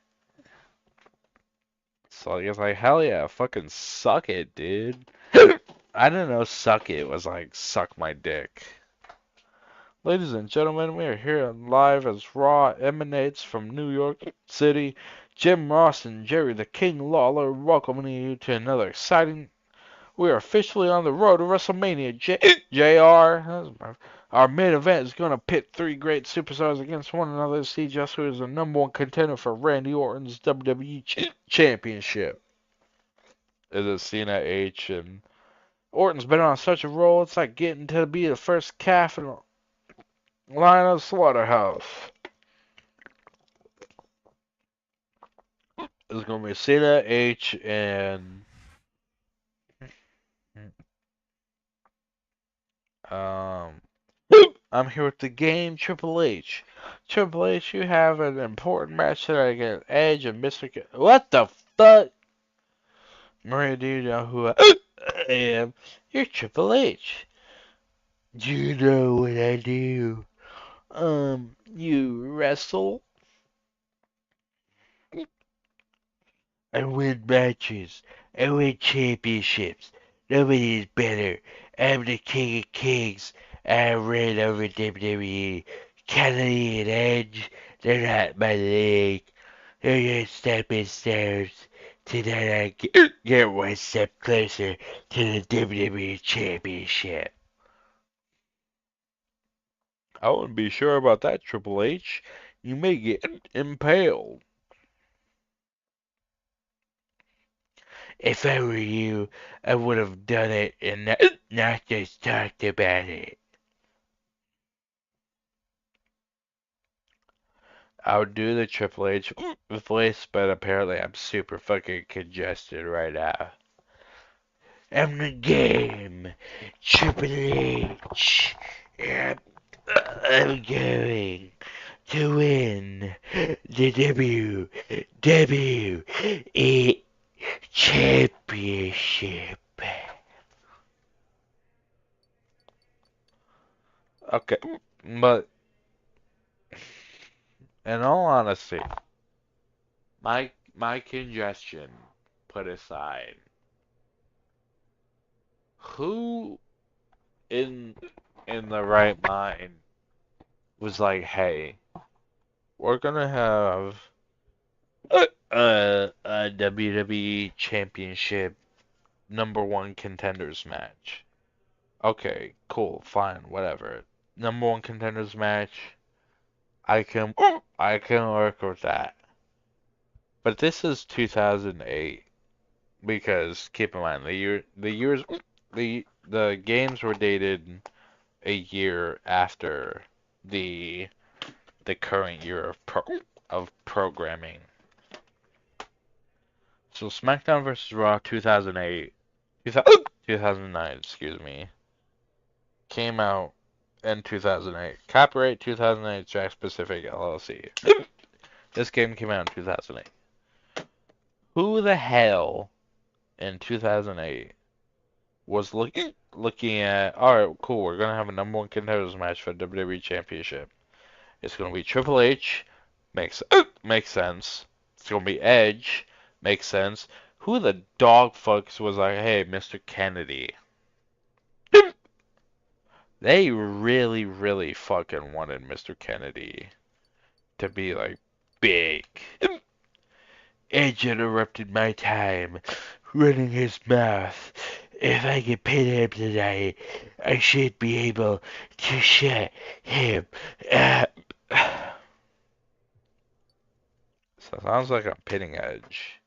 So I guess like hell yeah, fucking suck it, dude. I didn't know suck it was like suck my dick. Ladies and gentlemen, we are here live as Raw emanates from New York City. Jim Ross and Jerry the King Lawler welcoming you to another exciting. We are officially on the road to WrestleMania. JR, our main event is going to pit three great superstars against one another to see just who is the number one contender for Randy Orton's WWE Championship. Is it Cena H and Orton's been on such a roll, it's like getting to be the first calf in line of the slaughterhouse. It's going to be Cena H and um I'm here with the game Triple H. Triple H, you have an important match tonight against Edge and Mr. What the fuck? Maria, do you know who I am? You're Triple H. Do you know what I do? You wrestle? I win matches. I win championships. Nobody is better. I'm the king of kings. I ran over WWE. Kennedy and Edge, they're not my league. They're just stepping stones. Tonight I get one step closer to the WWE Championship. I wouldn't be sure about that, Triple H. You may get impaled. If I were you, I would have done it and not just talked about it. I would do the Triple H voice, but apparently I'm super fucking congested right now. I'm the game, Triple H. I'm going to win the WWE Championship. Okay, but in all honesty, my congestion put aside, who in the right mind was like, hey, we're gonna have a WWE Championship #1 contenders match. Okay, cool, fine, whatever. number one contenders match, I can work with that. But this is 2008 because keep in mind the games were dated a year after the current year of programming. So SmackDown vs. Raw 2008, 2009, excuse me, came out in 2008. Copyright 2008 Jack Pacific LLC. This game came out in 2008. Who the hell in 2008 was looking at, alright, cool, we're gonna have a number one contenders match for the WWE Championship. It's gonna be Triple H, makes sense. It's gonna be Edge, makes sense. Who the dog fucks was like, hey, Mr. Kennedy? They really, really fucking wanted Mr. Kennedy to be like big. Edge interrupted my time running his mouth. If I can pin him tonight, I should be able to shut him up. So it sounds like I'm pinning Edge.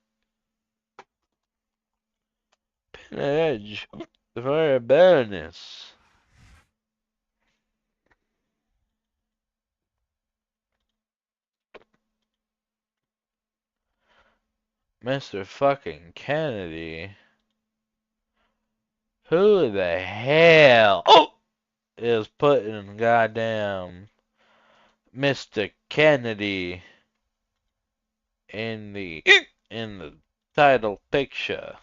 Pin Edge. The fire bonus. Mr. fucking Kennedy. Who the hell is putting goddamn Mr. Kennedy in the title picture?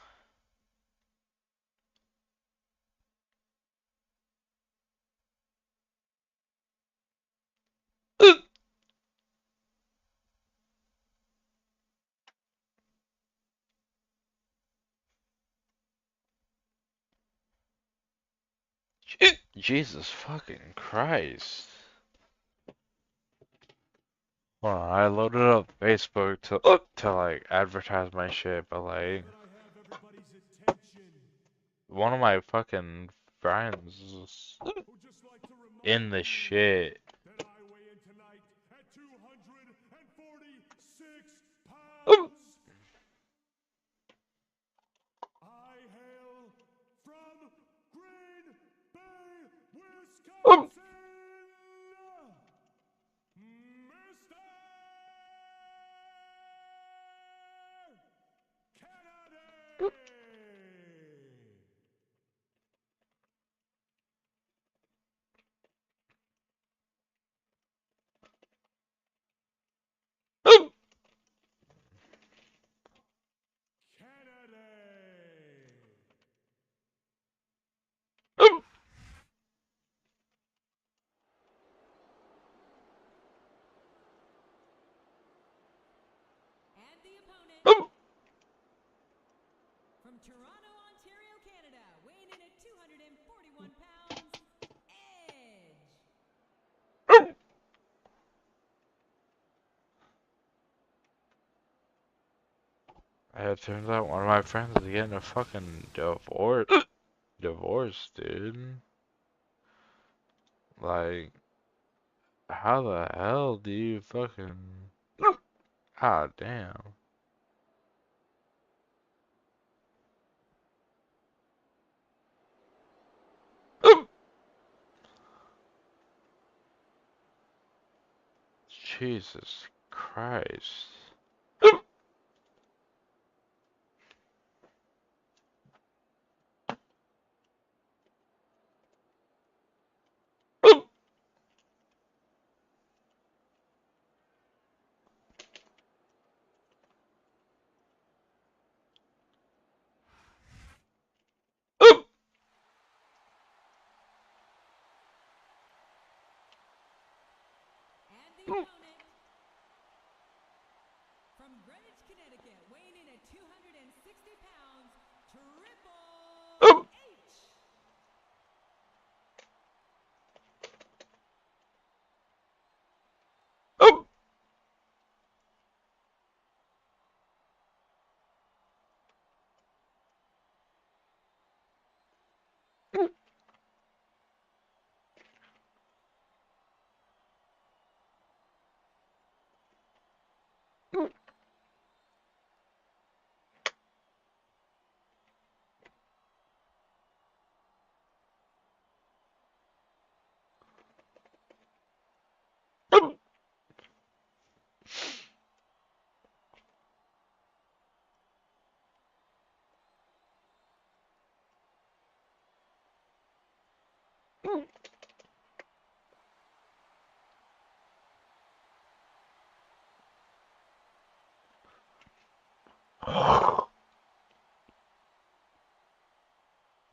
Jesus fucking Christ. Well, I loaded up Facebook to like advertise my shit, but like one of my fucking friends is in the shit. That I weigh in tonight at 246 Oh, pounds. I hail from Green Bay, oh, Wisconsin, Mr. Kennedy. oh, Kennedy. oh, And the opponent oh, from Toronto, Ontario, Canada, weighing in at 241 pounds, Edge. oh. It turns out one of my friends is getting a fucking divorce, dude. Like, how the hell do you fucking... Ah, damn. Oh, Jesus Christ. Oh, oh, oh, And the oh. opponent from Greenwich, Connecticut, weighing in at 260 pounds, Triple Oh, H. oh,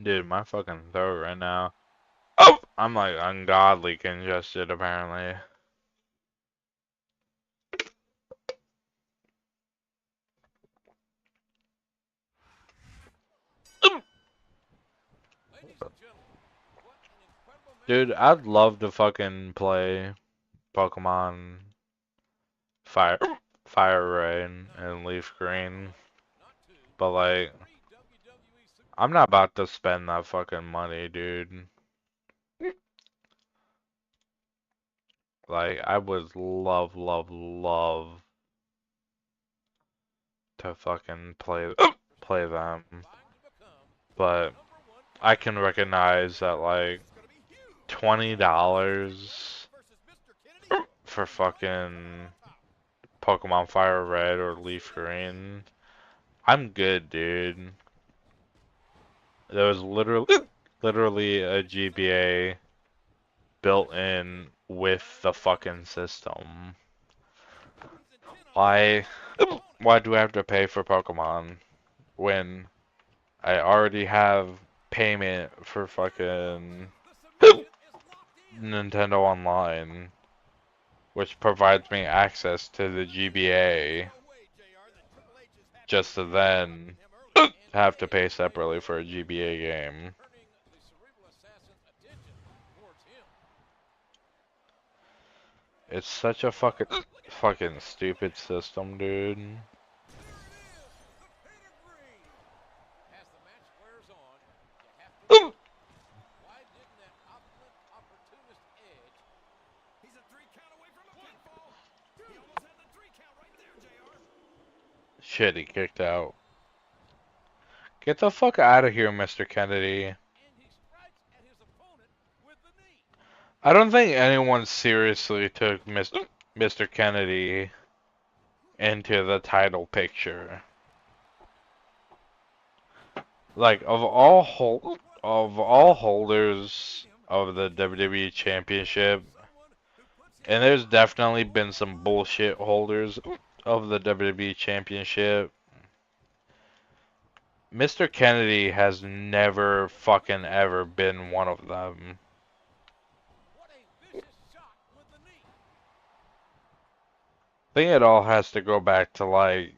Dude, my fucking throat right now. Oh! I'm like ungodly congested apparently. Ladies and gentlemen, what an incredible match. Dude, I'd love to fucking play Pokemon Fire Fire Red and Leaf Green, Not two, but like three WWE I'm superstars. not about to spend that fucking money, dude. Like I would love, love, love to fucking play them, Vying to become the but number one I player can in the recognize that like This is going to be huge. $20 Versus Mr. Kennedy. for He's right there fucking on top. Pokemon Fire Red or Leaf Green, I'm good, dude. There was literally a GBA built in with the fucking system. He's intent on Why knocking out his opponent. why do I have to pay for Pokemon when I already have payment for fucking The submission is locked in. Nintendo Online, which provides me access to the GBA, No way, JR, that Triple H is happy just with to you interrupting then him early. And have to Kane pay made a separately for a great move GBA there, game. turning the cerebral assassin's attention towards him. It's such a fucking stupid system, dude. There it is, the pedigree. As the match wears on, you have to wonder, why didn't that opulent opportunist edge? He's a 3 count away from a pinfall. He almost had the 3 count right there, JR. Shit, he kicked out. Get the fuck out of here, Mr. Kennedy. And he strikes at his opponent with the knee. I don't think anyone seriously took Mr. Kennedy into the title picture. Like of all holders of the WWE Championship, Someone who puts his and there's body definitely on been the some line. bullshit holders of the WWE Championship. Mr. Kennedy has never fucking ever been one of them. What a vicious shot with the knee. I think it all has to go back to like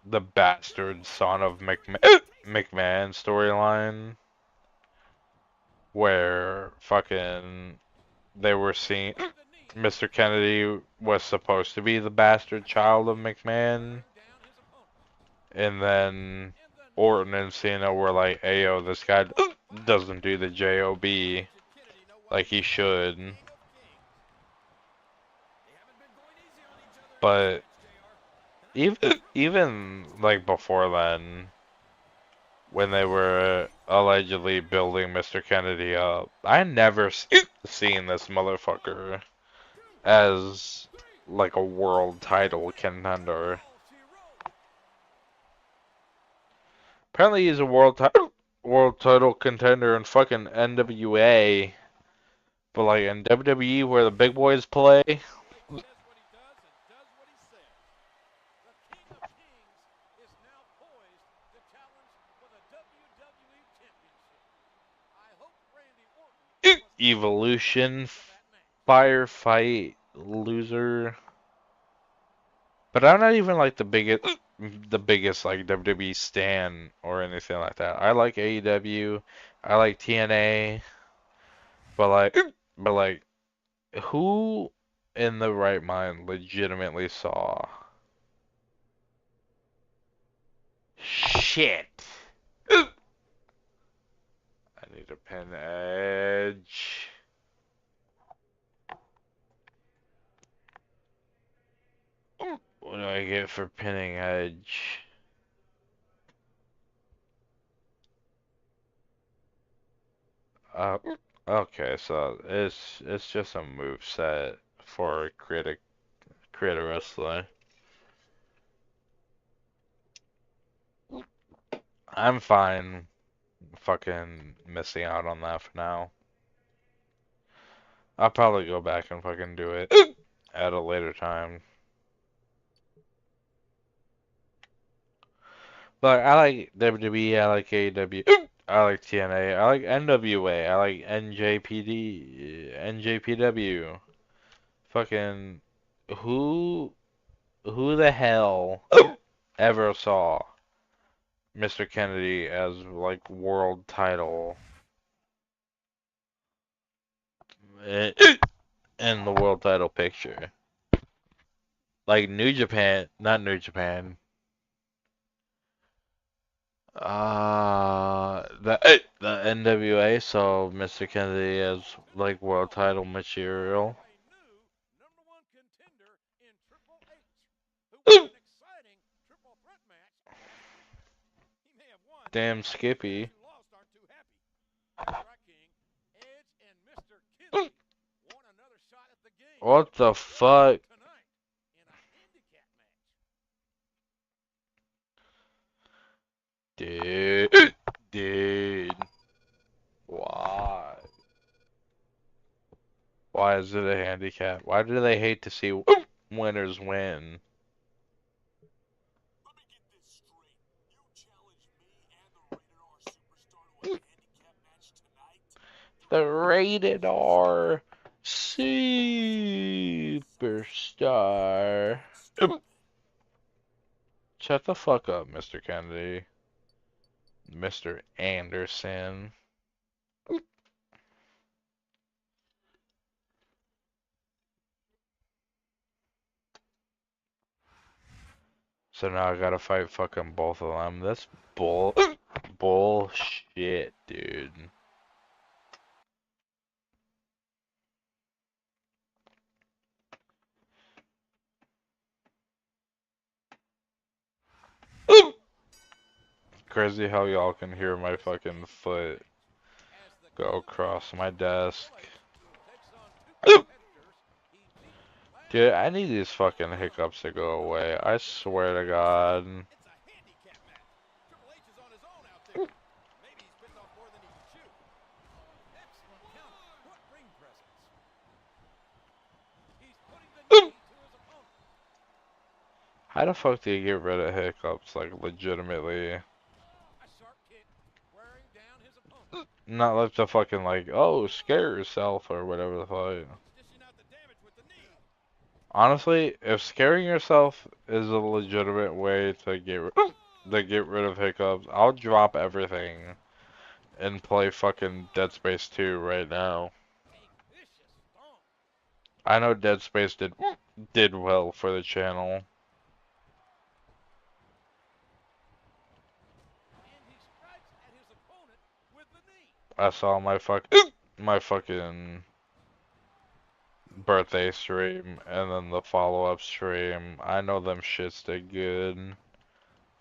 the bastard son of McMahon storyline, where fucking they were seeing With the knee, Mr. Kennedy was supposed to be the bastard child of McMahon, wearing down his opponent. and then And the knee Orton and Cena were like, "Ayo, this guy doesn't do the job Should Kennedy know why like he's he the should." King of Kings? They haven't been going easy on each other in this But match, JR. And I think the even like before then, when they were allegedly building Mr. Kennedy up, I never seen this motherfucker as like a world title contender. all she wrote. Apparently he's a world title contender in fucking NWA, but like in WWE where the big boys play, He says what he does and does what he says. The King of Kings is now poised to challenge for the WWE Championship. I hope Randy Orton was prepared Evolution, for that match. firefight, loser. But I'm not even like the biggest like WWE stan or anything like that. I like AEW, I like TNA, but like but like who in the right mind legitimately saw shit? I need a pin Edge. What do I get for pinning Edge? Uh, okay, so it's just a move set for creator wrestler. I'm fine fucking missing out on that for now. I'll probably go back and fucking do it at a later time. But I like WWE, I like AEW, I like TNA, I like NWA, I like NJPD, NJPW. Fucking who who the hell ever saw Mr. Kennedy as like world title in the world title picture? Like New Japan, not New Japan. The NWA saw Mr. Kennedy as like world title material. A new #1 contender in Triple H, who won an exciting triple threat match last week. He may have won, Damn but Skippy. those who lost aren't too happy. Track King, Edge, and Mr. Kennedy want another shot at the game. What the fuck? Tonight in a handicap match. Dude. Why? Why is it a handicap? Why do they hate to see winners win? Let me get this straight. You challenge me and the Rated R Superstar to a handicap match tonight? The Rated R Superstar. Shut the fuck up, Mr. Kennedy. Mr. Anderson. So now I gotta fight fucking both of them. That's bullshit, dude. Crazy how y'all can hear my fucking foot go across my desk. Dude, I need these fucking hiccups to go away. I swear to God. It's a handicap match. Triple H is on his own out there. Maybe he's bitten off more than he can chew. Excellent counter. What ring presence. He's putting the knee to his opponent. How the fuck do you get rid of hiccups, like, legitimately? A sharp kick wearing down his opponent. Not like the fucking, like, oh, scare yourself or whatever the fuck. He's dishing out the damage with the knee. Honestly, if scaring yourself is a legitimate way to get rid of hiccups, I'll drop everything and play fucking Dead Space 2 right now. A vicious stomp. I know Dead Space did well for the channel. And he strikes at his opponent with the knee. I saw my fucking birthday stream and then the follow-up stream. I know them shits did good.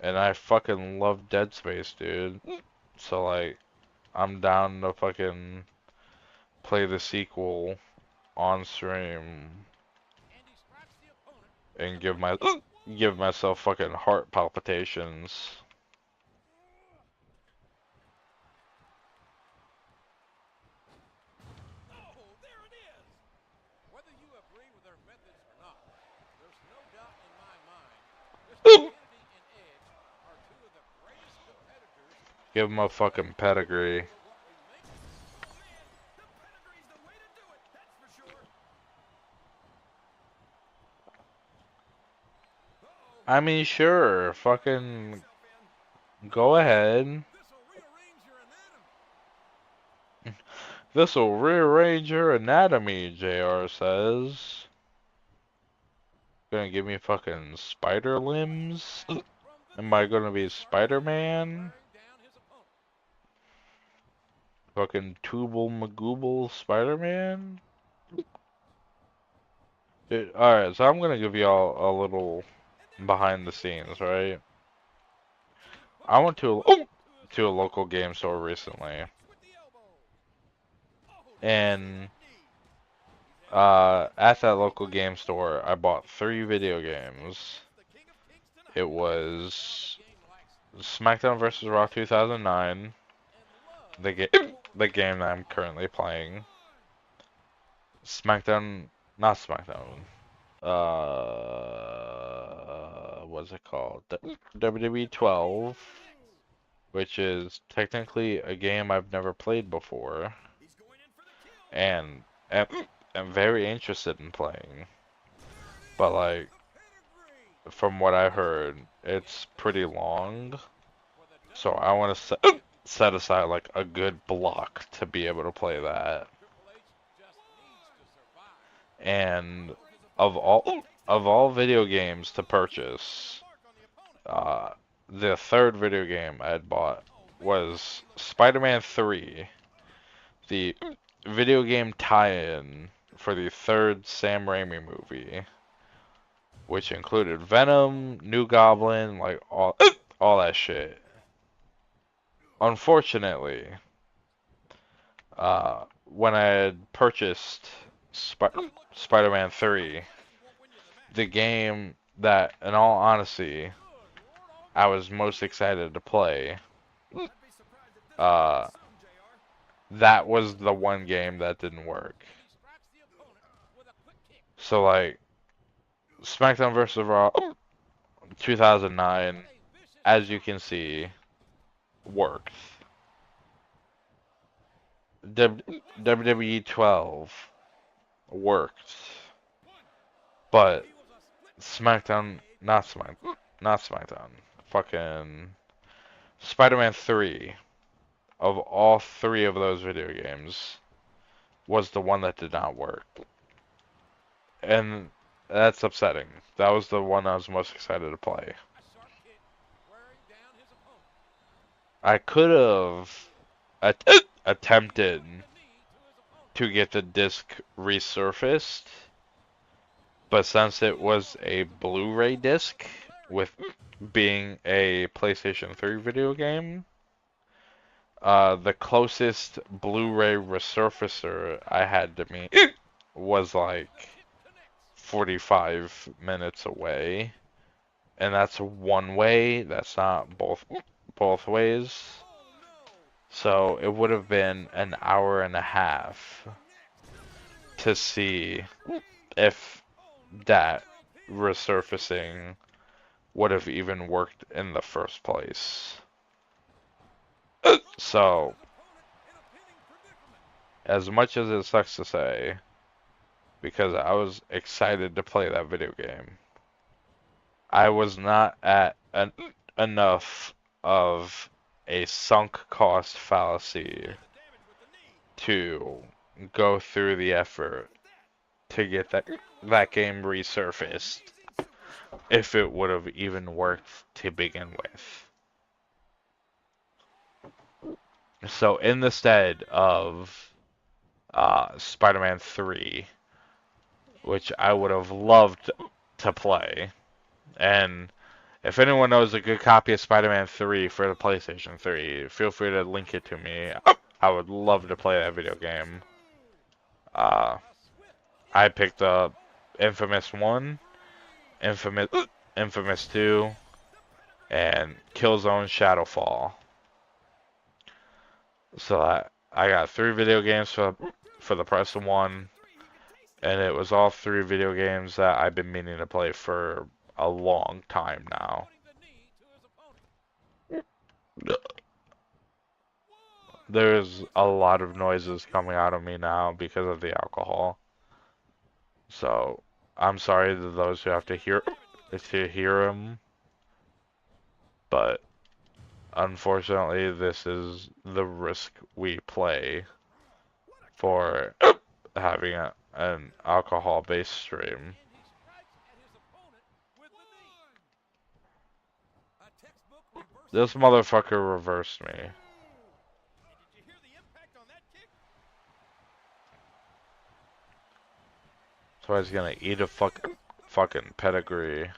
And I fucking love Dead Space, dude. So like, I'm down to fucking play the sequel on stream And he strikes the opponent. and give myself fucking heart palpitations. Oh, there it is. Whether you agree with their methods or not, there's no doubt in my mind Mr. Kennedy and Edge are two of the greatest competitors Give him a fucking pedigree. for what remains. Oh man, the pedigree's the way to do it, that's for sure. Uh-oh. I mean, sure, fucking go ahead. This'll rearrange your anatomy. This'll rearrange your anatomy, JR says. Gonna give me fucking spider limbs? From the Am I gonna be Spider-Man? wearing down his opponent. Fucking Tubal Magooble Spider-Man? Alright, so I'm gonna give y'all a little behind the scenes, right? I went to a local game store recently, With the elbow. Oh, and knee. at that local game store, I bought 3 video games. The King of Kings tonight. It was Smackdown vs. Raw 2009, And love the game that I'm currently playing, Smackdown, not Smackdown. What's it called? WWE 12, which is technically a game I've never played before, and am very interested in playing. But like, from what I heard, it's pretty long, so I want to set aside like a good block to be able to play that. And of all video games to purchase, uh, the third video game I had bought was Spider-Man 3, the video game tie-in for the third Sam Raimi movie, which included Venom, New Goblin, like all that shit. Unfortunately, when I had purchased Spider-Man 3, the game that, in all honesty, I was most excited to play, uh, that was the one game that didn't work. So like, SmackDown vs. Raw 2009, as you can see, worked. WWE 12 worked, but SmackDown, not SmackDown, fucking Spider-Man 3, of all three of those video games, was the one that did not work. And that's upsetting. That was the one I was most excited to play. I could have attempted to get the disc resurfaced, but since it was a Blu-ray disc with being a PlayStation 3 video game, the closest Blu-ray resurfacer I had to me was like 45 minutes away, and that's one way. That's not both ways. So it would have been an hour and a half to see if that resurfacing would have even worked in the first place. So, as much as it sucks to say, because I was excited to play that video game, I was not at enough of a sunk cost fallacy to go through the effort to get that game resurfaced if it would have even worked to begin with. So in the stead of Spider-Man 3, which I would have loved to play, and if anyone knows a good copy of Spider-Man 3 for the PlayStation 3, feel free to link it to me. I would love to play that video game. I picked up Infamous 1, Infamous 2, and Killzone Shadowfall. So I got 3 video games for the price of 1, and it was all 3 video games that I've been meaning to play for a long time now. There's a lot of noises coming out of me now because of the alcohol. So I'm sorry to those who have to hear them, but unfortunately this is the risk we play for having an alcohol-based stream. This motherfucker reversed me. So he's gonna eat a fucking pedigree.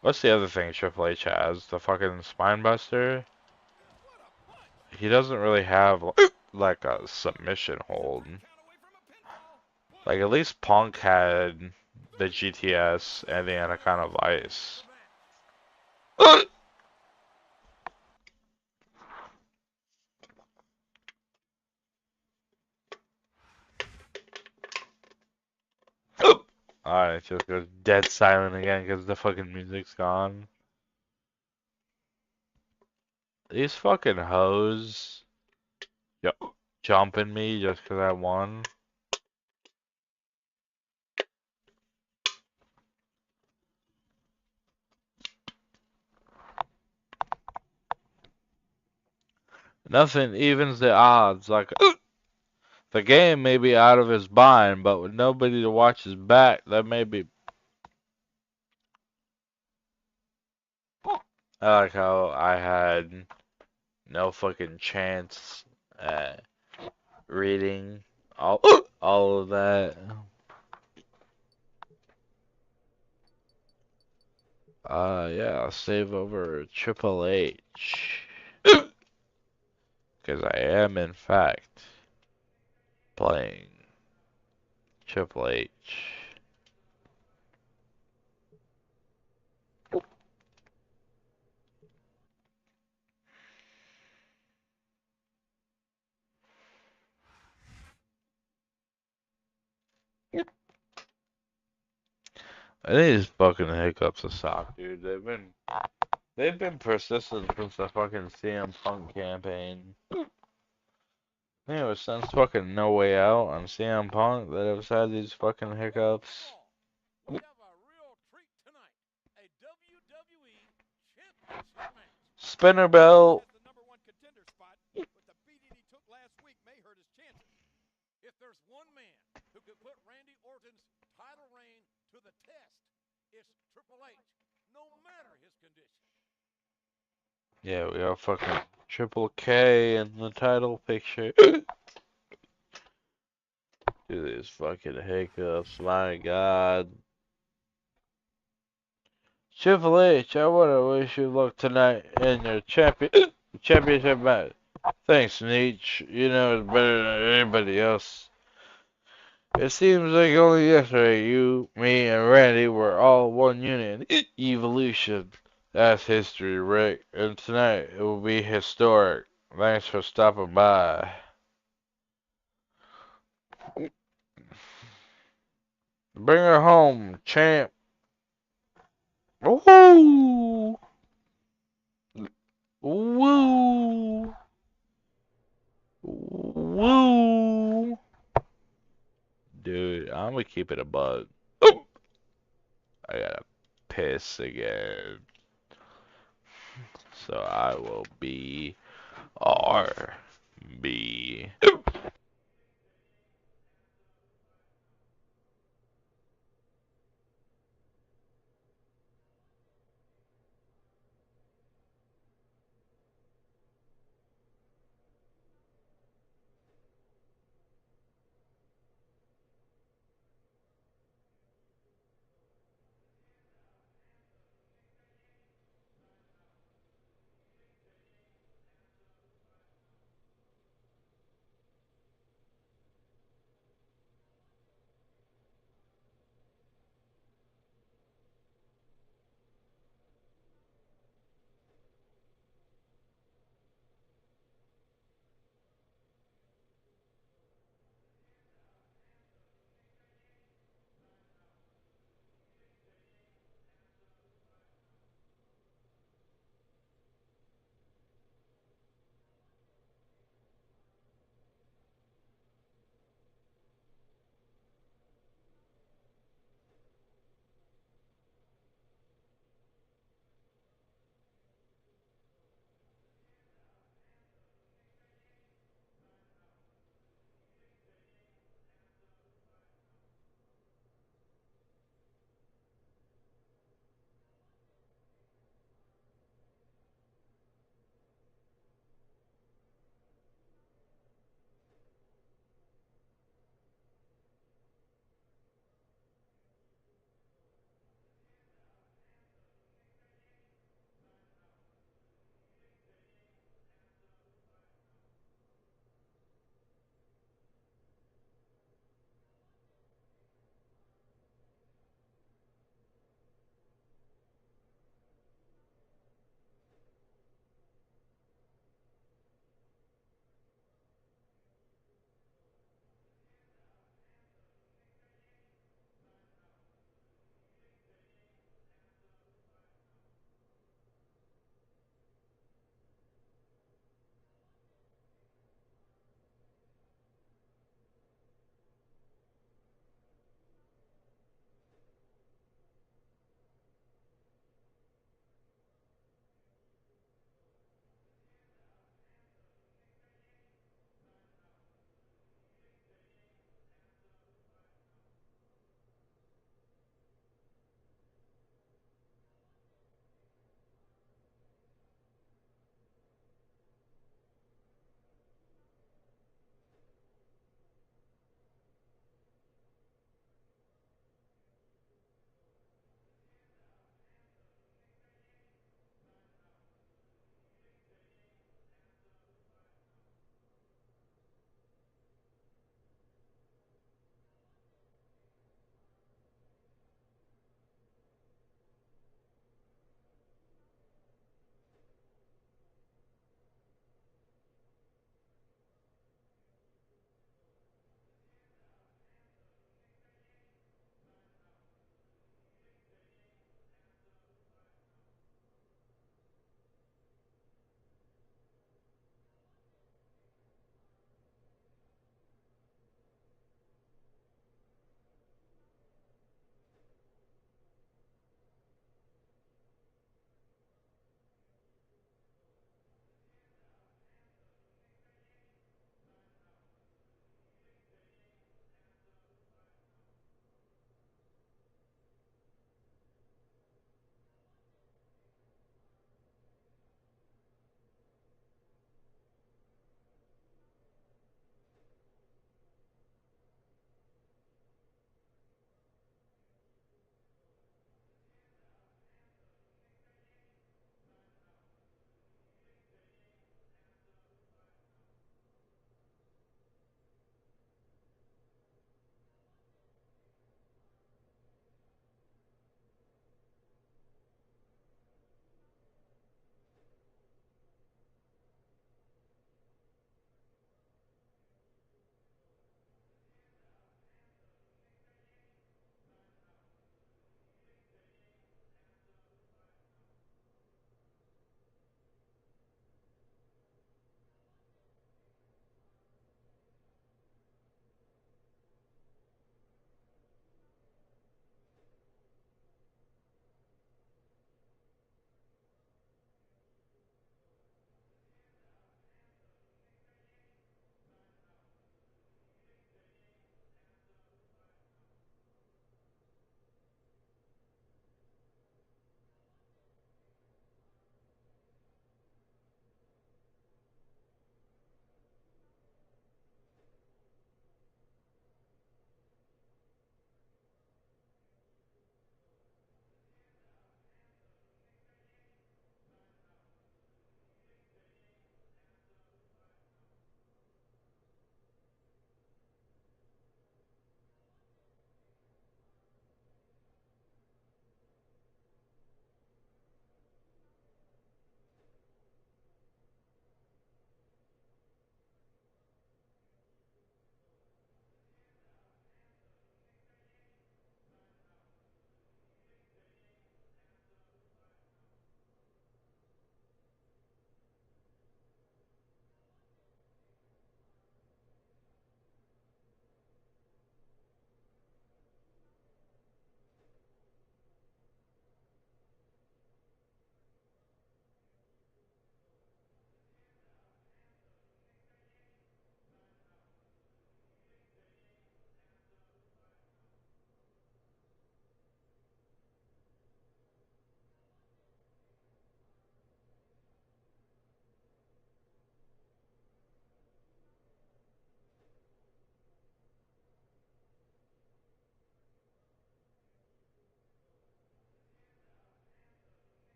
What's the other thing Triple H has? The fucking spine buster? He doesn't really have like a submission hold. Like at least Punk had the GTS and the Anaconda Vice. Alright, it just goes dead silent again because the fucking music's gone. These fucking hoes jumping me just because I won. Nothing evens the odds. Like, the game may be out of his mind, but with nobody to watch his back, that may be. I like how I had no fucking chance at reading all all of that. Yeah, I'll save over Triple H. Because I am, in fact, playing Triple H. I think these fucking hiccups are soft, dude. They've been persistent since the fucking CM Punk campaign. I think it was since fucking No Way Out on CM Punk that I've had these fucking hiccups. We have a real treat tonight. A WWE Championship match. Spinner belt. Has the number one contender spot, but the beating he took last week may hurt his chances. If there's one man who could put Randy Orton's title reign to the test, it's Triple H, no matter his condition. Yeah, we got fucking Triple K in the title picture. Dude, these fucking hiccups, my god. Triple H, I want to wish you luck tonight in your championship match. Thanks, Nietzsche. You know it's better than anybody else. It seems like only yesterday you, me, and Randy were all one unit. Evolution. That's history, Rick. And tonight it will be historic. Thanks for stopping by. Bring her home, champ. Woo! Woo! Woo! Dude, I'm gonna keep it a bug. I gotta piss again. So I will be RB.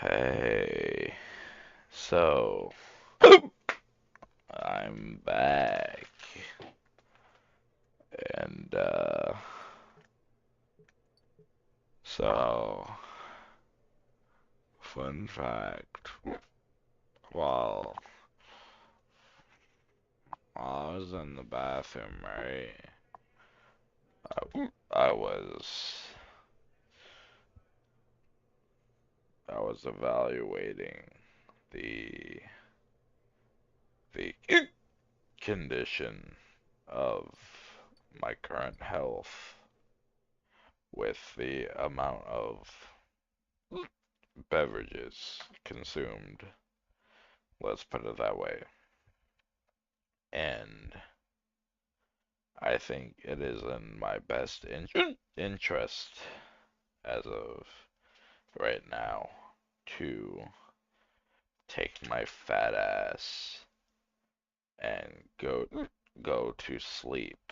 Hey, so I'm back, and so fun fact, while while I was in the bathroom, right, I was I was evaluating the the condition of my current health with the amount of beverages consumed. Let's put it that way. And I think it is in my best interest as of right now to take my fat ass and go to sleep.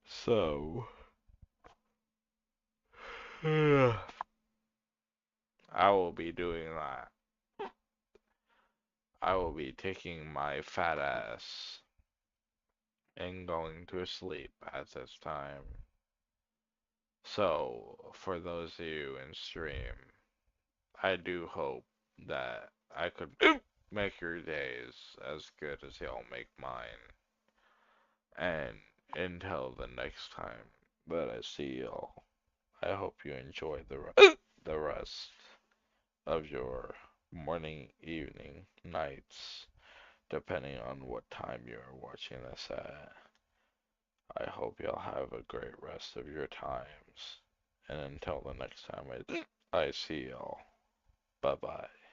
So I will be doing that. I will be taking my fat ass and going to sleep at this time. So, for those of you in stream, I do hope that I could make your days as good as y'all make mine. And until the next time that I see y'all, I hope you enjoy the rest of your morning, evening, nights, depending on what time you're watching this at. I hope y'all have a great rest of your times. And until the next time I see y'all, bye bye.